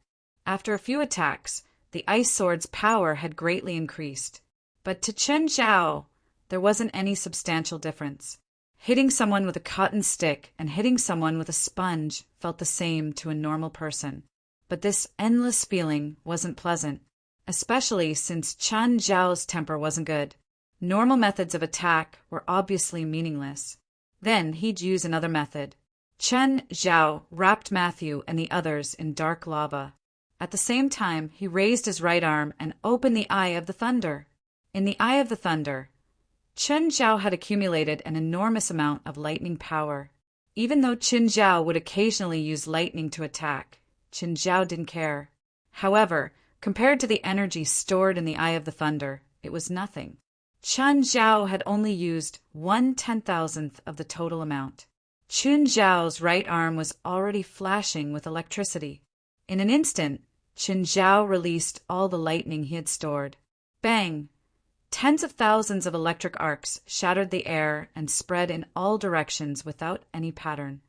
After a few attacks, the ice sword's power had greatly increased. But to Qin Zhao, there wasn't any substantial difference. Hitting someone with a cotton stick and hitting someone with a sponge felt the same to a normal person. But this endless feeling wasn't pleasant, especially since Qin Zhao's temper wasn't good. Normal methods of attack were obviously meaningless. Then he'd use another method. Qin Zhao wrapped Matthew and the others in dark lava. At the same time, he raised his right arm and opened the Eye of the Thunder. In the Eye of the Thunder, Chen Zhao had accumulated an enormous amount of lightning power. Even though Qin Zhao would occasionally use lightning to attack, Qin Zhao didn't care. However, compared to the energy stored in the Eye of the Thunder, it was nothing. Chen Zhao had only used 1/10,000th of the total amount. Qin Zhao's right arm was already flashing with electricity. In an instant, Qin Zhao released all the lightning he had stored. Bang! Tens of thousands of electric arcs shattered the air and spread in all directions without any pattern.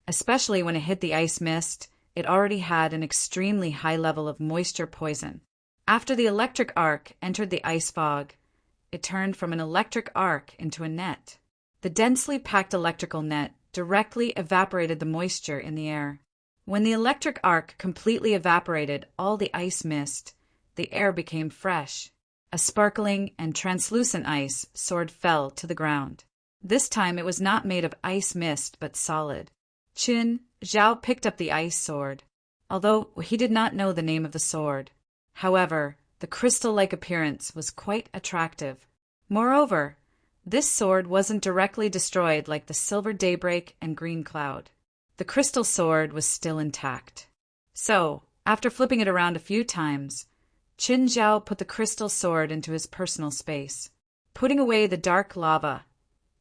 Especially when it hit the ice mist, it already had an extremely high level of moisture poison. After the electric arc entered the ice fog, it turned from an electric arc into a net. The densely packed electrical net directly evaporated the moisture in the air. When the electric arc completely evaporated all the ice mist, the air became fresh. A sparkling and translucent ice sword fell to the ground. This time it was not made of ice mist but solid. Qin Zhao picked up the ice sword, although he did not know the name of the sword. However, the crystal-like appearance was quite attractive. Moreover, this sword wasn't directly destroyed like the silver daybreak and green cloud. The crystal sword was still intact. So, after flipping it around a few times, Qin Zhao put the crystal sword into his personal space. Putting away the dark lava,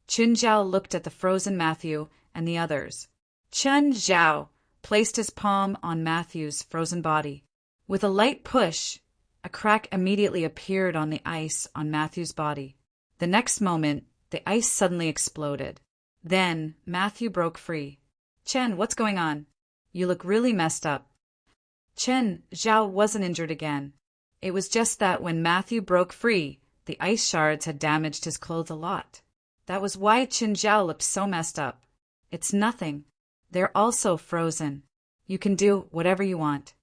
Qin Zhao looked at the frozen Matthew and the others. Qin Zhao placed his palm on Matthew's frozen body. With a light push, a crack immediately appeared on the ice on Matthew's body. The next moment, the ice suddenly exploded. Then, Matthew broke free. Chen, what's going on? You look really messed up. Qin Zhao wasn't injured again. It was just that when Matthew broke free, the ice shards had damaged his clothes a lot. That was why Qin Zhao looked so messed up. It's nothing. They're also frozen. You can do whatever you want.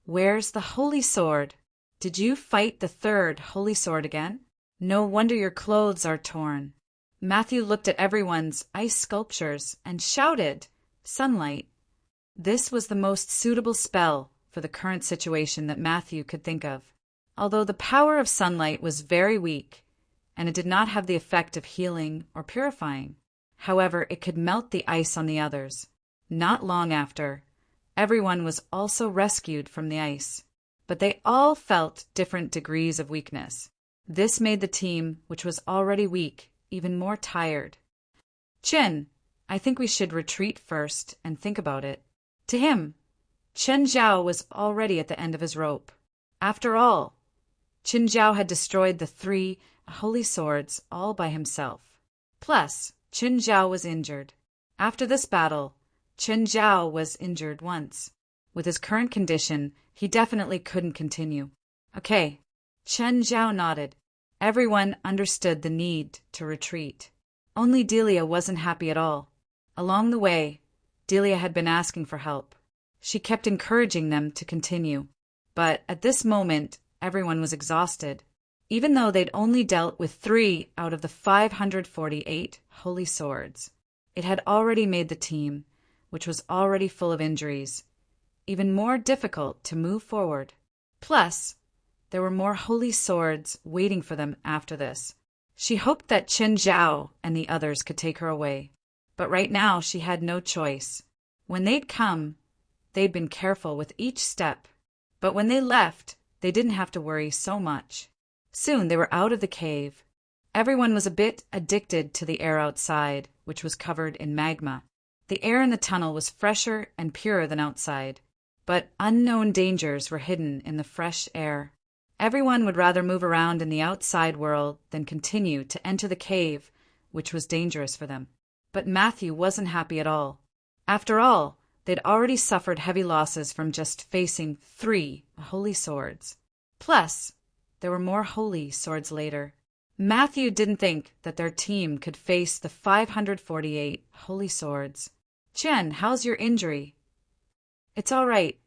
Where's the holy sword? Did you fight the third holy sword again? No wonder your clothes are torn. Matthew looked at everyone's ice sculptures and shouted, "Sunlight." This was the most suitable spell for the current situation that Matthew could think of. Although the power of sunlight was very weak, and it did not have the effect of healing or purifying. However, it could melt the ice on the others. Not long after, everyone was also rescued from the ice, but they all felt different degrees of weakness. This made the team, which was already weak, even more tired. Qin, I think we should retreat first and think about it. To him, Chen Zhao was already at the end of his rope. After all, Qin Zhao had destroyed the 3 holy swords all by himself. Plus, Qin Zhao was injured. After this battle, Qin Zhao was injured once. With his current condition, he definitely couldn't continue. Okay, Chen Zhao nodded. Everyone understood the need to retreat. Only Delia wasn't happy at all. Along the way, Delia had been asking for help. She kept encouraging them to continue. But at this moment, everyone was exhausted. Even though they'd only dealt with 3 out of the 548 holy swords, it had already made the team, which was already full of injuries, even more difficult to move forward. Plus, there were more holy swords waiting for them after this. She hoped that Qin Zhao and the others could take her away. But right now she had no choice. When they'd come, they'd been careful with each step. But when they left, they didn't have to worry so much. Soon they were out of the cave. Everyone was a bit addicted to the air outside, which was covered in magma. The air in the tunnel was fresher and purer than outside, but unknown dangers were hidden in the fresh air. Everyone would rather move around in the outside world than continue to enter the cave, which was dangerous for them. But Matthew wasn't happy at all. After all, they'd already suffered heavy losses from just facing 3 holy swords. Plus, there were more holy swords later. Matthew didn't think that their team could face the 548 holy swords. Chen, how's your injury? It's all right,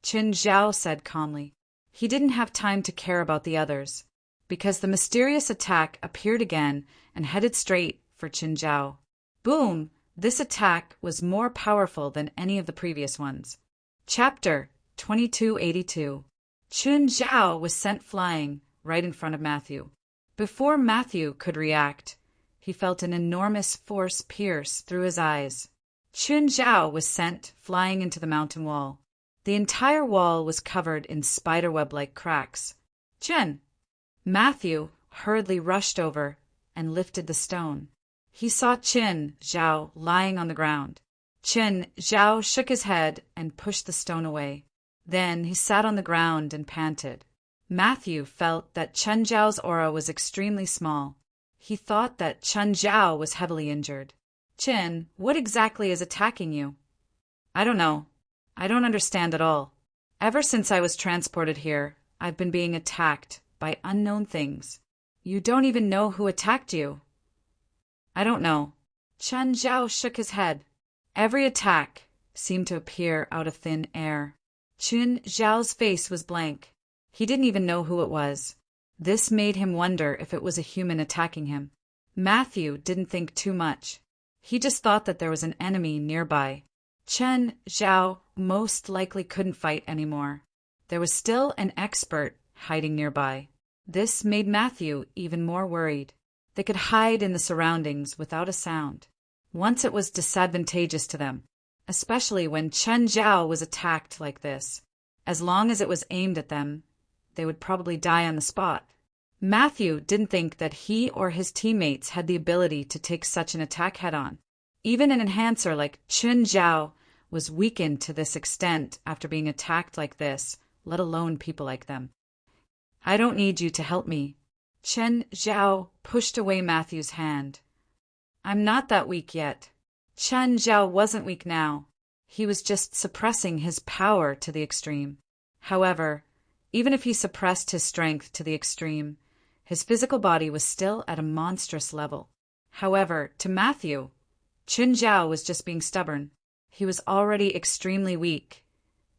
Qin Zhao said calmly. He didn't have time to care about the others, because the mysterious attack appeared again and headed straight for Qin Zhao. Boom! This attack was more powerful than any of the previous ones. Chapter 2282. Qin Zhao was sent flying right in front of Matthew. Before Matthew could react, He felt an enormous force pierce through his eyes. Chun Zhao was sent flying into the mountain wall. The entire wall was covered in spiderweb-like cracks. Chen! Matthew hurriedly rushed over and lifted the stone. He saw Chun Zhao lying on the ground. Chun Zhao shook his head and pushed the stone away. Then he sat on the ground and panted. Matthew felt that Chun Zhao's aura was extremely small. He thought that Chun Zhao was heavily injured. Chen, what exactly is attacking you? I don't know. I don't understand at all. Ever since I was transported here, I've been being attacked by unknown things. You don't even know who attacked you. I don't know. Chun Zhao shook his head. Every attack seemed to appear out of thin air. Chun Zhao's face was blank. He didn't even know who it was. This made him wonder if it was a human attacking him. Matthew didn't think too much. He just thought that there was an enemy nearby. Chun Zhao most likely couldn't fight anymore. There was still an expert hiding nearby. This made Matthew even more worried. They could hide in the surroundings without a sound. Once it was disadvantageous to them, especially when Chun Zhao was attacked like this. As long as it was aimed at them, they would probably die on the spot. Matthew didn't think that he or his teammates had the ability to take such an attack head-on. Even an enhancer like Chun Zhao was weakened to this extent after being attacked like this, let alone people like them. I don't need you to help me. Chun Zhao pushed away Matthew's hand. I'm not that weak yet. Chun Zhao wasn't weak now. He was just suppressing his power to the extreme. However, even if he suppressed his strength to the extreme, his physical body was still at a monstrous level. However, to Matthew, Chun Zhao was just being stubborn. He was already extremely weak,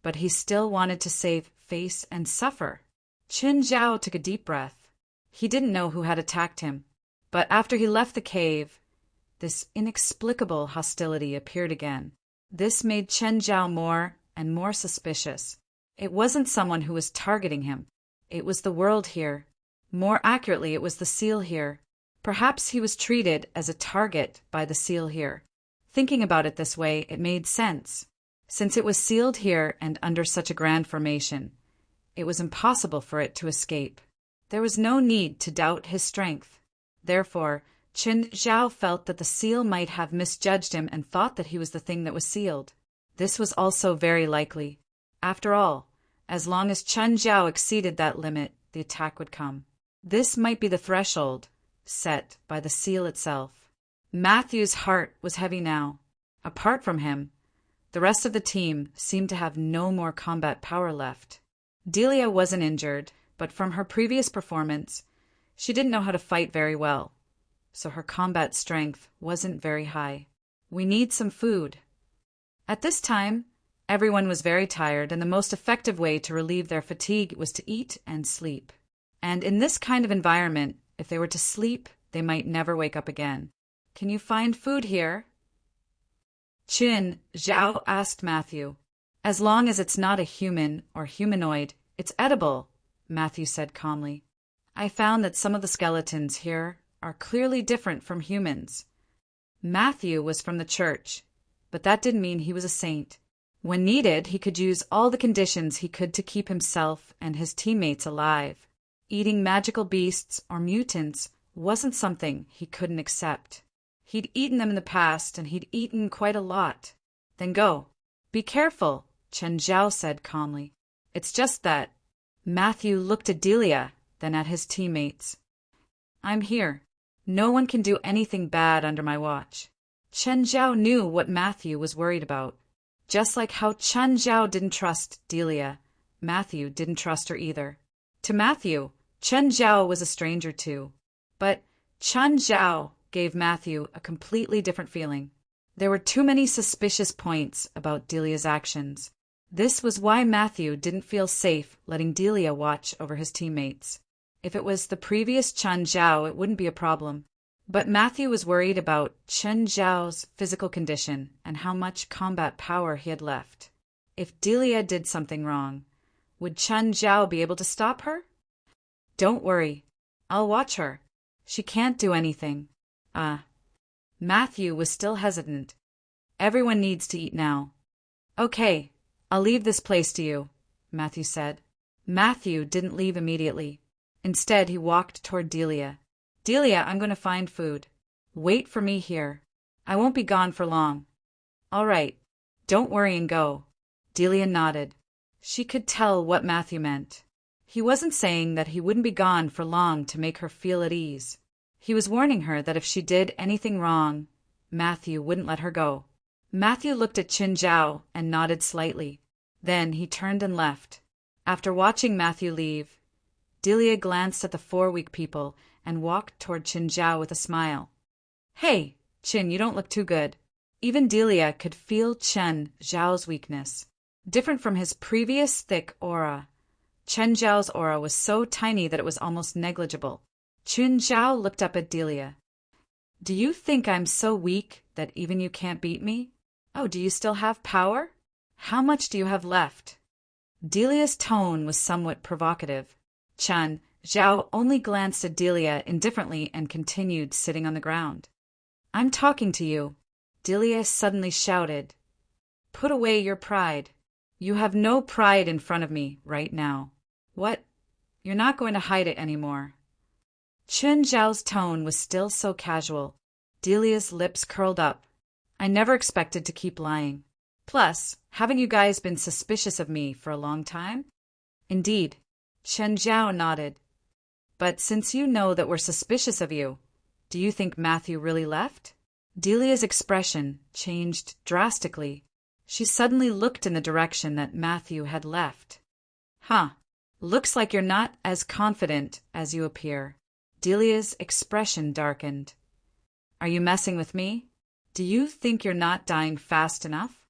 but he still wanted to save face and suffer. Chun Zhao took a deep breath. He didn't know who had attacked him, but after he left the cave, this inexplicable hostility appeared again. This made Chun Zhao more and more suspicious. It wasn't someone who was targeting him. It was the world here. More accurately, it was the seal here. Perhaps he was treated as a target by the seal here. Thinking about it this way, it made sense. Since it was sealed here and under such a grand formation, it was impossible for it to escape. There was no need to doubt his strength. Therefore, Chun Zhao felt that the seal might have misjudged him and thought that he was the thing that was sealed. This was also very likely. After all, as long as Chun Zhao exceeded that limit, the attack would come. This might be the threshold set by the seal itself. Matthew's heart was heavy now. Apart from him, the rest of the team seemed to have no more combat power left. Delia wasn't injured, but from her previous performance, she didn't know how to fight very well, so her combat strength wasn't very high. We need some food. At this time, everyone was very tired, and the most effective way to relieve their fatigue was to eat and sleep. And in this kind of environment, if they were to sleep, they might never wake up again. Can you find food here? Chun Zhao asked Matthew. As long as it's not a human or humanoid, it's edible, Matthew said calmly. I found that some of the skeletons here are clearly different from humans. Matthew was from the church, but that didn't mean he was a saint. When needed, he could use all the conditions he could to keep himself and his teammates alive. Eating magical beasts or mutants wasn't something he couldn't accept. He'd eaten them in the past, and he'd eaten quite a lot. Then go. Be careful, Chun Zhao said calmly. It's just that. Matthew looked at Delia, then at his teammates. I'm here. No one can do anything bad under my watch. Chun Zhao knew what Matthew was worried about. Just like how Chun Zhao didn't trust Delia, Matthew didn't trust her either. To Matthew, Chun Zhao was a stranger too. But Chun Zhao gave Matthew a completely different feeling. There were too many suspicious points about Delia's actions. This was why Matthew didn't feel safe letting Delia watch over his teammates. If it was the previous Chun Zhao, it wouldn't be a problem. But Matthew was worried about Chun Zhao's physical condition and how much combat power he had left. If Delia did something wrong, would Chun Zhao be able to stop her? Don't worry. I'll watch her. She can't do anything. Ah. Matthew was still hesitant. Everyone needs to eat now. Okay, I'll leave this place to you, Matthew said. Matthew didn't leave immediately. Instead, he walked toward Delia. Delia, I'm going to find food. Wait for me here. I won't be gone for long. All right. Don't worry and go. Delia nodded. She could tell what Matthew meant. He wasn't saying that he wouldn't be gone for long to make her feel at ease. He was warning her that if she did anything wrong, Matthew wouldn't let her go. Matthew looked at Qin Zhao and nodded slightly. Then he turned and left. After watching Matthew leave, Delia glanced at the 4 weak people and walked toward Qin Zhao with a smile. Hey, Qin, you don't look too good. Even Delia could feel Qin Zhao's weakness. Different from his previous thick aura, Qin Zhao's aura was so tiny that it was almost negligible. Qin Zhao looked up at Delia. Do you think I'm so weak that even you can't beat me? Oh, do you still have power? How much do you have left? Delia's tone was somewhat provocative. Qin Zhao only glanced at Delia indifferently and continued sitting on the ground. I'm talking to you, Delia suddenly shouted. Put away your pride. You have no pride in front of me right now. What? You're not going to hide it anymore. Qin Zhao's tone was still so casual. Delia's lips curled up. I never expected to keep lying. Plus, haven't you guys been suspicious of me for a long time? Indeed. Qin Zhao nodded. But since you know that we're suspicious of you, do you think Matthew really left? Delia's expression changed drastically. She suddenly looked in the direction that Matthew had left. Huh. Looks like you're not as confident as you appear. Delia's expression darkened. Are you messing with me? Do you think you're not dying fast enough?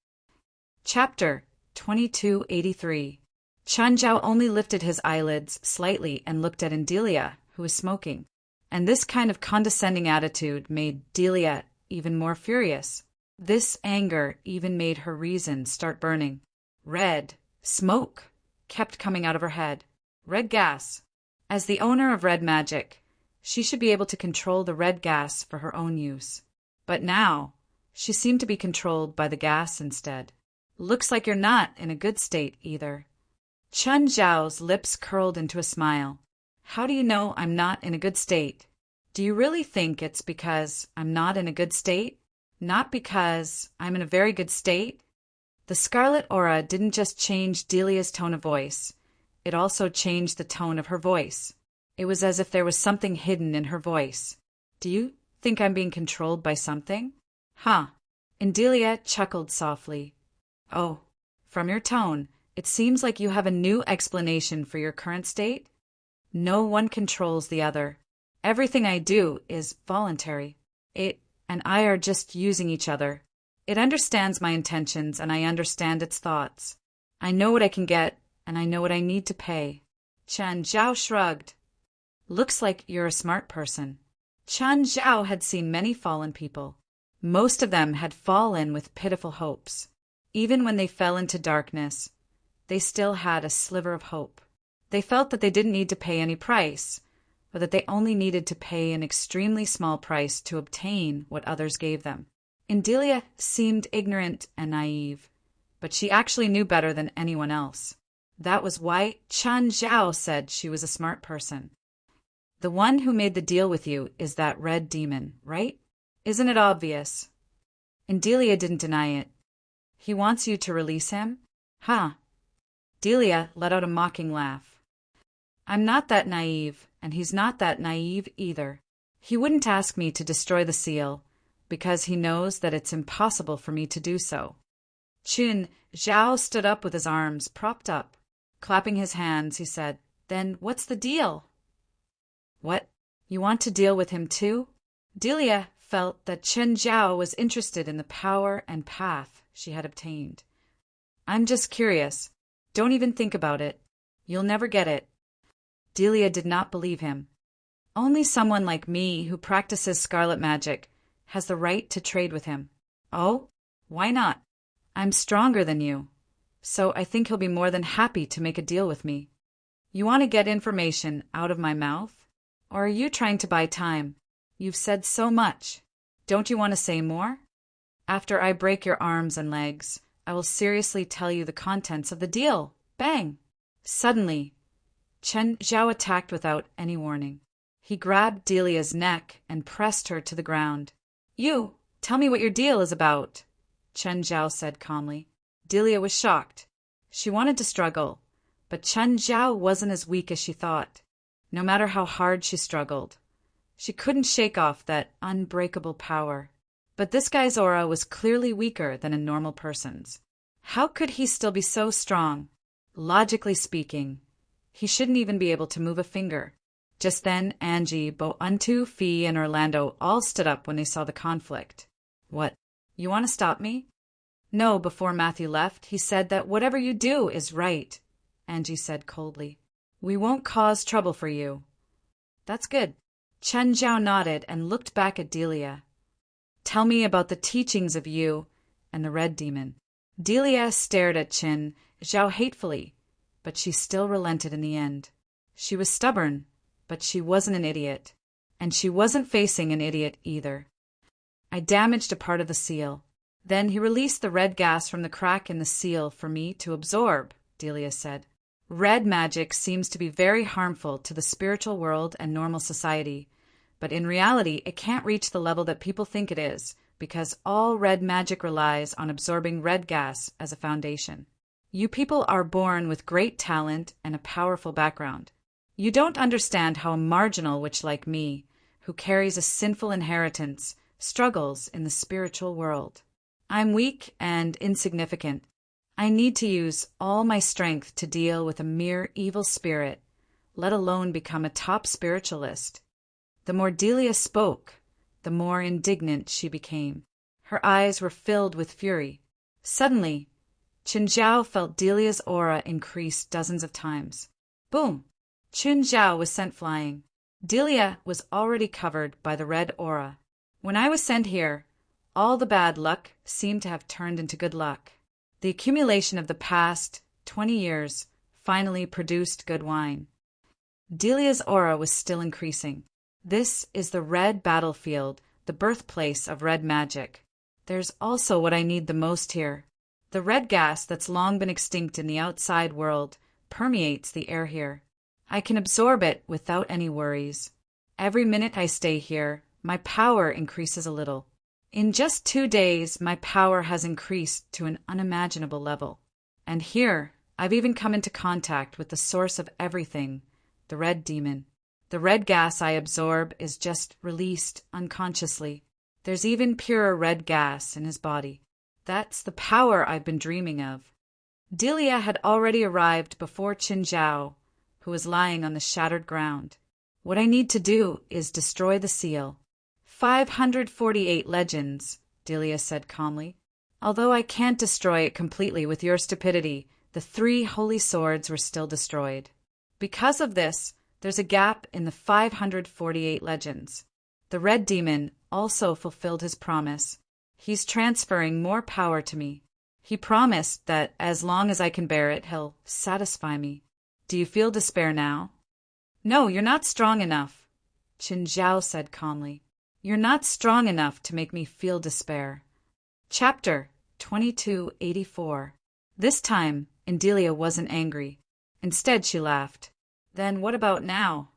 Chapter 2283. Qin Zhao only lifted his eyelids slightly and looked at Delia, who was smoking. And this kind of condescending attitude made Delia even more furious. This anger even made her reason start burning. Red smoke kept coming out of her head. Red gas. As the owner of red magic, she should be able to control the red gas for her own use. But now, she seemed to be controlled by the gas instead. Looks like you're not in a good state either. Qin Zhao's lips curled into a smile. How do you know I'm not in a good state? Do you really think it's because I'm not in a good state? Not because I'm in a very good state? The scarlet aura didn't just change Delia's tone of voice. It also changed the tone of her voice. It was as if there was something hidden in her voice. Do you think I'm being controlled by something? Huh. And Delia chuckled softly. Oh, from your tone, it seems like you have a new explanation for your current state. No one controls the other. Everything I do is voluntary. It and I are just using each other. It understands my intentions and I understand its thoughts. I know what I can get and I know what I need to pay. Qin Zhao shrugged. Looks like you're a smart person. Qin Zhao had seen many fallen people. Most of them had fallen with pitiful hopes. Even when they fell into darkness, they still had a sliver of hope. They felt that they didn't need to pay any price, or that they only needed to pay an extremely small price to obtain what others gave them. Delia seemed ignorant and naive, but she actually knew better than anyone else. That was why Qin Zhao said she was a smart person. The one who made the deal with you is that red demon, right? Isn't it obvious? Delia didn't deny it. He wants you to release him? Huh. Delia let out a mocking laugh. I'm not that naive, and he's not that naive either. He wouldn't ask me to destroy the seal, because he knows that it's impossible for me to do so. Qin Zhao stood up with his arms propped up. Clapping his hands, he said, Then what's the deal? What? You want to deal with him too? Delia felt that Qin Zhao was interested in the power and path she had obtained. I'm just curious. Don't even think about it. You'll never get it. Delia did not believe him. Only someone like me who practices scarlet magic has the right to trade with him. Oh? Why not? I'm stronger than you, so I think he'll be more than happy to make a deal with me. You want to get information out of my mouth? Or are you trying to buy time? You've said so much. Don't you want to say more? After I break your arms and legs, I will seriously tell you the contents of the deal. Bang! Suddenly, Chen Zhao attacked without any warning. He grabbed Delia's neck and pressed her to the ground. You, tell me what your deal is about, Chen Zhao said calmly. Delia was shocked. She wanted to struggle, but Chen Zhao wasn't as weak as she thought. No matter how hard she struggled, she couldn't shake off that unbreakable power. But this guy's aura was clearly weaker than a normal person's. How could he still be so strong? Logically speaking, he shouldn't even be able to move a finger. Just then, Angie, Bo-Untu, Fee, and Orlando all stood up when they saw the conflict. What? You want to stop me? No, before Matthew left, he said that whatever you do is right, Angie said coldly. We won't cause trouble for you. That's good. Chen Zhao nodded and looked back at Delia. Tell me about the teachings of you and the Red Demon. Delia stared at Chen Zhao hatefully, but she still relented in the end. She was stubborn, but she wasn't an idiot. And she wasn't facing an idiot either. I damaged a part of the seal. Then he released the red gas from the crack in the seal for me to absorb, Delia said. Red magic seems to be very harmful to the spiritual world and normal society, but in reality it can't reach the level that people think it is, because all red magic relies on absorbing red gas as a foundation. You people are born with great talent and a powerful background. You don't understand how a marginal witch like me, who carries a sinful inheritance, struggles in the spiritual world. I'm weak and insignificant. I need to use all my strength to deal with a mere evil spirit, let alone become a top spiritualist. The more Delia spoke, the more indignant she became. Her eyes were filled with fury. Suddenly, Chen Zhao felt Delia's aura increase dozens of times. Boom! Chen Zhao was sent flying. Delia was already covered by the red aura. When I was sent here, all the bad luck seemed to have turned into good luck. The accumulation of the past 20 years finally produced good wine. Delia's aura was still increasing. This is the red battlefield, the birthplace of red magic. There's also what I need the most here. The red gas that's long been extinct in the outside world permeates the air here. I can absorb it without any worries. Every minute I stay here, my power increases a little. In just 2 days, my power has increased to an unimaginable level. And here, I've even come into contact with the source of everything, the red demon. The red gas I absorb is just released unconsciously. There's even purer red gas in his body. That's the power I've been dreaming of. Delia had already arrived before Chen Zhao, who was lying on the shattered ground. What I need to do is destroy the seal. 548 legends, Delia said calmly. Although I can't destroy it completely with your stupidity, the 3 holy swords were still destroyed. Because of this, there's a gap in the 548 legends. The red demon also fulfilled his promise. He's transferring more power to me. He promised that as long as I can bear it, he'll satisfy me. Do you feel despair now? No, you're not strong enough, Chen Zhao said calmly. You're not strong enough to make me feel despair. Chapter 2284. This time, Delia wasn't angry. Instead, she laughed. Then what about now?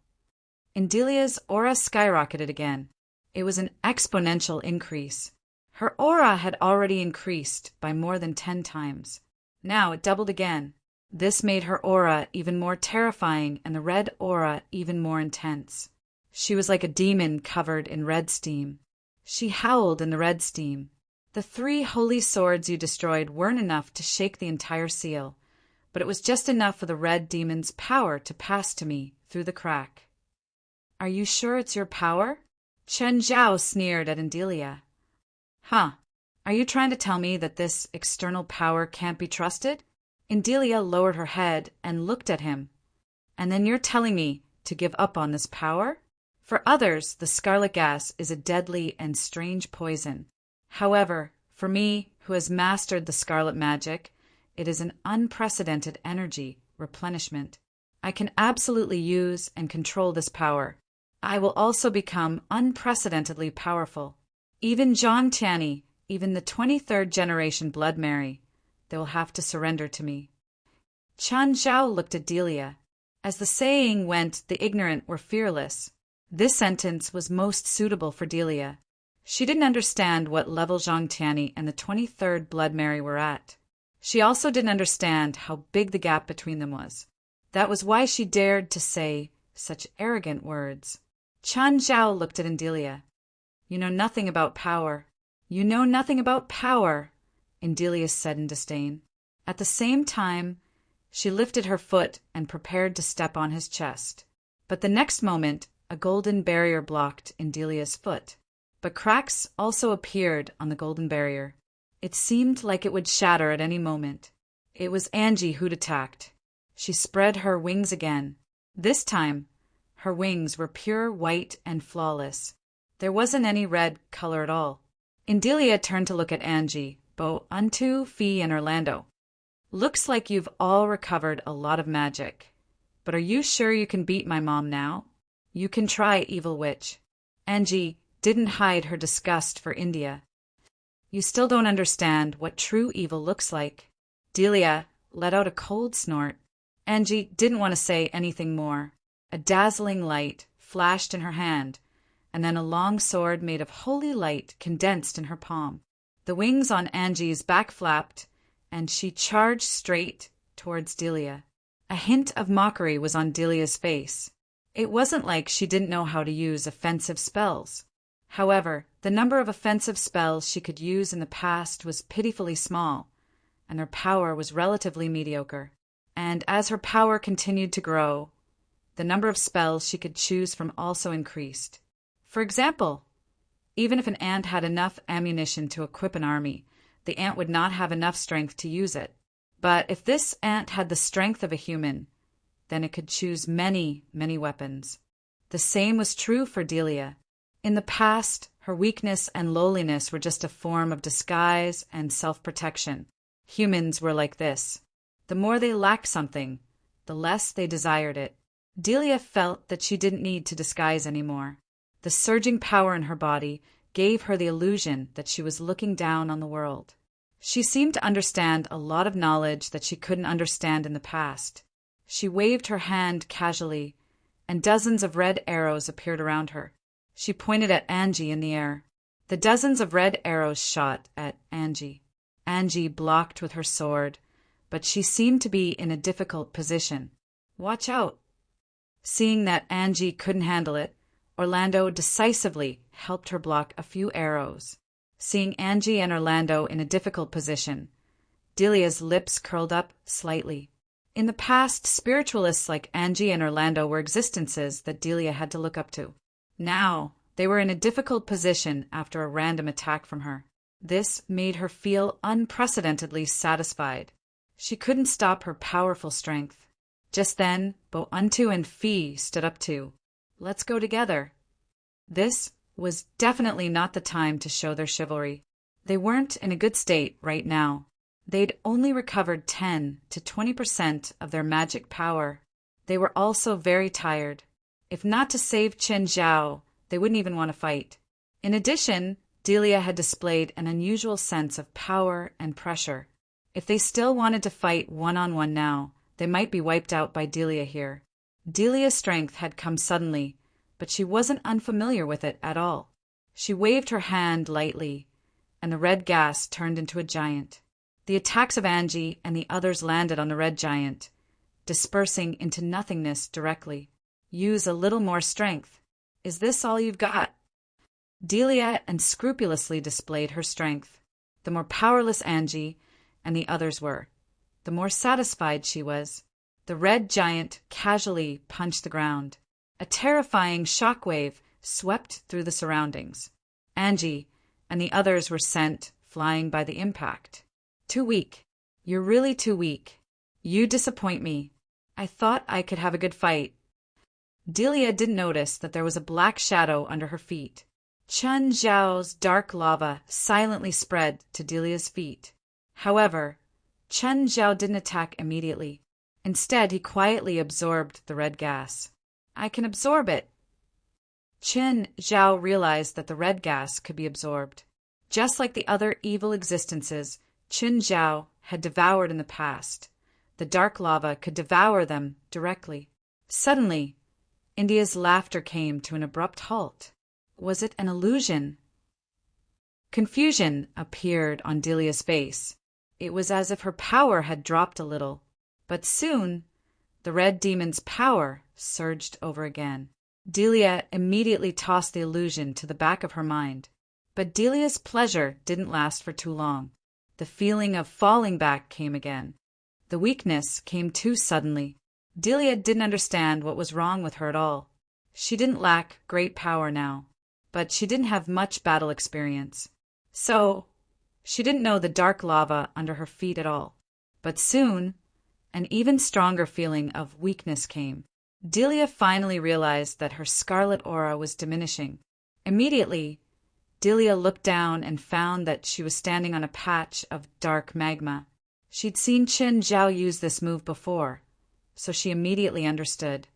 Delia's aura skyrocketed again. It was an exponential increase. Her aura had already increased by more than 10 times. Now it doubled again. This made her aura even more terrifying and the red aura even more intense. She was like a demon covered in red steam. She howled in the red steam. The 3 holy swords you destroyed weren't enough to shake the entire seal, but it was just enough for the red demon's power to pass to me through the crack. Are you sure it's your power? Chen Zhao sneered at Delia. Huh. Are you trying to tell me that this external power can't be trusted? Delia lowered her head and looked at him. And then you're telling me to give up on this power? For others, the scarlet gas is a deadly and strange poison. However, for me, who has mastered the scarlet magic, it is an unprecedented energy replenishment. I can absolutely use and control this power. I will also become unprecedentedly powerful. Even John Tierney, even the 23rd generation Blood Mary, they will have to surrender to me." Chen Zhao looked at Delia. As the saying went, the ignorant were fearless. This sentence was most suitable for Delia. She didn't understand what level Zhang Tianyi and the 23rd Blood Mary were at. She also didn't understand how big the gap between them was. That was why she dared to say such arrogant words. Chen Zhao looked at Delia. "You know nothing about power. You know nothing about power," Delia said in disdain. At the same time, she lifted her foot and prepared to step on his chest. But the next moment, a golden barrier blocked Delia's foot. But cracks also appeared on the golden barrier. It seemed like it would shatter at any moment. It was Angie who'd attacked. She spread her wings again. This time, her wings were pure white and flawless. There wasn't any red color at all. Delia turned to look at Angie, Bo, Untu, Fee, and Orlando. "Looks like you've all recovered a lot of magic. But are you sure you can beat my mom now? You can try, evil witch." Angie didn't hide her disgust for India. "You still don't understand what true evil looks like." Delia let out a cold snort. Angie didn't want to say anything more. A dazzling light flashed in her hand, and then a long sword made of holy light condensed in her palm. The wings on Angie's back flapped, and she charged straight towards Delia. A hint of mockery was on Delia's face. It wasn't like she didn't know how to use offensive spells. However, the number of offensive spells she could use in the past was pitifully small, and her power was relatively mediocre. And as her power continued to grow, the number of spells she could choose from also increased. For example, even if an ant had enough ammunition to equip an army, the ant would not have enough strength to use it. But if this ant had the strength of a human, then it could choose many, many weapons. The same was true for Delia. In the past, her weakness and lowliness were just a form of disguise and self-protection. Humans were like this. The more they lacked something, the less they desired it. Delia felt that she didn't need to disguise anymore. The surging power in her body gave her the illusion that she was looking down on the world. She seemed to understand a lot of knowledge that she couldn't understand in the past. She waved her hand casually, and dozens of red arrows appeared around her. She pointed at Angie in the air. The dozens of red arrows shot at Angie. Angie blocked with her sword, but she seemed to be in a difficult position. "Watch out!" Seeing that Angie couldn't handle it, Orlando decisively helped her block a few arrows. Seeing Angie and Orlando in a difficult position, Delia's lips curled up slightly. In the past, spiritualists like Angie and Orlando were existences that Delia had to look up to. Now, they were in a difficult position after a random attack from her. This made her feel unprecedentedly satisfied. She couldn't stop her powerful strength. Just then, Bo Untu and Fee stood up too. "Let's go together." This was definitely not the time to show their chivalry. They weren't in a good state right now. They'd only recovered 10 to 20% of their magic power. They were also very tired. If not to save Chen Zhao, they wouldn't even want to fight. In addition, Delia had displayed an unusual sense of power and pressure. If they still wanted to fight one-on-one now, they might be wiped out by Delia here. Delia's strength had come suddenly, but she wasn't unfamiliar with it at all. She waved her hand lightly, and the red gas turned into a giant. The attacks of Angie and the others landed on the red giant, dispersing into nothingness directly. "Use a little more strength. Is this all you've got?" Delia unscrupulously displayed her strength. The more powerless Angie and the others were, the more satisfied she was. The red giant casually punched the ground. A terrifying shockwave swept through the surroundings. Angie and the others were sent flying by the impact. "Too weak. You're really too weak. You disappoint me. I thought I could have a good fight." Delia didn't notice that there was a black shadow under her feet. Chen Zhao's dark lava silently spread to Delia's feet. However, Chen Zhao didn't attack immediately. Instead, he quietly absorbed the red gas. "I can absorb it." Qin Zhao realized that the red gas could be absorbed. Just like the other evil existences Qin Zhao had devoured in the past, the dark lava could devour them directly. Suddenly, India's laughter came to an abrupt halt. Was it an illusion? Confusion appeared on Delia's face. It was as if her power had dropped a little. But soon, the red demon's power surged over again. Delia immediately tossed the illusion to the back of her mind. But Delia's pleasure didn't last for too long. The feeling of falling back came again. The weakness came too suddenly. Delia didn't understand what was wrong with her at all. She didn't lack great power now, but she didn't have much battle experience. So, she didn't know the dark lava under her feet at all. But soon, an even stronger feeling of weakness came. Delia finally realized that her scarlet aura was diminishing. Immediately, Delia looked down and found that she was standing on a patch of dark magma. She'd seen Qin Zhao use this move before, so she immediately understood.